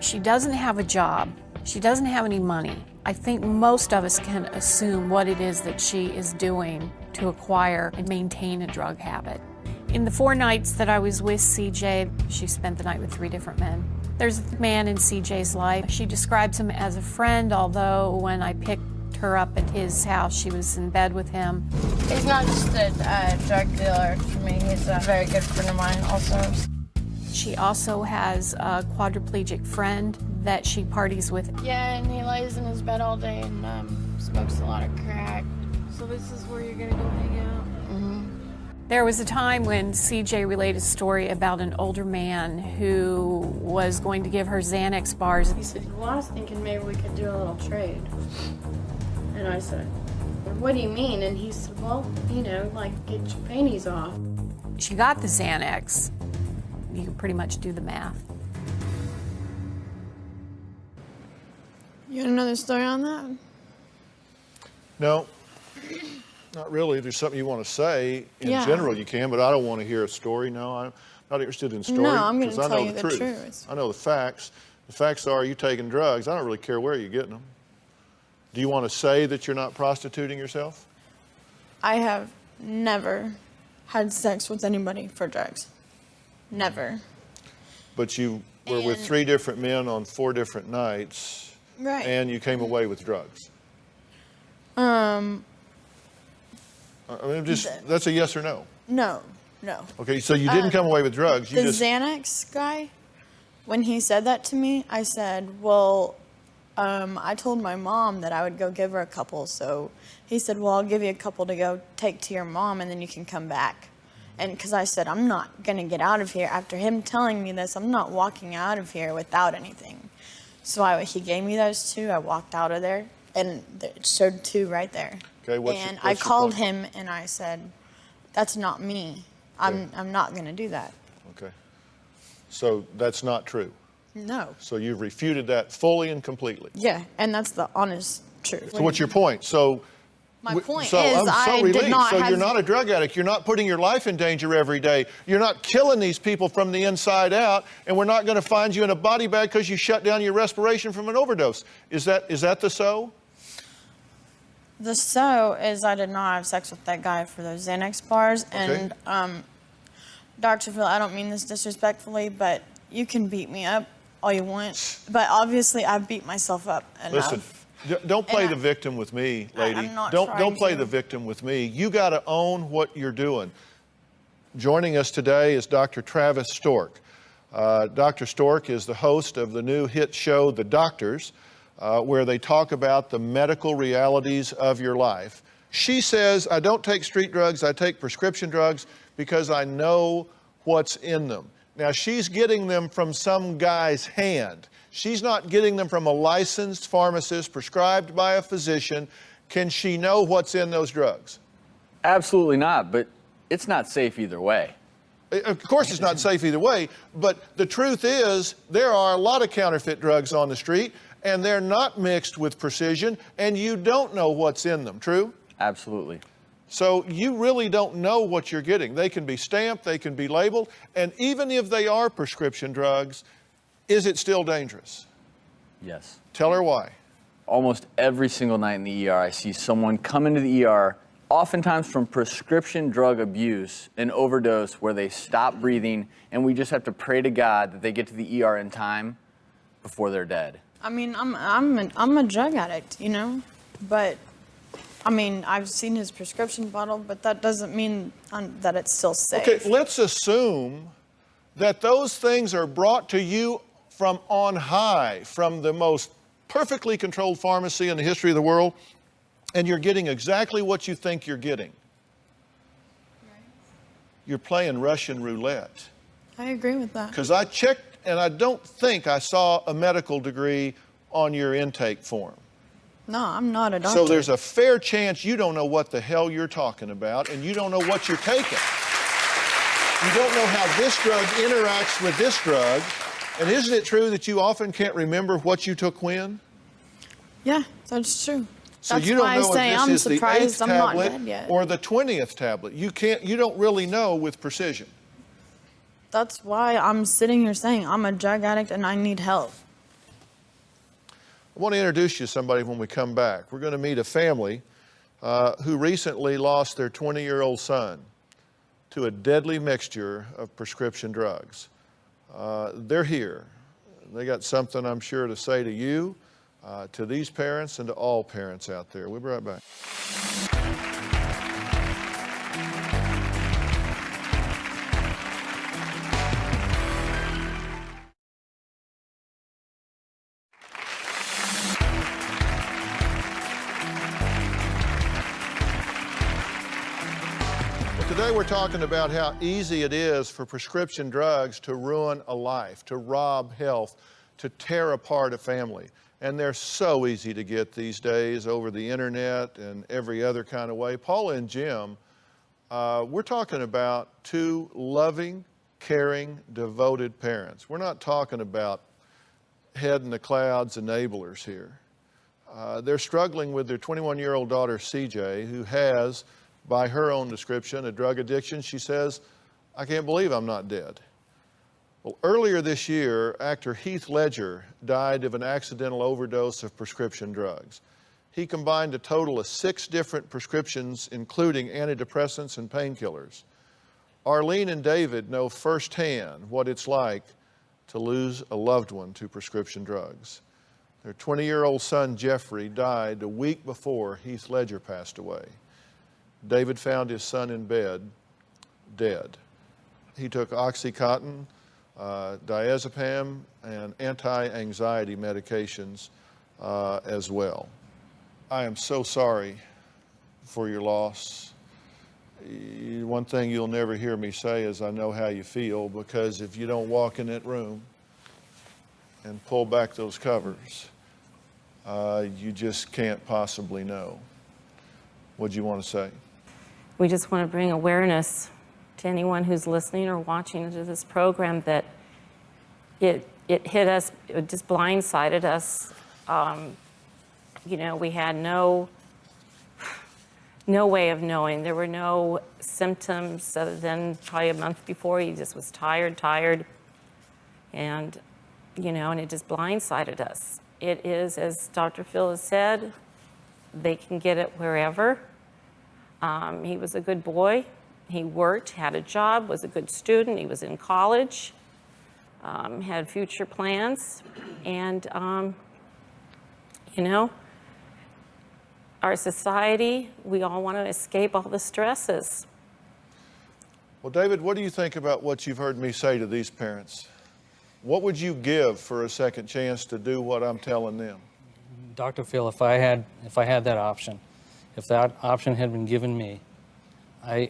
[SPEAKER 2] She doesn't have a job. She doesn't have any money. I think most of us can assume what it is that she is doing to acquire and maintain a drug habit. In the 4 nights that I was with CJ, she spent the night with 3 different men. There's a man in CJ's life. She describes him as a friend, although when I picked her up at his house, she was in bed with him.
[SPEAKER 26] He's not just a drug dealer for me, he's a very good friend of mine also.
[SPEAKER 2] She also has a quadriplegic friend that she parties with.
[SPEAKER 26] Yeah, and he lays in his bed all day and smokes a lot of crack.
[SPEAKER 2] So this is where you're gonna go hang out? Mm-hmm. There was a time when CJ related a story about an older man who was going to give her Xanax bars.
[SPEAKER 26] He said, well, I was thinking maybe we could do a little trade. And I said, what do you mean? And he said, well, you know, like get your panties off.
[SPEAKER 2] She got the Xanax. You can pretty much do the math.
[SPEAKER 14] You want another story on that?
[SPEAKER 1] No, not really. If there's something you want to say, in
[SPEAKER 14] Yeah.
[SPEAKER 1] general you can, but I don't want to hear a story. No, I'm not interested in story.
[SPEAKER 14] No, I'm gonna
[SPEAKER 1] 'cause I
[SPEAKER 14] tell
[SPEAKER 1] know
[SPEAKER 14] you the truth.
[SPEAKER 1] I know the facts. The facts are you taking drugs. I don't really care where you're getting them. Do you want to say that you're not prostituting yourself?
[SPEAKER 14] I have never had sex with anybody for drugs. Never.
[SPEAKER 1] But you were with 3 different men on 4 different nights,
[SPEAKER 14] Right.
[SPEAKER 1] and you came away with drugs. I mean, that's a yes or no.
[SPEAKER 14] No.
[SPEAKER 1] Okay, so you didn't come away with drugs. You
[SPEAKER 14] The
[SPEAKER 1] just
[SPEAKER 14] Xanax guy, when he said that to me, I said, well, I told my mom that I would go give her a couple. So he said, well, I'll give you a couple to go take to your mom and then you can come back. And because I said, I'm not going to get out of here. After him telling me this, I'm not walking out of here without anything. So he gave me those 2. I walked out of there and it showed 2 right there.
[SPEAKER 1] Okay,
[SPEAKER 14] and I called him and I said, that's not me. I'm not going to do that.
[SPEAKER 1] Okay. So that's not true.
[SPEAKER 14] No.
[SPEAKER 1] So you've refuted that fully and completely.
[SPEAKER 14] Yeah, and that's the honest truth.
[SPEAKER 1] So what's your point?
[SPEAKER 14] My point
[SPEAKER 1] so
[SPEAKER 14] is
[SPEAKER 1] I'm so
[SPEAKER 14] I
[SPEAKER 1] relieved.
[SPEAKER 14] did not
[SPEAKER 1] So
[SPEAKER 14] have...
[SPEAKER 1] you're not a drug addict. You're not putting your life in danger every day. You're not killing these people from the inside out, and we're not going to find you in a body bag because you shut down your respiration from an overdose. Is that the so?
[SPEAKER 14] The so is I did not have sex with that guy for those Xanax bars.
[SPEAKER 1] Okay.
[SPEAKER 14] And Dr. Phil, I don't mean this disrespectfully, but you can beat me up all you want. But obviously I've beat myself up enough.
[SPEAKER 1] Listen, don't play the victim with me, lady.
[SPEAKER 14] I'm not
[SPEAKER 1] Don't
[SPEAKER 14] trying
[SPEAKER 1] play
[SPEAKER 14] to.
[SPEAKER 1] the victim with me. You got to own what you're doing. Joining us today is Dr. Travis Stork. Dr. Stork is the host of the new hit show, The Doctors, where they talk about the medical realities of your life. She says, I don't take street drugs, I take prescription drugs because I know what's in them. Now, she's getting them from some guy's hand. She's not getting them from a licensed pharmacist prescribed by a physician. Can she know what's in those drugs?
[SPEAKER 6] Absolutely not, but it's not safe either way.
[SPEAKER 1] Of course it's not safe either way, but the truth is there are a lot of counterfeit drugs on the street, and they're not mixed with precision, and you don't know what's in them, true?
[SPEAKER 6] Absolutely.
[SPEAKER 1] So you really don't know what you're getting. They can be stamped, they can be labeled, and even if they are prescription drugs, is it still dangerous?
[SPEAKER 6] Yes.
[SPEAKER 1] Tell her why.
[SPEAKER 6] Almost every single night in the ER, I see someone come into the ER, oftentimes from prescription drug abuse, an overdose where they stop breathing, and we just have to pray to God that they get to the ER in time before they're dead.
[SPEAKER 14] I mean, I'm a drug addict, you know, but I mean, I've seen his prescription bottle, but that doesn't mean that it's still safe.
[SPEAKER 1] Okay, let's assume that those things are brought to you from on high, from the most perfectly controlled pharmacy in the history of the world, and you're getting exactly what you think you're getting. You're playing Russian roulette.
[SPEAKER 14] I agree with that.
[SPEAKER 1] Because I checked, and I don't think I saw a medical degree on your intake form.
[SPEAKER 14] No, I'm not a doctor.
[SPEAKER 1] So there's a fair chance you don't know what the hell you're talking about, and you don't know what you're taking. You don't know how this drug interacts with this drug. And isn't it true that you often can't remember what you took when?
[SPEAKER 14] Yeah, that's true.
[SPEAKER 1] So
[SPEAKER 14] that's
[SPEAKER 1] you don't
[SPEAKER 14] why
[SPEAKER 1] know
[SPEAKER 14] I say
[SPEAKER 1] if
[SPEAKER 14] I'm
[SPEAKER 1] this is the 8th
[SPEAKER 14] surprised I'm not
[SPEAKER 1] tablet
[SPEAKER 14] dead yet.
[SPEAKER 1] or the 20th tablet. You don't really know with precision.
[SPEAKER 14] That's why I'm sitting here saying I'm a drug addict and I need help.
[SPEAKER 1] I want to introduce you to somebody when we come back. We're going to meet a family who recently lost their 20-year-old son to a deadly mixture of prescription drugs. They're here. They got something, I'm sure, to say to you, to these parents, and to all parents out there. We'll be right back. Today we're talking about how easy it is for prescription drugs to ruin a life, to rob health, to tear apart a family. And they're so easy to get these days over the internet and every other kind of way. Paula and Jim, we're talking about 2 loving, caring, devoted parents. We're not talking about head in the clouds enablers here. They're struggling with their 21-year-old daughter, CJ, who has, by her own description, a drug addiction. She says, "I can't believe I'm not dead." Well, earlier this year, actor Heath Ledger died of an accidental overdose of prescription drugs. He combined a total of 6 different prescriptions, including antidepressants and painkillers. Arlene and David know firsthand what it's like to lose a loved one to prescription drugs. Their 20-year-old son, Jeffrey, died a week before Heath Ledger passed away. David found his son in bed, dead. He took Oxycontin, diazepam, and anti-anxiety medications as well. I am so sorry for your loss. One thing you'll never hear me say is I know how you feel, because if you don't walk in that room and pull back those covers, you just can't possibly know. What do you want to say?
[SPEAKER 4] We just want to bring awareness to anyone who's listening or watching to this program that it hit us, it just blindsided us. You know, we had no way of knowing. There were no symptoms other than probably a month before. He just was tired, and, you know, and it just blindsided us. It is, as Dr. Phil has said, they can get it wherever. He was a good boy. He worked, had a job, was a good student. He was in college, had future plans, and, you know, our society, we all want to escape all the stresses.
[SPEAKER 1] Well, David, what do you think about what you've heard me say to these parents? What would you give for a second chance to do what I'm telling them?
[SPEAKER 7] Dr. Phil, if I had that option, if that option had been given me, I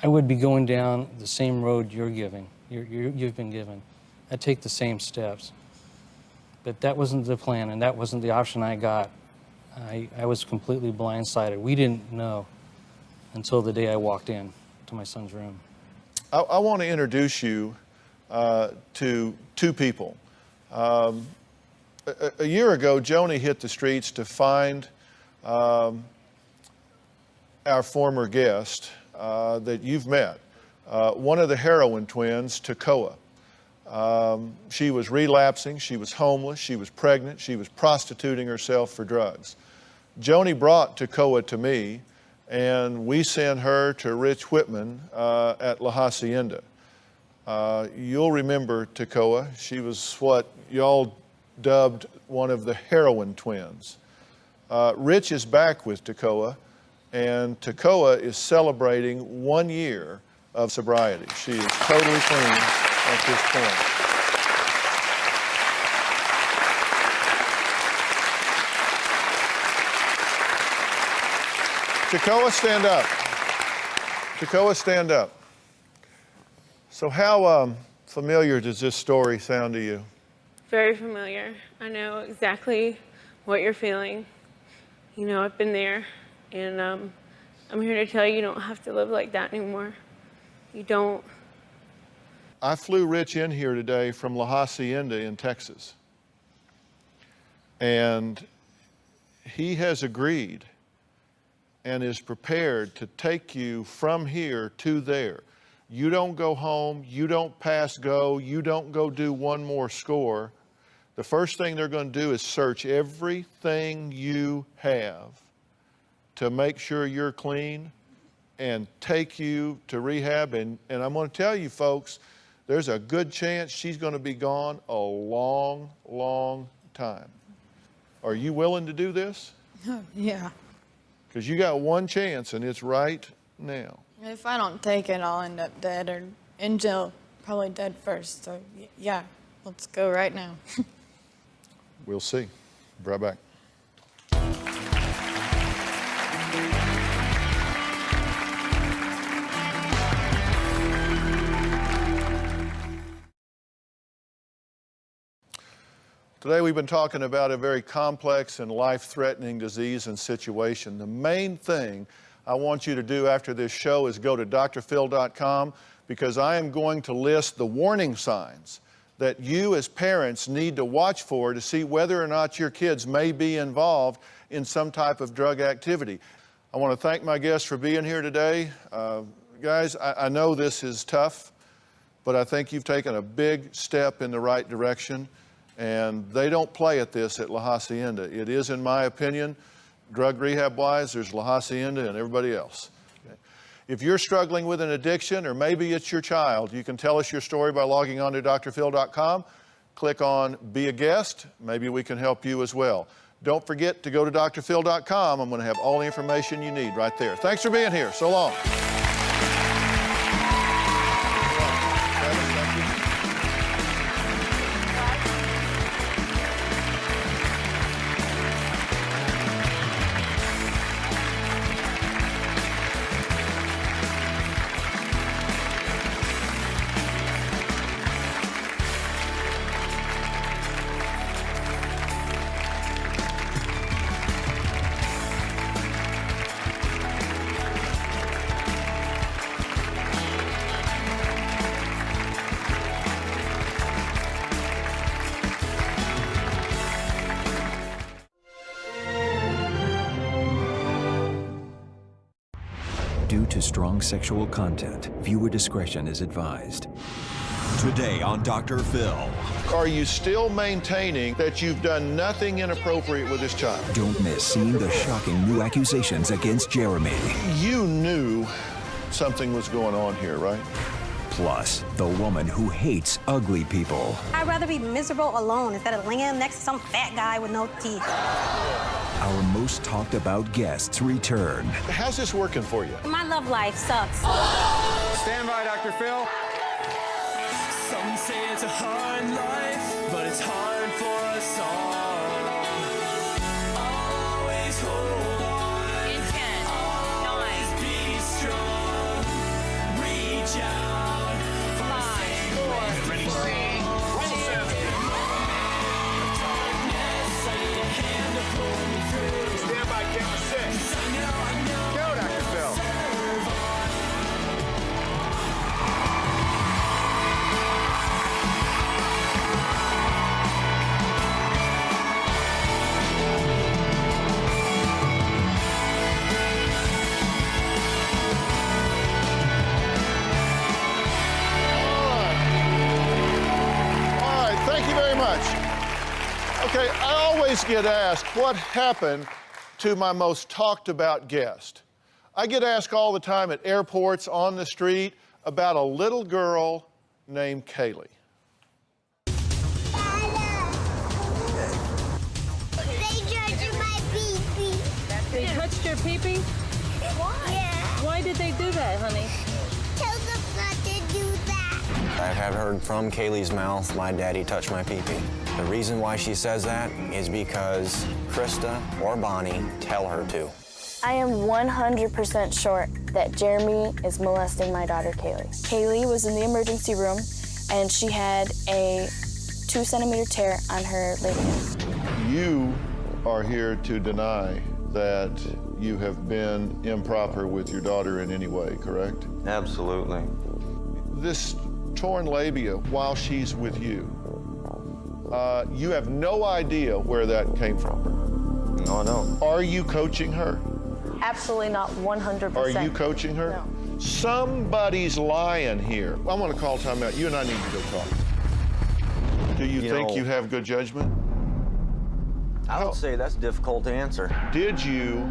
[SPEAKER 7] would be going down the same road you've been given. I'd take the same steps. But that wasn't the plan, and that wasn't the option I got. I was completely blindsided. We didn't know until the day I walked in to my son's room.
[SPEAKER 1] I want to introduce you to 2 people. A year ago, Joni hit the streets to find our former guest that you've met, one of the heroin twins, Tekoa. She was relapsing, she was homeless, she was pregnant, she was prostituting herself for drugs. Joni brought Tekoa to me, and we sent her to Rich Whitman at La Hacienda. You'll remember Tekoa. She was what y'all dubbed one of the heroin twins. Rich is back with Tekoa, and Tekoa is celebrating 1 year of sobriety. She is totally clean at this point. Tekoa, stand up. Tekoa, stand up. So how familiar does this story sound to you?
[SPEAKER 23] Very familiar. I know exactly what you're feeling. You know, I've been there, and I'm here to tell you, you don't have to live like that anymore. You don't.
[SPEAKER 1] I flew Rich in here today from La Hacienda in Texas, and he has agreed and is prepared to take you from here to there. You don't go home, you don't pass go, you don't go do one more score. The first thing they're going to do is search everything you have to make sure you're clean and take you to rehab. And I'm going to tell you folks, there's a good chance she's going to be gone a long, long time. Are you willing to do this?
[SPEAKER 14] Yeah.
[SPEAKER 1] Because you got one chance, and it's right now.
[SPEAKER 14] If I don't take it, I'll end up dead or in jail, probably dead first. So, yeah, let's go right now.
[SPEAKER 1] We'll see. Be right back. Today we've been talking about a very complex and life-threatening disease and situation. The main thing I want you to do after this show is go to drphil.com, because I am going to list the warning signs that you as parents need to watch for to see whether or not your kids may be involved in some type of drug activity. I want to thank my guests for being here today. Guys, I know this is tough, but I think you've taken a big step in the right direction, and they don't play at this at La Hacienda. It is, in my opinion, drug rehab-wise, there's La Hacienda and everybody else. If you're struggling with an addiction, or maybe it's your child, you can tell us your story by logging on to drphil.com. Click on Be a Guest. Maybe we can help you as well. Don't forget to go to drphil.com. I'm going to have all the information you need right there. Thanks for being here. So long.
[SPEAKER 8] Due to strong sexual content, viewer discretion is advised.
[SPEAKER 1] Today on Dr. Phil. Are you still maintaining that you've done nothing inappropriate with this child?
[SPEAKER 8] Don't miss seeing the shocking new accusations against Jeremy.
[SPEAKER 1] You knew something was going on here, right?
[SPEAKER 8] Plus, the woman who hates ugly people.
[SPEAKER 9] I'd rather be miserable alone instead of laying next to some fat guy with no teeth.
[SPEAKER 8] Our most talked about guests return.
[SPEAKER 1] How's this working for you?
[SPEAKER 9] My love life sucks.
[SPEAKER 16] Stand by, Dr. Phil. Some say it's a hard life, but it's hard for us all. Always hold on. In 10, always be strong. Reach out. 5, 4, 3, 2. Stand by, camera 6. Go, Dr. Phil.
[SPEAKER 1] Okay, I always get asked what happened to my most talked about guest. I get asked all the time at airports, on the street, about a little girl named Caylee.
[SPEAKER 10] They touched your pee-pee?
[SPEAKER 9] Why?
[SPEAKER 10] Yeah. Why did they do that, honey?
[SPEAKER 9] Tell them not to do that.
[SPEAKER 11] I have heard from Caylee's mouth, my daddy touched my pee-pee. The reason why she says that is because Krista or Bonnie tell her to.
[SPEAKER 18] I am 100% sure that Jeremy is molesting my daughter, Caylee. Caylee was in the emergency room, and she had a 2-centimeter tear on her ligament.
[SPEAKER 1] You are here to deny that you have been improper with your daughter in any way, correct?
[SPEAKER 11] Absolutely.
[SPEAKER 1] This torn labia while she's with you, you have no idea where that came from.
[SPEAKER 11] No, no.
[SPEAKER 1] Are you coaching her?
[SPEAKER 18] Absolutely not 100%.
[SPEAKER 1] Are you coaching her?
[SPEAKER 18] No.
[SPEAKER 1] Somebody's lying here. I want to call time out. You and I need to go talk. Do you think you have good judgment?
[SPEAKER 11] I would say that's difficult to answer.
[SPEAKER 1] Did you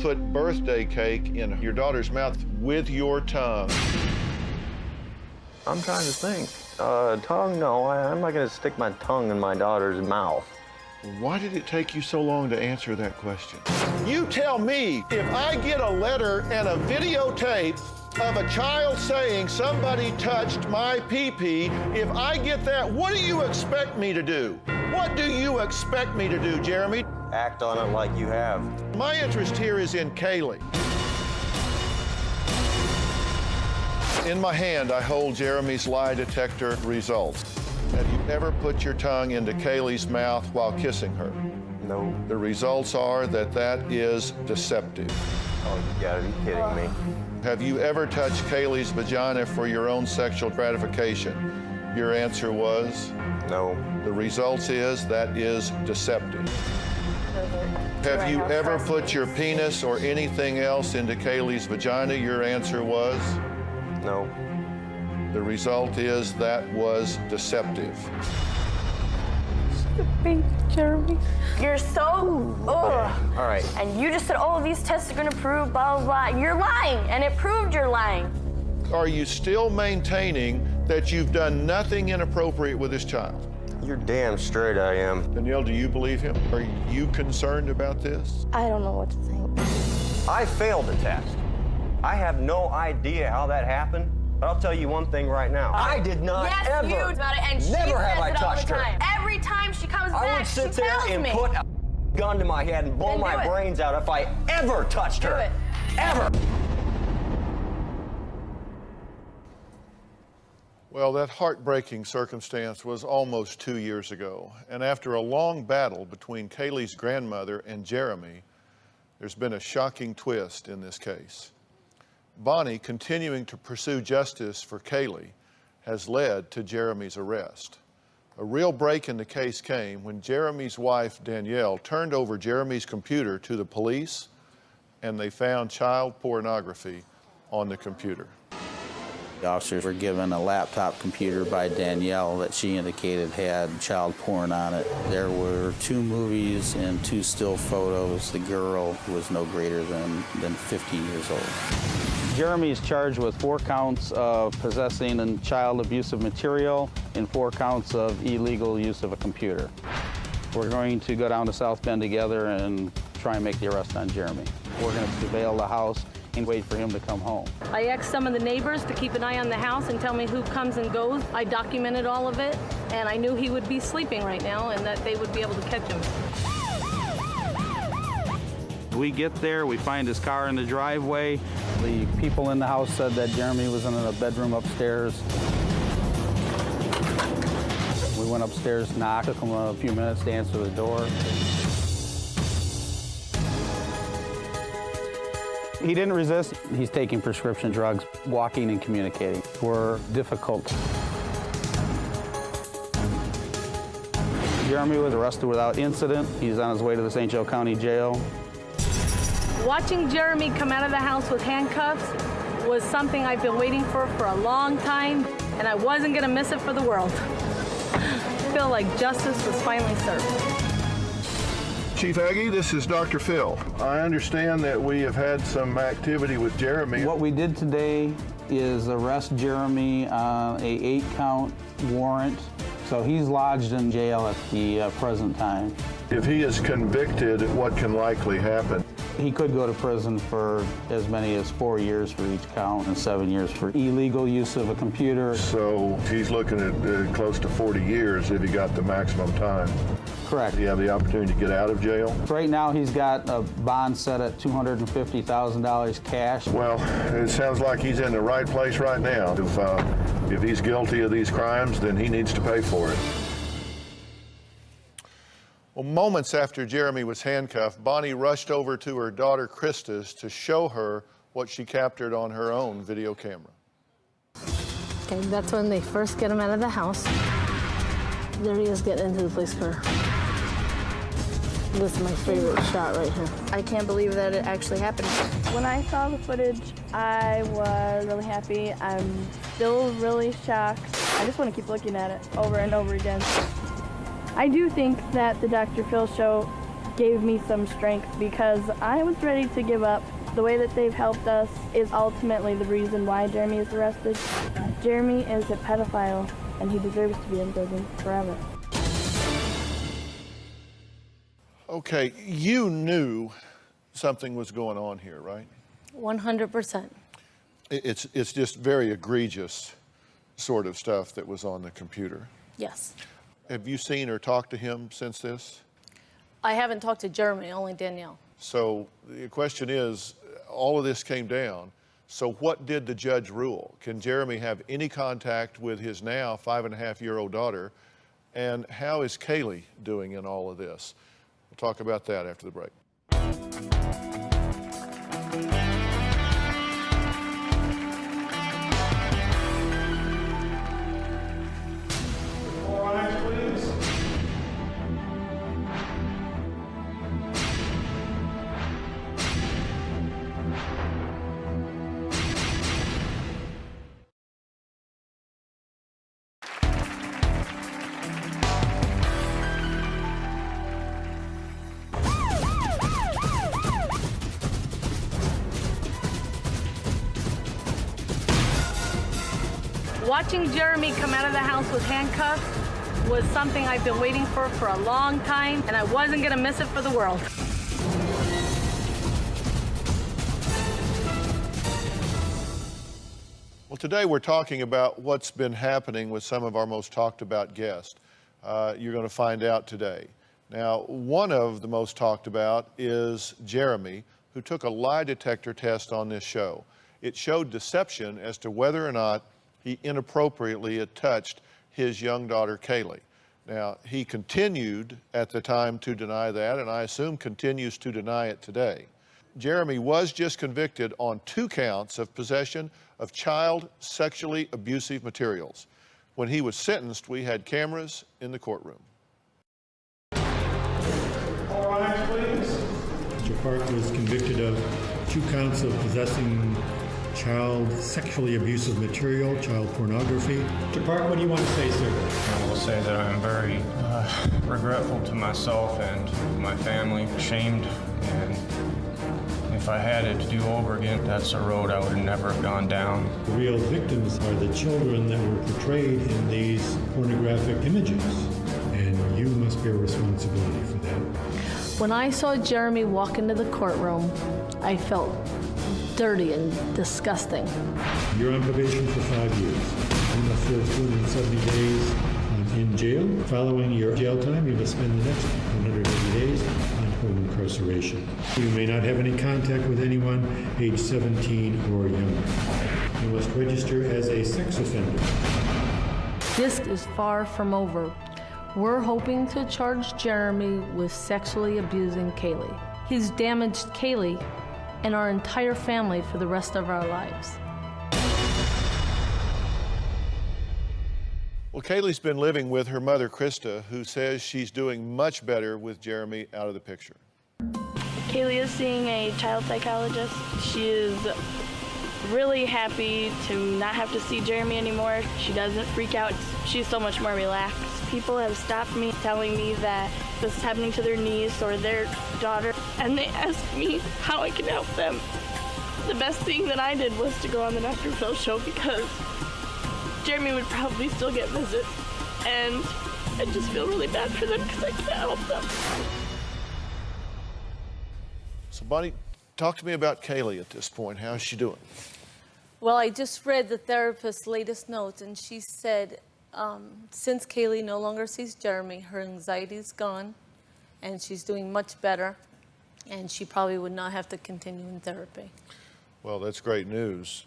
[SPEAKER 1] put birthday cake in your daughter's mouth with your tongue?
[SPEAKER 11] I'm trying to think. Tongue? No, I'm not going to stick my tongue in my daughter's mouth.
[SPEAKER 1] Why did it take you so long to answer that question? You tell me, if I get a letter and a videotape of a child saying somebody touched my pee-pee, if I get that, what do you expect me to do? What do you expect me to do, Jeremy?
[SPEAKER 11] Act on it like you have.
[SPEAKER 1] My interest here is in Caylee. In my hand, I hold Jeremy's lie detector results. Have you ever put your tongue into Caylee's mouth while kissing her?
[SPEAKER 11] No.
[SPEAKER 1] The results are that that is deceptive.
[SPEAKER 11] Oh, you gotta be kidding me.
[SPEAKER 1] Have you ever touched Caylee's vagina for your own sexual gratification? Your answer was?
[SPEAKER 11] No.
[SPEAKER 1] The results is that is deceptive. Have you ever put your penis or anything else into Caylee's vagina? Your answer was?
[SPEAKER 11] No.
[SPEAKER 1] The result is that was deceptive.
[SPEAKER 18] Baby Jeremy. You're so, ugh.
[SPEAKER 11] All right.
[SPEAKER 18] And you just said, oh, these tests are gonna prove blah, blah, blah. You're lying, and it proved you're lying.
[SPEAKER 1] Are you still maintaining that you've done nothing inappropriate with this child?
[SPEAKER 11] You're damn straight I am.
[SPEAKER 1] Danielle, do you believe him? Are you concerned about this?
[SPEAKER 18] I don't know what to think.
[SPEAKER 11] I failed the test. I have no idea how that happened, but I'll tell you one thing right now. I did not ever.
[SPEAKER 18] Yes, you about it, and she
[SPEAKER 11] never have
[SPEAKER 18] says
[SPEAKER 11] I
[SPEAKER 18] it all
[SPEAKER 11] touched
[SPEAKER 18] the
[SPEAKER 11] her.
[SPEAKER 18] time. Every time she comes
[SPEAKER 11] I
[SPEAKER 18] back,
[SPEAKER 11] would sit
[SPEAKER 18] she
[SPEAKER 11] there
[SPEAKER 18] tells
[SPEAKER 11] and
[SPEAKER 18] me.
[SPEAKER 11] put a gun to my head and blow
[SPEAKER 18] Then do
[SPEAKER 11] my
[SPEAKER 18] it.
[SPEAKER 11] brains out if I ever touched her.
[SPEAKER 18] Do it.
[SPEAKER 11] Ever.
[SPEAKER 1] Well, that heartbreaking circumstance was almost 2 years ago. And after a long battle between Caylee's grandmother and Jeremy, there's been a shocking twist in this case. Bonnie, continuing to pursue justice for Caylee, has led to Jeremy's arrest. A real break in the case came when Jeremy's wife, Danielle, turned over Jeremy's computer to the police, and they found child pornography on the computer.
[SPEAKER 12] The officers were given a laptop computer by Danielle that she indicated had child porn on it. There were 2 movies and 2 still photos. The girl was no greater than 15 years old.
[SPEAKER 15] Jeremy is charged with 4 counts of possessing and child abusive material and 4 counts of illegal use of a computer. We're going to go down to South Bend together and try and make the arrest on Jeremy. We're going to surveil the house and wait for him to come home.
[SPEAKER 10] I asked some of the neighbors to keep an eye on the house and tell me who comes and goes. I documented all of it, and I knew he would be sleeping right now and that they would be able to catch him.
[SPEAKER 15] We get there, we find his car in the driveway. The people in the house said that Jeremy was in a bedroom upstairs. We went upstairs, knocked, took him a few minutes to answer the door. He didn't resist. He's taking prescription drugs. Walking and communicating were difficult. Jeremy was arrested without incident. He's on his way to the St. Joe County Jail.
[SPEAKER 10] Watching Jeremy come out of the house with handcuffs was something I've been waiting for a long time, and I wasn't gonna miss it for the world. I feel like justice was finally served.
[SPEAKER 1] Chief Aggie, this is Dr. Phil. I understand that we have had some activity with Jeremy.
[SPEAKER 15] What we did today is arrest Jeremy on a 8-count warrant. So he's lodged in jail at the present time.
[SPEAKER 1] If he is convicted, what can likely happen?
[SPEAKER 15] He could go to prison for as many as 4 years for each count and 7 years for illegal use of a computer.
[SPEAKER 1] So he's looking at close to 40 years if he got the maximum time.
[SPEAKER 15] Correct.
[SPEAKER 1] Do you have the opportunity to get out of jail?
[SPEAKER 15] Right now he's got a bond set at $250,000 cash.
[SPEAKER 1] Well, it sounds like he's in the right place right now. If he's guilty of these crimes, then he needs to pay for it. Well, moments after Jeremy was handcuffed, Bonnie rushed over to her daughter Krista's to show her what she captured on her own video camera.
[SPEAKER 10] Okay, that's when they first get him out of the house. There he is getting into the police car. This is my favorite shot right here.
[SPEAKER 18] I can't believe that it actually happened.
[SPEAKER 19] When I saw the footage, I was really happy. I'm still really shocked. I just want to keep looking at it over and over again. I do think that the Dr. Phil show gave me some strength because I was ready to give up. The way that they've helped us is ultimately the reason why Jeremy is arrested. Jeremy is a pedophile, and he deserves to be in prison forever.
[SPEAKER 1] Okay, you knew something was going on here, right?
[SPEAKER 10] 100%.
[SPEAKER 1] It's just very egregious sort of stuff that was on the computer.
[SPEAKER 10] Yes.
[SPEAKER 1] Have you seen or talked to him since this?
[SPEAKER 10] I haven't talked to Jeremy, only Danielle.
[SPEAKER 1] So the question is, all of this came down. So what did the judge rule? Can Jeremy have any contact with his now 5.5-year-old daughter? And how is Caylee doing in all of this? We'll talk about that after the break.
[SPEAKER 10] Watching Jeremy come out of the house with handcuffs was something I've been waiting for a long time, and I wasn't gonna miss it for the world.
[SPEAKER 1] Well, today we're talking about what's been happening with some of our most talked about guests. You're going to find out today. Now, one of the most talked about is Jeremy, who took a lie detector test on this show. It showed deception as to whether or not he inappropriately had touched his young daughter, Caylee. Now, he continued at the time to deny that, and I assume continues to deny it today. Jeremy was just convicted on 2 counts of possession of child sexually abusive materials. When he was sentenced, we had cameras in the courtroom.
[SPEAKER 3] All right, please. Mr. Park was convicted of 2 counts of possessing child sexually abusive material, child pornography. Mr. Park, what do you want to say, sir?
[SPEAKER 5] I will say that I'm very regretful to myself and my family, ashamed, and if I had it to do over again, that's a road I would never have gone down.
[SPEAKER 3] The real victims are the children that were portrayed in these pornographic images, and you must bear responsibility for that.
[SPEAKER 10] When I saw Jeremy walk into the courtroom, I felt dirty and disgusting.
[SPEAKER 3] You're on probation for 5 years. You must serve 270 days in jail. Following your jail time, you must spend the next 180 days on home incarceration. You may not have any contact with anyone age 17 or younger. You must register as a sex offender.
[SPEAKER 10] This is far from over. We're hoping to charge Jeremy with sexually abusing Caylee. He's damaged Caylee and our entire family for the rest of our lives.
[SPEAKER 1] Well, Caylee's been living with her mother, Krista, who says she's doing much better with Jeremy out of the picture.
[SPEAKER 19] Caylee is seeing a child psychologist. She is really happy to not have to see Jeremy anymore. She doesn't freak out. She's so much more relaxed. People have stopped me telling me that this is happening to their niece or their daughter, and they ask me how I can help them. The best thing that I did was to go on the Dr. Phil show because Jeremy would probably still get visits, and I just feel really bad for them because I can't help them.
[SPEAKER 1] So, Bonnie, talk to me about Caylee at this point. How's she doing?
[SPEAKER 17] Well, I just read the therapist's latest notes, and she said since Caylee no longer sees Jeremy, her anxiety's gone, and she's doing much better, and she probably would not have to continue in therapy.
[SPEAKER 1] Well, that's great news.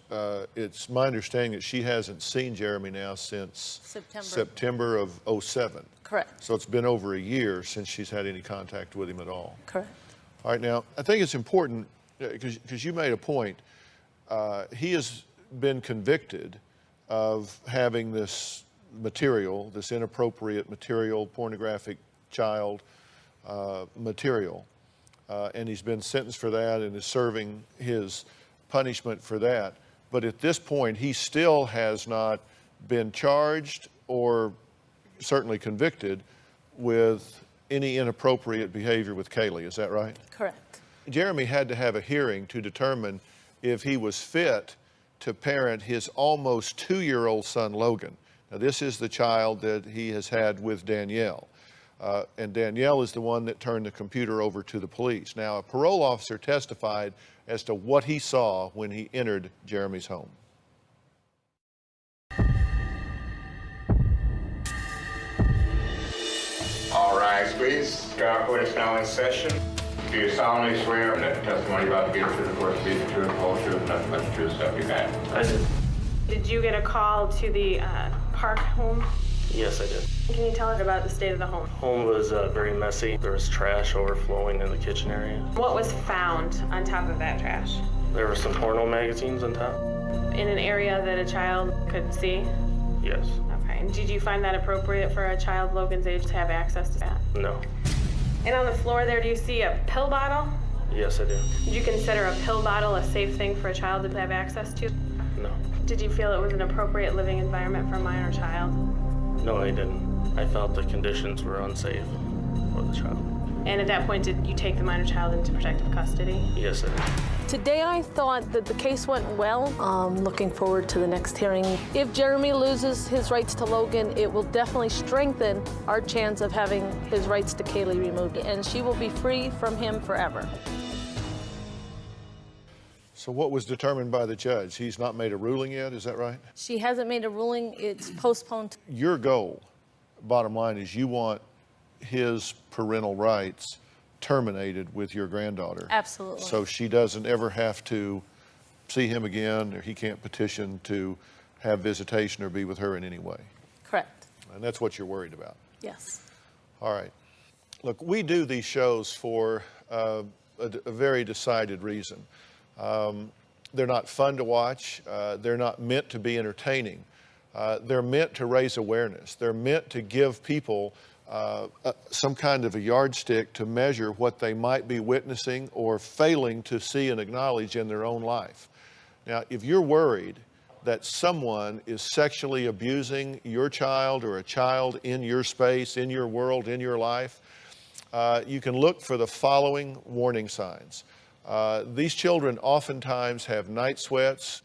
[SPEAKER 1] It's my understanding that she hasn't seen Jeremy now since September of '07.
[SPEAKER 17] Correct.
[SPEAKER 1] So it's been over a year since she's had any contact with him at all.
[SPEAKER 17] Correct.
[SPEAKER 1] All right, now, I think it's important, because you made a point, he has been convicted of having this material, this inappropriate material, pornographic child material, and he's been sentenced for that and is serving his punishment for that. But at this point, he still has not been charged or certainly convicted with any inappropriate behavior with Caylee. Is that right?
[SPEAKER 17] Correct.
[SPEAKER 1] Jeremy had to have a hearing to determine if he was fit to parent his almost 2-year-old son, Logan. Now, this is the child that he has had with Danielle. And Danielle is the one that turned the computer over to the police. Now, a parole officer testified as to what he saw when he entered Jeremy's home.
[SPEAKER 20] All rise, please. Trial court is now in session. Do you solemnly swear that the testimony about to give to the court speech the truth, the whole truth, nothing but the truth, stuff you got?
[SPEAKER 23] I did. Did you get a call to the Park home?
[SPEAKER 21] Yes, I did.
[SPEAKER 23] Can you tell us about the state of the home?
[SPEAKER 21] Home was very messy. There was trash overflowing in the kitchen area.
[SPEAKER 23] What was found on top of that trash?
[SPEAKER 21] There were some porno magazines on top.
[SPEAKER 23] In an area that a child could see?
[SPEAKER 21] Yes.
[SPEAKER 23] Okay, and did you find that appropriate for a child Logan's age to have access to that?
[SPEAKER 21] No.
[SPEAKER 23] And on the floor there, do you see a pill bottle?
[SPEAKER 21] Yes, I do.
[SPEAKER 23] Did you consider a pill bottle a safe thing for a child to have access to?
[SPEAKER 21] No.
[SPEAKER 23] Did you feel it was an appropriate living environment for a minor child?
[SPEAKER 21] No, I didn't. I felt the conditions were unsafe for the child.
[SPEAKER 23] And at that point, did you take the minor child into protective custody?
[SPEAKER 21] Yes, I did.
[SPEAKER 17] Today I thought that the case went well. Looking forward to the next hearing. If Jeremy loses his rights to Logan, it will definitely strengthen our chance of having his rights to Caylee removed, and she will be free from him forever.
[SPEAKER 1] So what was determined by the judge? He's not made a ruling yet, is that right?
[SPEAKER 17] She hasn't made a ruling. It's postponed.
[SPEAKER 1] Your goal, bottom line, is you want his parental rights terminated with your granddaughter.
[SPEAKER 17] Absolutely.
[SPEAKER 1] So she doesn't ever have to see him again, or he can't petition to have visitation or be with her in any way.
[SPEAKER 17] Correct.
[SPEAKER 1] And that's what you're worried about.
[SPEAKER 17] Yes.
[SPEAKER 1] All right. Look, we do these shows for a very decided reason. They're not fun to watch. They're not meant to be entertaining. They're meant to raise awareness. They're meant to give people some kind of a yardstick to measure what they might be witnessing or failing to see and acknowledge in their own life. Now, if you're worried that someone is sexually abusing your child or a child in your space, in your world, in your life, you can look for the following warning signs. These children oftentimes have night sweats.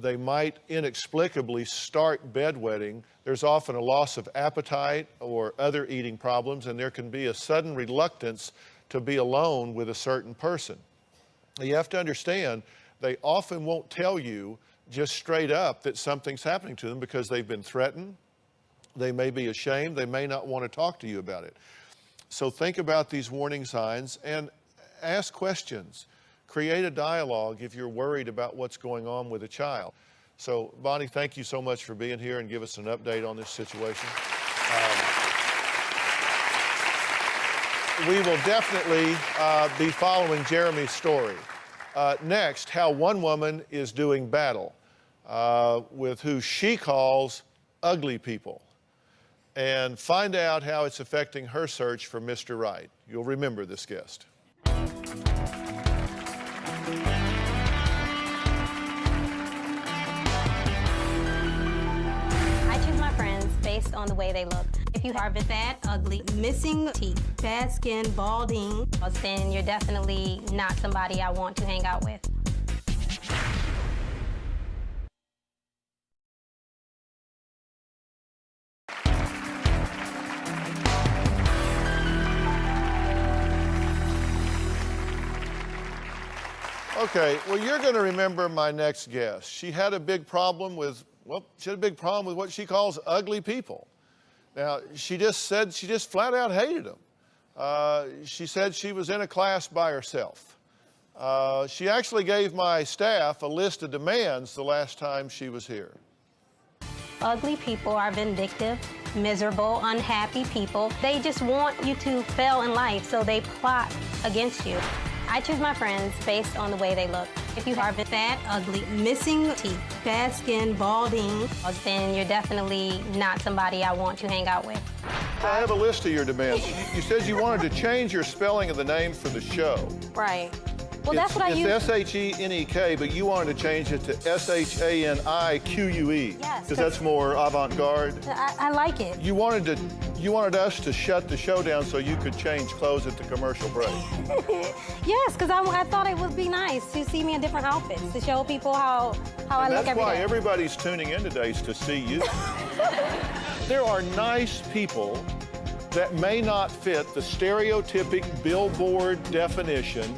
[SPEAKER 1] They might inexplicably start bedwetting. There's often a loss of appetite or other eating problems, and there can be a sudden reluctance to be alone with a certain person. You have to understand, they often won't tell you just straight up that something's happening to them because they've been threatened. They may be ashamed. They may not want to talk to you about it. So think about these warning signs and ask questions. Create a dialogue if you're worried about what's going on with a child. So, Bonnie, thank you so much for being here and give us an update on this situation. We will definitely be following Jeremy's story. Next, how one woman is doing battle with who she calls ugly people, and find out how it's affecting her search for Mr. Right. You'll remember this guest.
[SPEAKER 9] Based on the way they look. If you are fat, ugly, missing teeth, bad skin, balding, then you're definitely not somebody I want to hang out with.
[SPEAKER 1] Okay, well, you're going to remember my next guest. She had a big problem with what she calls ugly people. Now, she just flat out hated them. She said she was in a class by herself. She actually gave my staff a list of demands the last time she was here.
[SPEAKER 9] Ugly people are vindictive, miserable, unhappy people. They just want you to fail in life, so they plot against you. I choose my friends based on the way they look. If you are fat, ugly, missing teeth, bad skin, balding, then you're definitely not somebody I want to hang out with.
[SPEAKER 1] I have a list of your demands. You said you wanted to change your spelling of the name for the show.
[SPEAKER 9] Right. Well, that's what I use.
[SPEAKER 1] It's S-H-E-N-E-K, but you wanted to change it to S-H-A-N-I-Q-U-E.
[SPEAKER 9] Yes.
[SPEAKER 1] Because that's more avant-garde.
[SPEAKER 9] I like it.
[SPEAKER 1] You wanted us to shut the show down so you could change clothes at the commercial break.
[SPEAKER 9] Yes, because I thought it would be nice to see me in different outfits, to show people how I look every day.
[SPEAKER 1] That's why everybody's tuning in today, is to see you. There are nice people that may not fit the stereotypic billboard definition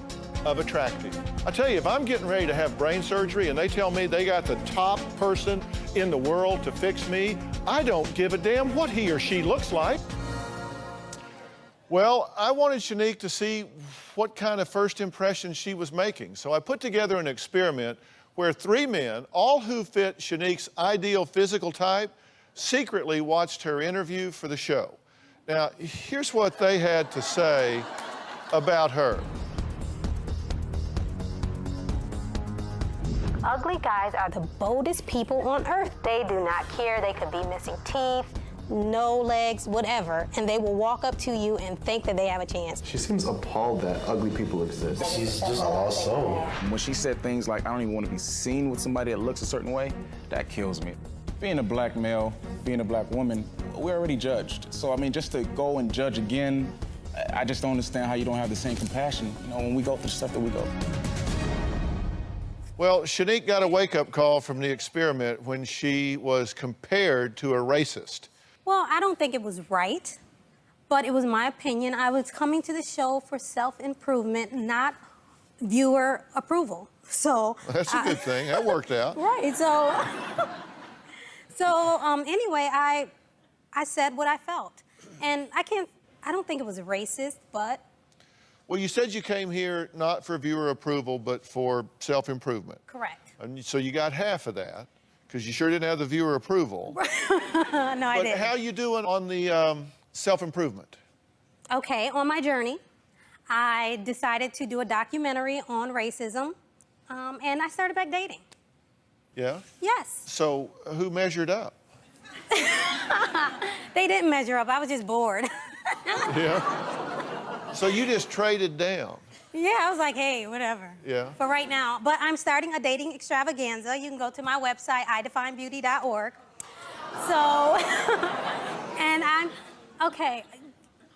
[SPEAKER 1] of attractive. I tell you, if I'm getting ready to have brain surgery and they tell me they got the top person in the world to fix me, I don't give a damn what he or she looks like. Well, I wanted Shanique to see what kind of first impression she was making. So I put together an experiment where 3 men, all who fit Shanique's ideal physical type, secretly watched her interview for the show. Now, here's what they had to say about her.
[SPEAKER 9] Ugly guys are the boldest people on earth. They do not care. They could be missing teeth, no legs, whatever, and they will walk up to you and think that they have a chance.
[SPEAKER 2] She seems appalled that ugly people exist. She's just awesome.
[SPEAKER 13] When she said things like, I don't even want to be seen with somebody that looks a certain way, that kills me. Being a black male, being a black woman, we're already judged. So, I mean, just to go and judge again, I just don't understand how you don't have the same compassion, you know, when we go through the stuff that we go through.
[SPEAKER 1] Well, Shanique got a wake-up call from the experiment when she was compared to a racist.
[SPEAKER 9] Well, I don't think it was right, but it was my opinion. I was coming to the show for self-improvement, not viewer approval. So
[SPEAKER 1] That's a good thing. That worked out.
[SPEAKER 9] Right. Anyway, I said what I felt, and I don't think it was racist, but.
[SPEAKER 1] Well, you said you came here not for viewer approval, but for self-improvement.
[SPEAKER 9] Correct.
[SPEAKER 1] And so you got half of that, because you sure didn't have the viewer approval.
[SPEAKER 9] No, I didn't.
[SPEAKER 1] But how you doing on the self-improvement?
[SPEAKER 9] Okay, on my journey, I decided to do a documentary on racism, and I started back dating.
[SPEAKER 1] Yeah?
[SPEAKER 9] Yes.
[SPEAKER 1] So who measured up?
[SPEAKER 9] They didn't measure up. I was just bored.
[SPEAKER 1] Yeah? So you just traded down?
[SPEAKER 9] Yeah, I was like, hey, whatever.
[SPEAKER 1] Yeah.
[SPEAKER 9] For right now. But I'm starting a dating extravaganza. You can go to my website, idefinebeauty.org. So, and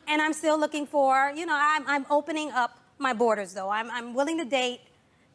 [SPEAKER 9] I'm still looking for, you know, I'm opening up my borders, though. I'm willing to date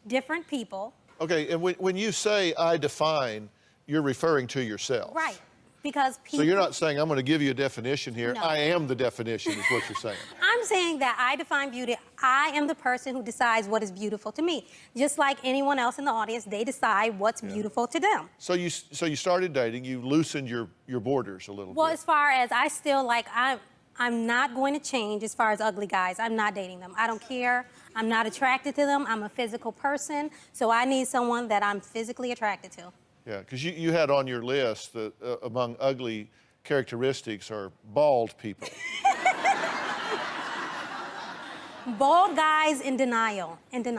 [SPEAKER 9] different people.
[SPEAKER 1] Okay, and when you say I define, you're referring to yourself.
[SPEAKER 9] Right, because people...
[SPEAKER 1] So you're not saying I'm going to give you a definition here.
[SPEAKER 9] No.
[SPEAKER 1] I am the definition is what you're saying.
[SPEAKER 9] I'm saying that I define beauty. I am the person who decides what is beautiful to me. Just like anyone else in the audience, they decide what's beautiful to them.
[SPEAKER 1] So you started dating, you loosened your borders a little
[SPEAKER 9] Well,
[SPEAKER 1] bit.
[SPEAKER 9] as far as I still like, I'm not going to change as far as ugly guys. I'm not dating them. I don't care. I'm not attracted to them. I'm a physical person, so I need someone that I'm physically attracted to.
[SPEAKER 1] Yeah, because you had on your list that among ugly characteristics are bald people.
[SPEAKER 9] Bald guys in denial, You know,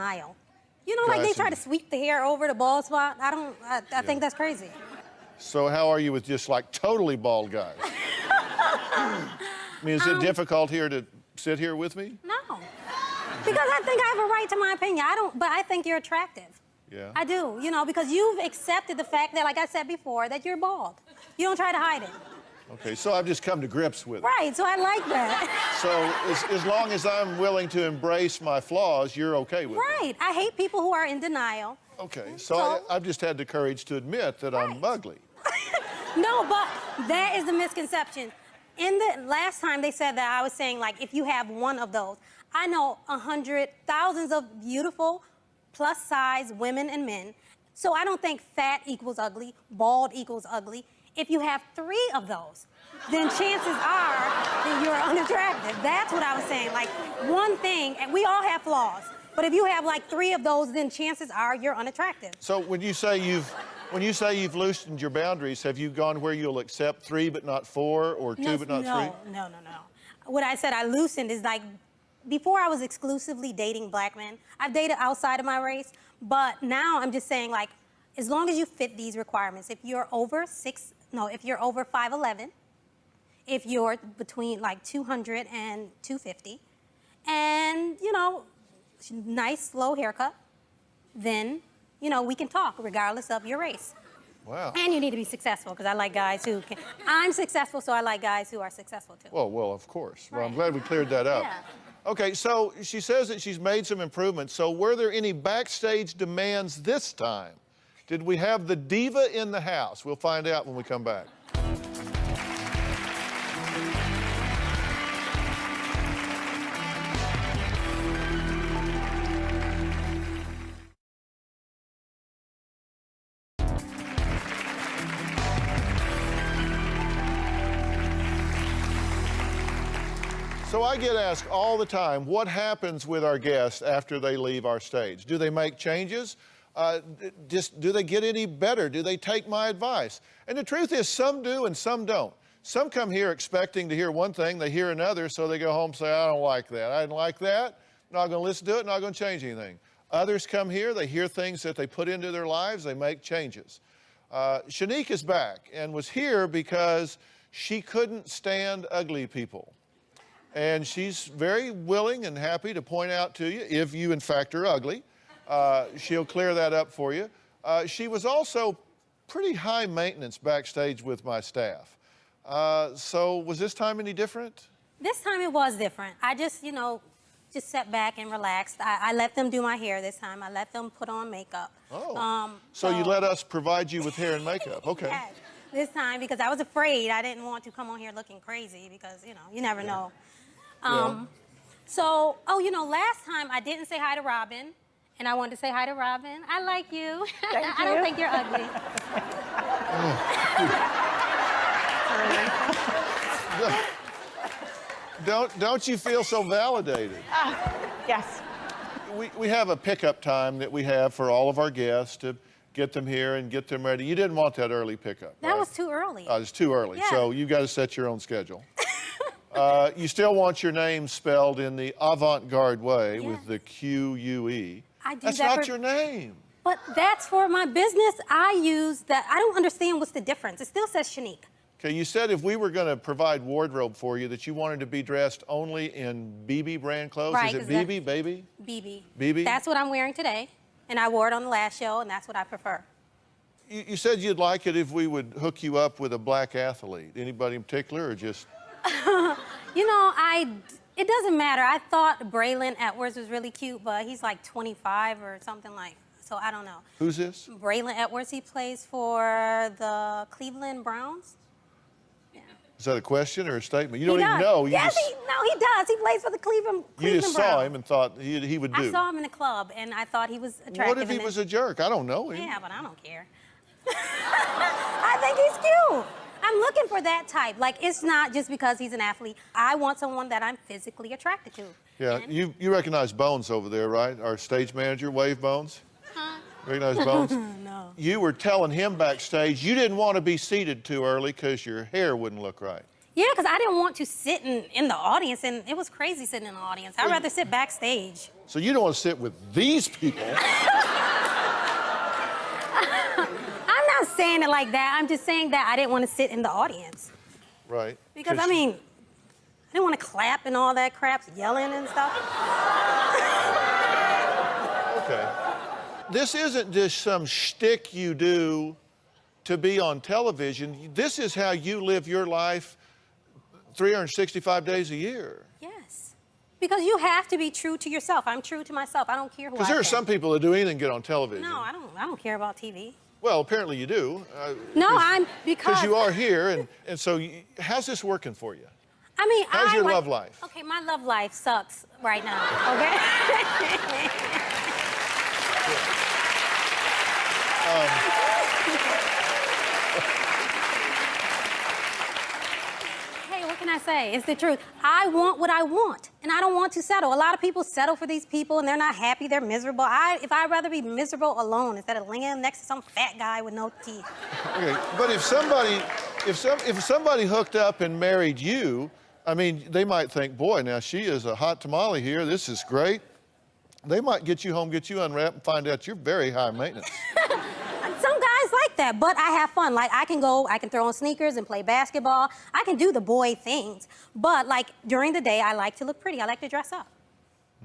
[SPEAKER 9] like they try to sweep the hair over the bald spot. I think that's crazy.
[SPEAKER 1] So how are you with just like totally bald guys? I mean, is it difficult here to sit here with me?
[SPEAKER 9] No, because I think I have a right to my opinion. But I think you're attractive.
[SPEAKER 1] Yeah.
[SPEAKER 9] I do, you know, because you've accepted the fact that, like I said before, that you're bald. You don't try to hide it.
[SPEAKER 1] Okay, so I've just come to grips with it.
[SPEAKER 9] Right, so I like that.
[SPEAKER 1] So as long as I'm willing to embrace my flaws, you're okay with it?
[SPEAKER 9] Right, I hate people who are in denial.
[SPEAKER 1] Okay, so I've just had the courage to admit that I'm ugly.
[SPEAKER 9] No, but that is the misconception. In the last time they said that, I was saying, like, if you have one of those. I know thousands of beautiful, plus-size women and men. So I don't think fat equals ugly, bald equals ugly. If you have 3 of those, then chances are that you're unattractive. That's what I was saying. Like, one thing, and we all have flaws, but if you have like 3 of those, then chances are you're unattractive.
[SPEAKER 1] So when you say you've loosened your boundaries, have you gone where you'll accept 3 but not 4, or 2 but not 3?
[SPEAKER 9] No. What I said I loosened is like, before I was exclusively dating black men. I've dated outside of my race, but now I'm just saying, like, as long as you fit these requirements, if you're over 5'11", if you're between like 200 and 250, and, you know, nice slow haircut, then, you know, we can talk regardless of your race.
[SPEAKER 1] Wow.
[SPEAKER 9] And you need to be successful, because I like guys who can. I'm successful, so I like guys who are successful too.
[SPEAKER 1] Well, of course. Well, I'm glad we cleared that up.
[SPEAKER 9] Yeah.
[SPEAKER 1] Okay, so she says that she's made some improvements. So were there any backstage demands this time? Did we have the diva in the house? We'll find out when we come back. So I get asked all the time, what happens with our guests after they leave our stage? Do they make changes? Do they get any better? Do they take my advice? And the truth is, some do and some don't. Some come here expecting to hear one thing, they hear another, so they go home and say, I don't like that. I didn't like that, not going to listen to it, not going to change anything. Others come here, they hear things that they put into their lives, they make changes. Shanique is back and was here because she couldn't stand ugly people. And she's very willing and happy to point out to you, if you in fact are ugly, she'll clear that up for you. She was also pretty high maintenance backstage with my staff. So was this time any different?
[SPEAKER 9] This time it was different. I just, you know, just sat back and relaxed. I let them do my hair this time. I let them put on makeup.
[SPEAKER 1] Oh. So you let us provide you with hair and makeup. Okay.
[SPEAKER 9] Yes, this time because I was afraid. I didn't want to come on here looking crazy because, you know, you never know. So, you know, last time I didn't say hi to Robin, and I wanted to say hi to Robin. I like you. I don't think you're ugly.
[SPEAKER 1] Don't you feel so validated?
[SPEAKER 4] Yes.
[SPEAKER 1] We have a pickup time that we have for all of our guests to get them here and get them ready. You didn't want that early pickup,
[SPEAKER 9] That was too early.
[SPEAKER 1] it's too early,
[SPEAKER 9] Yeah.
[SPEAKER 1] so you got to set your own schedule. You still want your name spelled in the avant-garde way with the Q-U-E.
[SPEAKER 9] I do
[SPEAKER 1] That's
[SPEAKER 9] that
[SPEAKER 1] not
[SPEAKER 9] for-
[SPEAKER 1] your name.
[SPEAKER 9] But that's for my business. I use that. I don't understand what's the difference. It still says Shanique.
[SPEAKER 1] Okay, you said if we were going to provide wardrobe for you that you wanted to be dressed only in BB brand clothes.
[SPEAKER 9] Right,
[SPEAKER 1] Is it BB, baby?
[SPEAKER 9] BB.
[SPEAKER 1] BB?
[SPEAKER 9] That's what I'm wearing today. And I wore it on the last show, and that's what I prefer.
[SPEAKER 1] You said you'd like it if we would hook you up with a black athlete. Anybody in particular or just...
[SPEAKER 9] You know, it doesn't matter. I thought Braylon Edwards was really cute, but he's like 25 or something like, so I don't know.
[SPEAKER 1] Who's this?
[SPEAKER 9] Braylon Edwards, he plays for the Cleveland Browns.
[SPEAKER 1] Is that a question or a statement? You don't
[SPEAKER 9] He
[SPEAKER 1] even
[SPEAKER 9] does.
[SPEAKER 1] know. You
[SPEAKER 9] Yes,
[SPEAKER 1] just,
[SPEAKER 9] he does. He plays for the Cleveland
[SPEAKER 1] you just
[SPEAKER 9] Browns.
[SPEAKER 1] saw him and thought he would do.
[SPEAKER 9] I saw him in the club, and I thought he was attractive.
[SPEAKER 1] What if he was a jerk? I don't know him.
[SPEAKER 9] Yeah, but I don't care. I think he's cute. I'm looking for that type. Like, it's not just because he's an athlete. I want someone that I'm physically attracted to.
[SPEAKER 1] Yeah, you recognize Bones over there, right? Our stage manager, Wave Bones? Recognize Bones?
[SPEAKER 9] No.
[SPEAKER 1] You were telling him backstage you didn't want to be seated too early because your hair wouldn't look right.
[SPEAKER 9] Yeah, because I didn't want to sit in the audience, and it was crazy sitting in the audience. I'd rather sit backstage.
[SPEAKER 1] So you don't want to sit with these people.
[SPEAKER 9] I'm not saying it like that. I'm just saying that I didn't want to sit in the audience.
[SPEAKER 1] Right.
[SPEAKER 9] Because, I mean, I didn't want to clap and all that crap, yelling and stuff.
[SPEAKER 1] Okay. This isn't just some shtick you do to be on television. This is how you live your life 365 days a year.
[SPEAKER 9] Yes. Because you have to be true to yourself. I'm true to myself. I don't care who I
[SPEAKER 1] Because there are
[SPEAKER 9] am.
[SPEAKER 1] some people that do anything to get on television.
[SPEAKER 9] No, I don't care about TV.
[SPEAKER 1] Well, apparently you do.
[SPEAKER 9] No,
[SPEAKER 1] Because you are here, and so how's this working for you?
[SPEAKER 9] I mean,
[SPEAKER 1] How's your love life?
[SPEAKER 9] Okay, my love life sucks right now, okay? Hey, what can I say? It's the truth. I want what I want, and I don't want to settle. A lot of people settle for these people, and they're not happy. They're miserable. If I'd rather be miserable alone instead of laying next to some fat guy with no teeth.
[SPEAKER 1] Okay, but if somebody hooked up and married you, I mean, they might think, boy, now she is a hot tamale here. This is great. They might get you home, get you unwrapped, and find out you're very high maintenance.
[SPEAKER 9] Some guys like that, but I have fun. Like, I can throw on sneakers and play basketball. I can do the boy things. But, like, during the day, I like to look pretty. I like to dress up.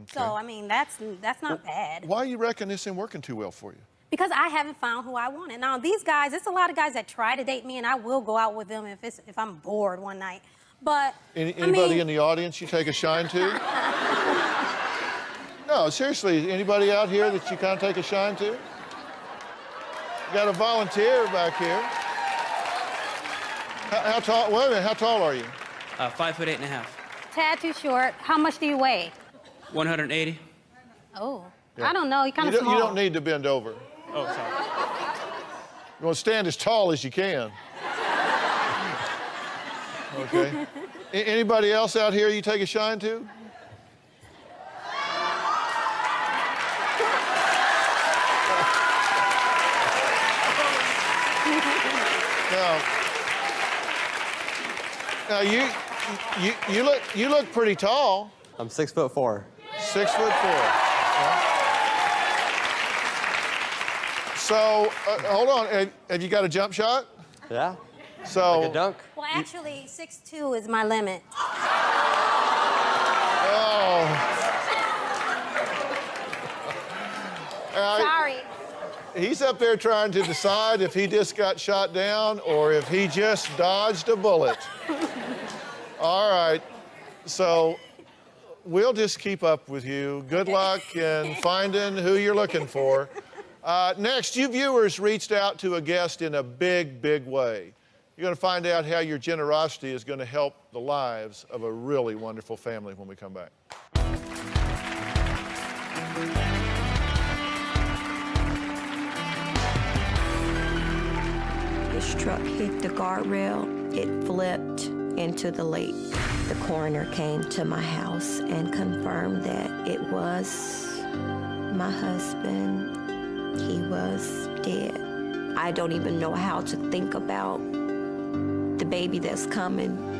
[SPEAKER 9] Okay. So, I mean, that's not bad.
[SPEAKER 1] Why you reckon this ain't working too well for you?
[SPEAKER 9] Because I haven't found who I wanted. Now, these guys, there's a lot of guys that try to date me, and I will go out with them if I'm bored one night. But,
[SPEAKER 1] Anybody in the audience you take a shine to? No, seriously, anybody out here that you kind of take a shine to? You got a volunteer back here. How tall? Wait a minute. How tall are you?
[SPEAKER 6] 5'8.5".
[SPEAKER 9] Tad too short. How much do you weigh?
[SPEAKER 6] 180.
[SPEAKER 9] Oh,
[SPEAKER 1] Yeah.
[SPEAKER 9] I don't know. You're kind of small.
[SPEAKER 1] You don't need to bend over.
[SPEAKER 6] Oh, sorry.
[SPEAKER 1] You want to stand as tall as you can. Okay. Anybody else out here you take a shine to? Now you look pretty tall.
[SPEAKER 22] I'm 6'4".
[SPEAKER 1] 6'4". So hold on. Have you got a jump shot?
[SPEAKER 22] Yeah.
[SPEAKER 1] So.
[SPEAKER 22] Like a dunk.
[SPEAKER 9] Well, actually, 6'2" is my limit.
[SPEAKER 1] Oh.
[SPEAKER 9] Sorry.
[SPEAKER 1] He's up there trying to decide if he just got shot down or if he just dodged a bullet. All right. So we'll just keep up with you. Good luck in finding who you're looking for. Next, you viewers reached out to a guest in a big, big way. You're going to find out how your generosity is going to help the lives of a really wonderful family when we come back.
[SPEAKER 4] His truck hit the guardrail. It flipped into the lake. The coroner came to my house and confirmed that it was my husband. He was dead. I don't even know how to think about the baby that's coming.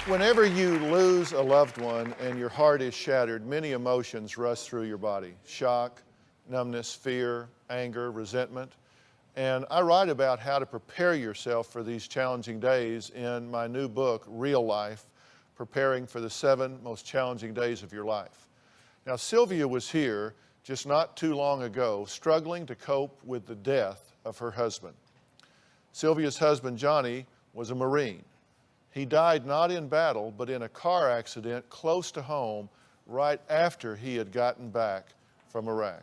[SPEAKER 1] Whenever you lose a loved one and your heart is shattered, many emotions rush through your body. Shock, numbness, fear, anger, resentment. And I write about how to prepare yourself for these challenging days in my new book, Real Life, Preparing for the 7 Most Challenging Days of Your Life. Now, Sylvia was here just not too long ago, struggling to cope with the death of her husband. Sylvia's husband, Johnny, was a Marine. He died not in battle, but in a car accident close to home right after he had gotten back from Iraq,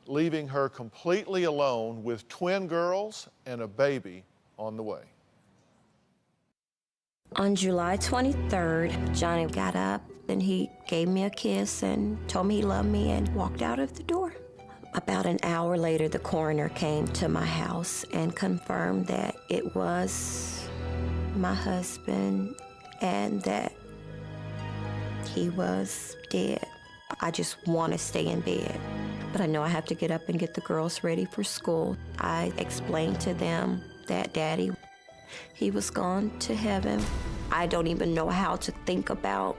[SPEAKER 1] leaving her completely alone with twin girls and a baby on the way.
[SPEAKER 4] On July 23rd, Johnny got up and he gave me a kiss and told me he loved me and walked out of the door. About an hour later, the coroner came to my house and confirmed that it was my husband and that he was dead. I just want to stay in bed, but I know I have to get up and get the girls ready for school. I explained to them that Daddy, he was gone to heaven. I don't even know how to think about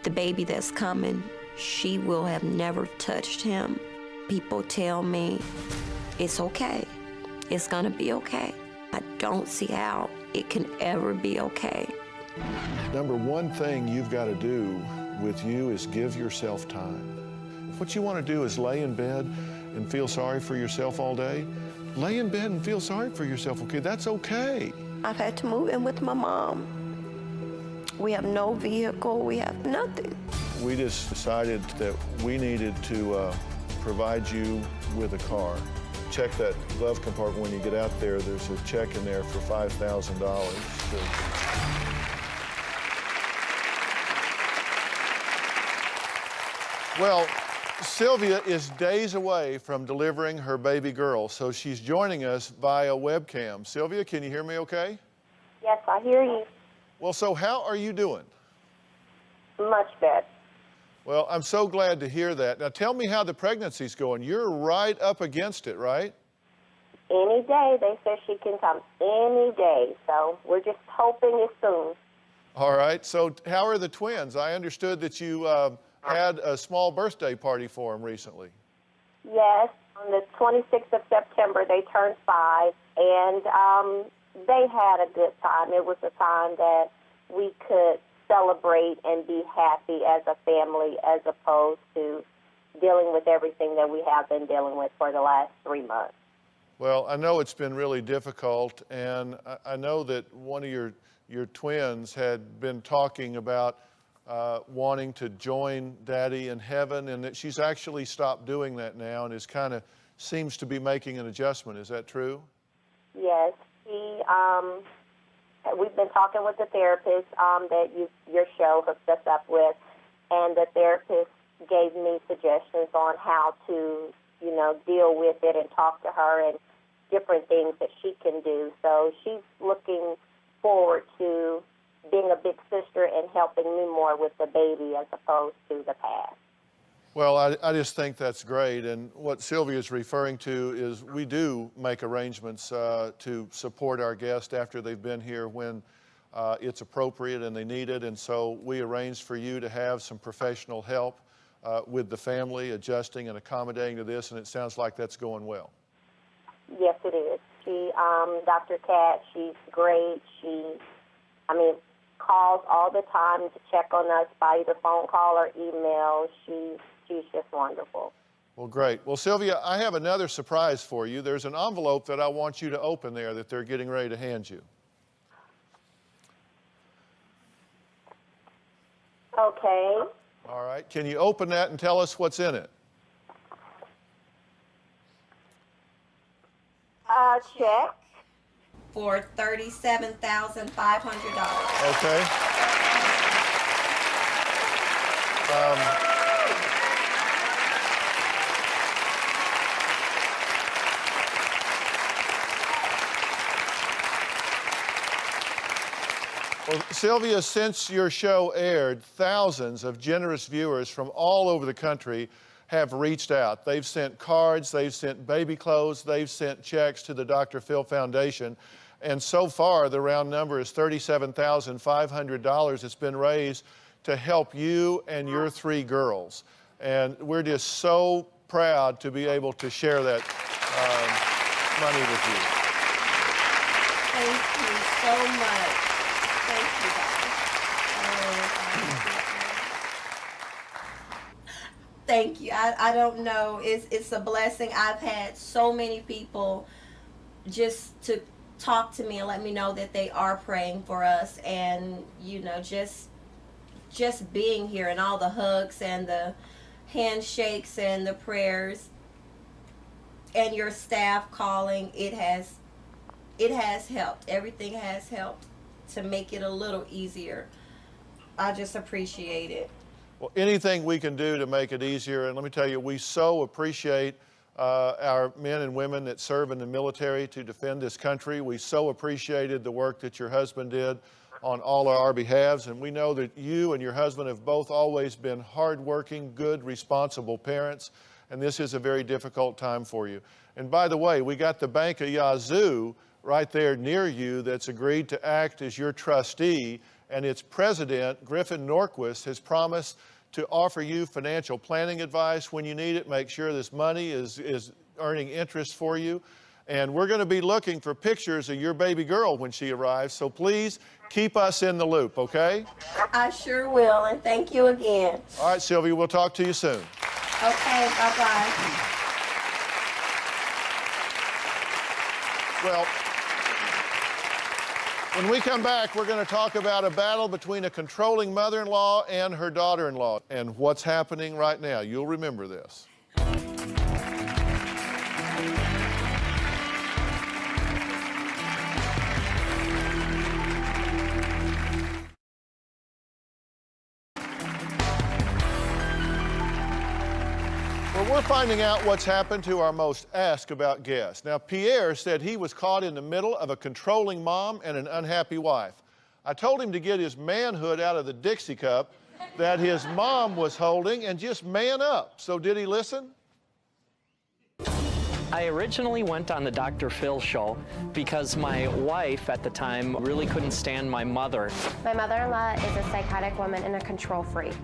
[SPEAKER 4] the baby that's coming. She will have never touched him. People tell me it's okay. It's gonna be okay. I don't see how it can ever be okay.
[SPEAKER 1] Number one thing you've got to do with you is give yourself time. If what you want to do is lay in bed and feel sorry for yourself all day, lay in bed and feel sorry for yourself, okay? That's okay.
[SPEAKER 4] I've had to move in with my mom. We have no vehicle, we have nothing.
[SPEAKER 1] We just decided that we needed to provide you with a car. Check that glove compartment when you get out there. There's a check in there for $5,000. Well, Sylvia is days away from delivering her baby girl, so she's joining us via webcam. Sylvia, can you hear me okay?
[SPEAKER 7] Yes, I hear you.
[SPEAKER 1] Well, so how are you doing?
[SPEAKER 7] Much better.
[SPEAKER 1] Well, I'm so glad to hear that. Now, tell me how the pregnancy's going. You're right up against it, right?
[SPEAKER 7] Any day. They said she can come any day, so we're just hoping it's soon.
[SPEAKER 1] All right. So how are the twins? I understood that you had a small birthday party for them recently.
[SPEAKER 7] Yes, on the 26th of September, they turned 5, and they had a good time. It was a time that we could celebrate and be happy as a family as opposed to dealing with everything that we have been dealing with for the last 3 months.
[SPEAKER 1] Well, I know it's been really difficult, and I know that one of your twins had been talking about wanting to join Daddy in heaven, and that she's actually stopped doing that now and is kind of seems to be making an adjustment. Is that true?
[SPEAKER 7] Yes, we've been talking with the therapist that your show hooked us up with, and the therapist gave me suggestions on how to, deal with it and talk to her and different things that she can do. So she's looking forward to being a big sister and helping me more with the baby as opposed to the past.
[SPEAKER 1] Well, I just think that's great. And what Sylvia is referring to is we do make arrangements to support our guests after they've been here when it's appropriate and they need it. And so we arranged for you to have some professional help with the family, adjusting and accommodating to this. And it sounds like that's going well.
[SPEAKER 7] Yes, it is. Dr. Kat, she's great. She calls all the time to check on us by either phone call or email. She's just wonderful.
[SPEAKER 1] Well, great. Well, Sylvia, I have another surprise for you. There's an envelope that I want you to open there that they're getting ready to hand you.
[SPEAKER 7] Okay.
[SPEAKER 1] All right. Can you open that and tell us what's in it?
[SPEAKER 7] Check.
[SPEAKER 4] For $37,500.
[SPEAKER 1] Okay. Well, Sylvia, since your show aired, thousands of generous viewers from all over the country have reached out. They've sent cards, they've sent baby clothes, they've sent checks to the Dr. Phil Foundation. And so far, the round number is $37,500 that's been raised to help you and your 3 girls. And we're just so proud to be able to share that money with you.
[SPEAKER 4] Thank you so much. Thank you, guys. Thank you. I don't know. It's a blessing. I've had so many people just to talk to me and let me know that they are praying for us, and you know, just being here and all the hugs and the handshakes and the prayers and your staff calling, it has helped. Everything has helped to make it a little easier. I just appreciate it.
[SPEAKER 1] Well, anything we can do to make it easier, and let me tell you, we so appreciate our men and women that serve in the military to defend this country. We so appreciated the work that your husband did on all of our behalves, and we know that you and your husband have both always been hardworking, good, responsible parents, and this is a very difficult time for you. And by the way, we got the Bank of Yazoo right there near you that's agreed to act as your trustee, and its president, Griffin Norquist, has promised to offer you financial planning advice when you need it, make sure this money is earning interest for you. And we're going to be looking for pictures of your baby girl when she arrives, so please keep us in the loop, okay?
[SPEAKER 4] I sure will, and thank you again.
[SPEAKER 1] All right, Sylvia, we'll talk to you soon.
[SPEAKER 4] Okay, bye-bye.
[SPEAKER 1] Well, when we come back, we're going to talk about a battle between a controlling mother-in-law and her daughter-in-law and what's happening right now. You'll remember this. Well, we're finding out what's happened to our most asked about guest. Now, Pierre said he was caught in the middle of a controlling mom and an unhappy wife. I told him to get his manhood out of the Dixie cup that his mom was holding and just man up. So did he listen?
[SPEAKER 8] I originally went on the Dr. Phil show because my wife at the time really couldn't stand my mother.
[SPEAKER 14] My mother-in-law is a psychotic woman and a control freak.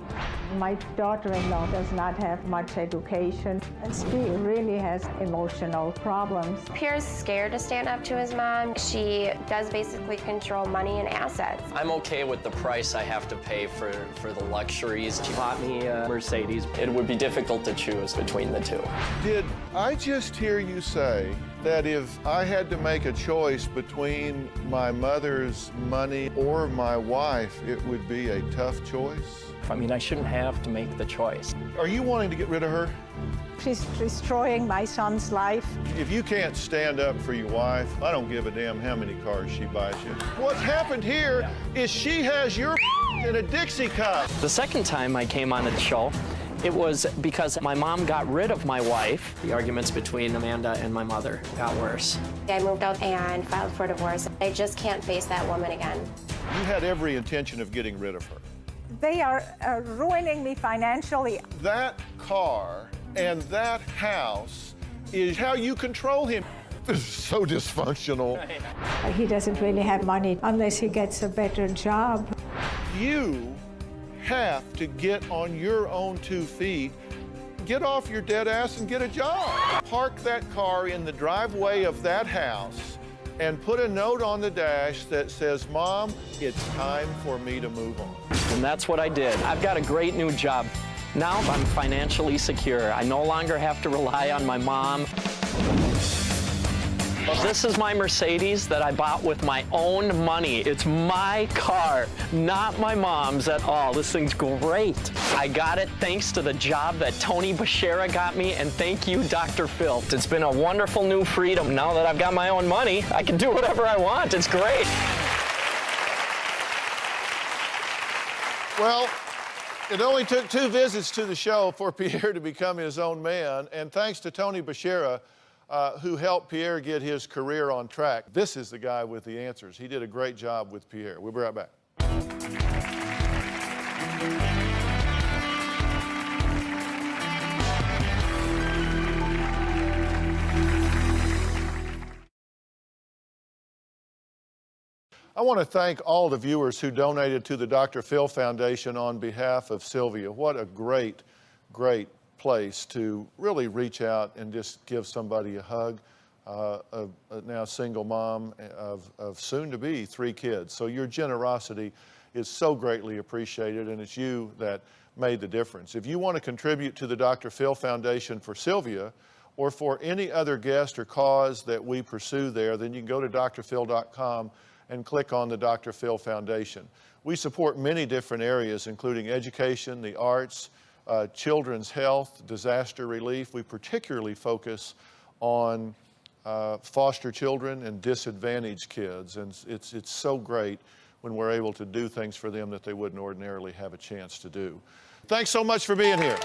[SPEAKER 22] My daughter-in-law does not have much education, and she really has emotional problems.
[SPEAKER 14] Pierre's scared to stand up to his mom. She does basically control money and assets.
[SPEAKER 8] I'm okay with the price I have to pay for the luxuries. She bought me a Mercedes. It would be difficult to choose between the two.
[SPEAKER 1] Did I just hear you say that if I had to make a choice between my mother's money or my wife, it would be a tough choice?
[SPEAKER 8] I mean, I shouldn't have to make the choice.
[SPEAKER 1] Are you wanting to get rid of her?
[SPEAKER 22] She's destroying my son's life.
[SPEAKER 1] If you can't stand up for your wife, I don't give a damn how many cars she buys you. What's happened here is she has your in a Dixie cup.
[SPEAKER 8] The second time I came on the show, it was because my mom got rid of my wife. The arguments between Amanda and my mother got worse.
[SPEAKER 14] I moved out and filed for divorce. I just can't face that woman again.
[SPEAKER 1] You had every intention of getting rid of her.
[SPEAKER 22] They are ruining me financially.
[SPEAKER 1] That car and that house is how you control him. This is so dysfunctional.
[SPEAKER 22] He doesn't really have money unless he gets a better job.
[SPEAKER 1] You have to get on your own 2 feet, get off your dead ass and get a job. Park that car in the driveway of that house and put a note on the dash that says, "Mom, it's time for me to move on."
[SPEAKER 8] And that's what I did. I've got a great new job. Now I'm financially secure. I no longer have to rely on my mom. This is my Mercedes that I bought with my own money. It's my car, not my mom's at all. This thing's great. I got it thanks to the job that Tony Bashera got me, and thank you, Dr. Phil. It's been a wonderful new freedom. Now that I've got my own money, I can do whatever I want. It's great.
[SPEAKER 1] Well, it only took 2 visits to the show for Pierre to become his own man, and thanks to Tony Bashera, who helped Pierre get his career on track. This is the guy with the answers. He did a great job with Pierre. We'll be right back. I want to thank all the viewers who donated to the Dr. Phil Foundation on behalf of Sylvia. What a great, great place to really reach out and just give somebody a hug. A now single mom of soon-to-be 3 kids. So your generosity is so greatly appreciated, and it's you that made the difference. If you want to contribute to the Dr. Phil Foundation for Sylvia or for any other guest or cause that we pursue there, then you can go to drphil.com and click on the Dr. Phil Foundation. We support many different areas, including education, the arts, children's health, disaster relief. We particularly focus on foster children and disadvantaged kids, and it's so great when we're able to do things for them that they wouldn't ordinarily have a chance to do. Thanks so much for being here.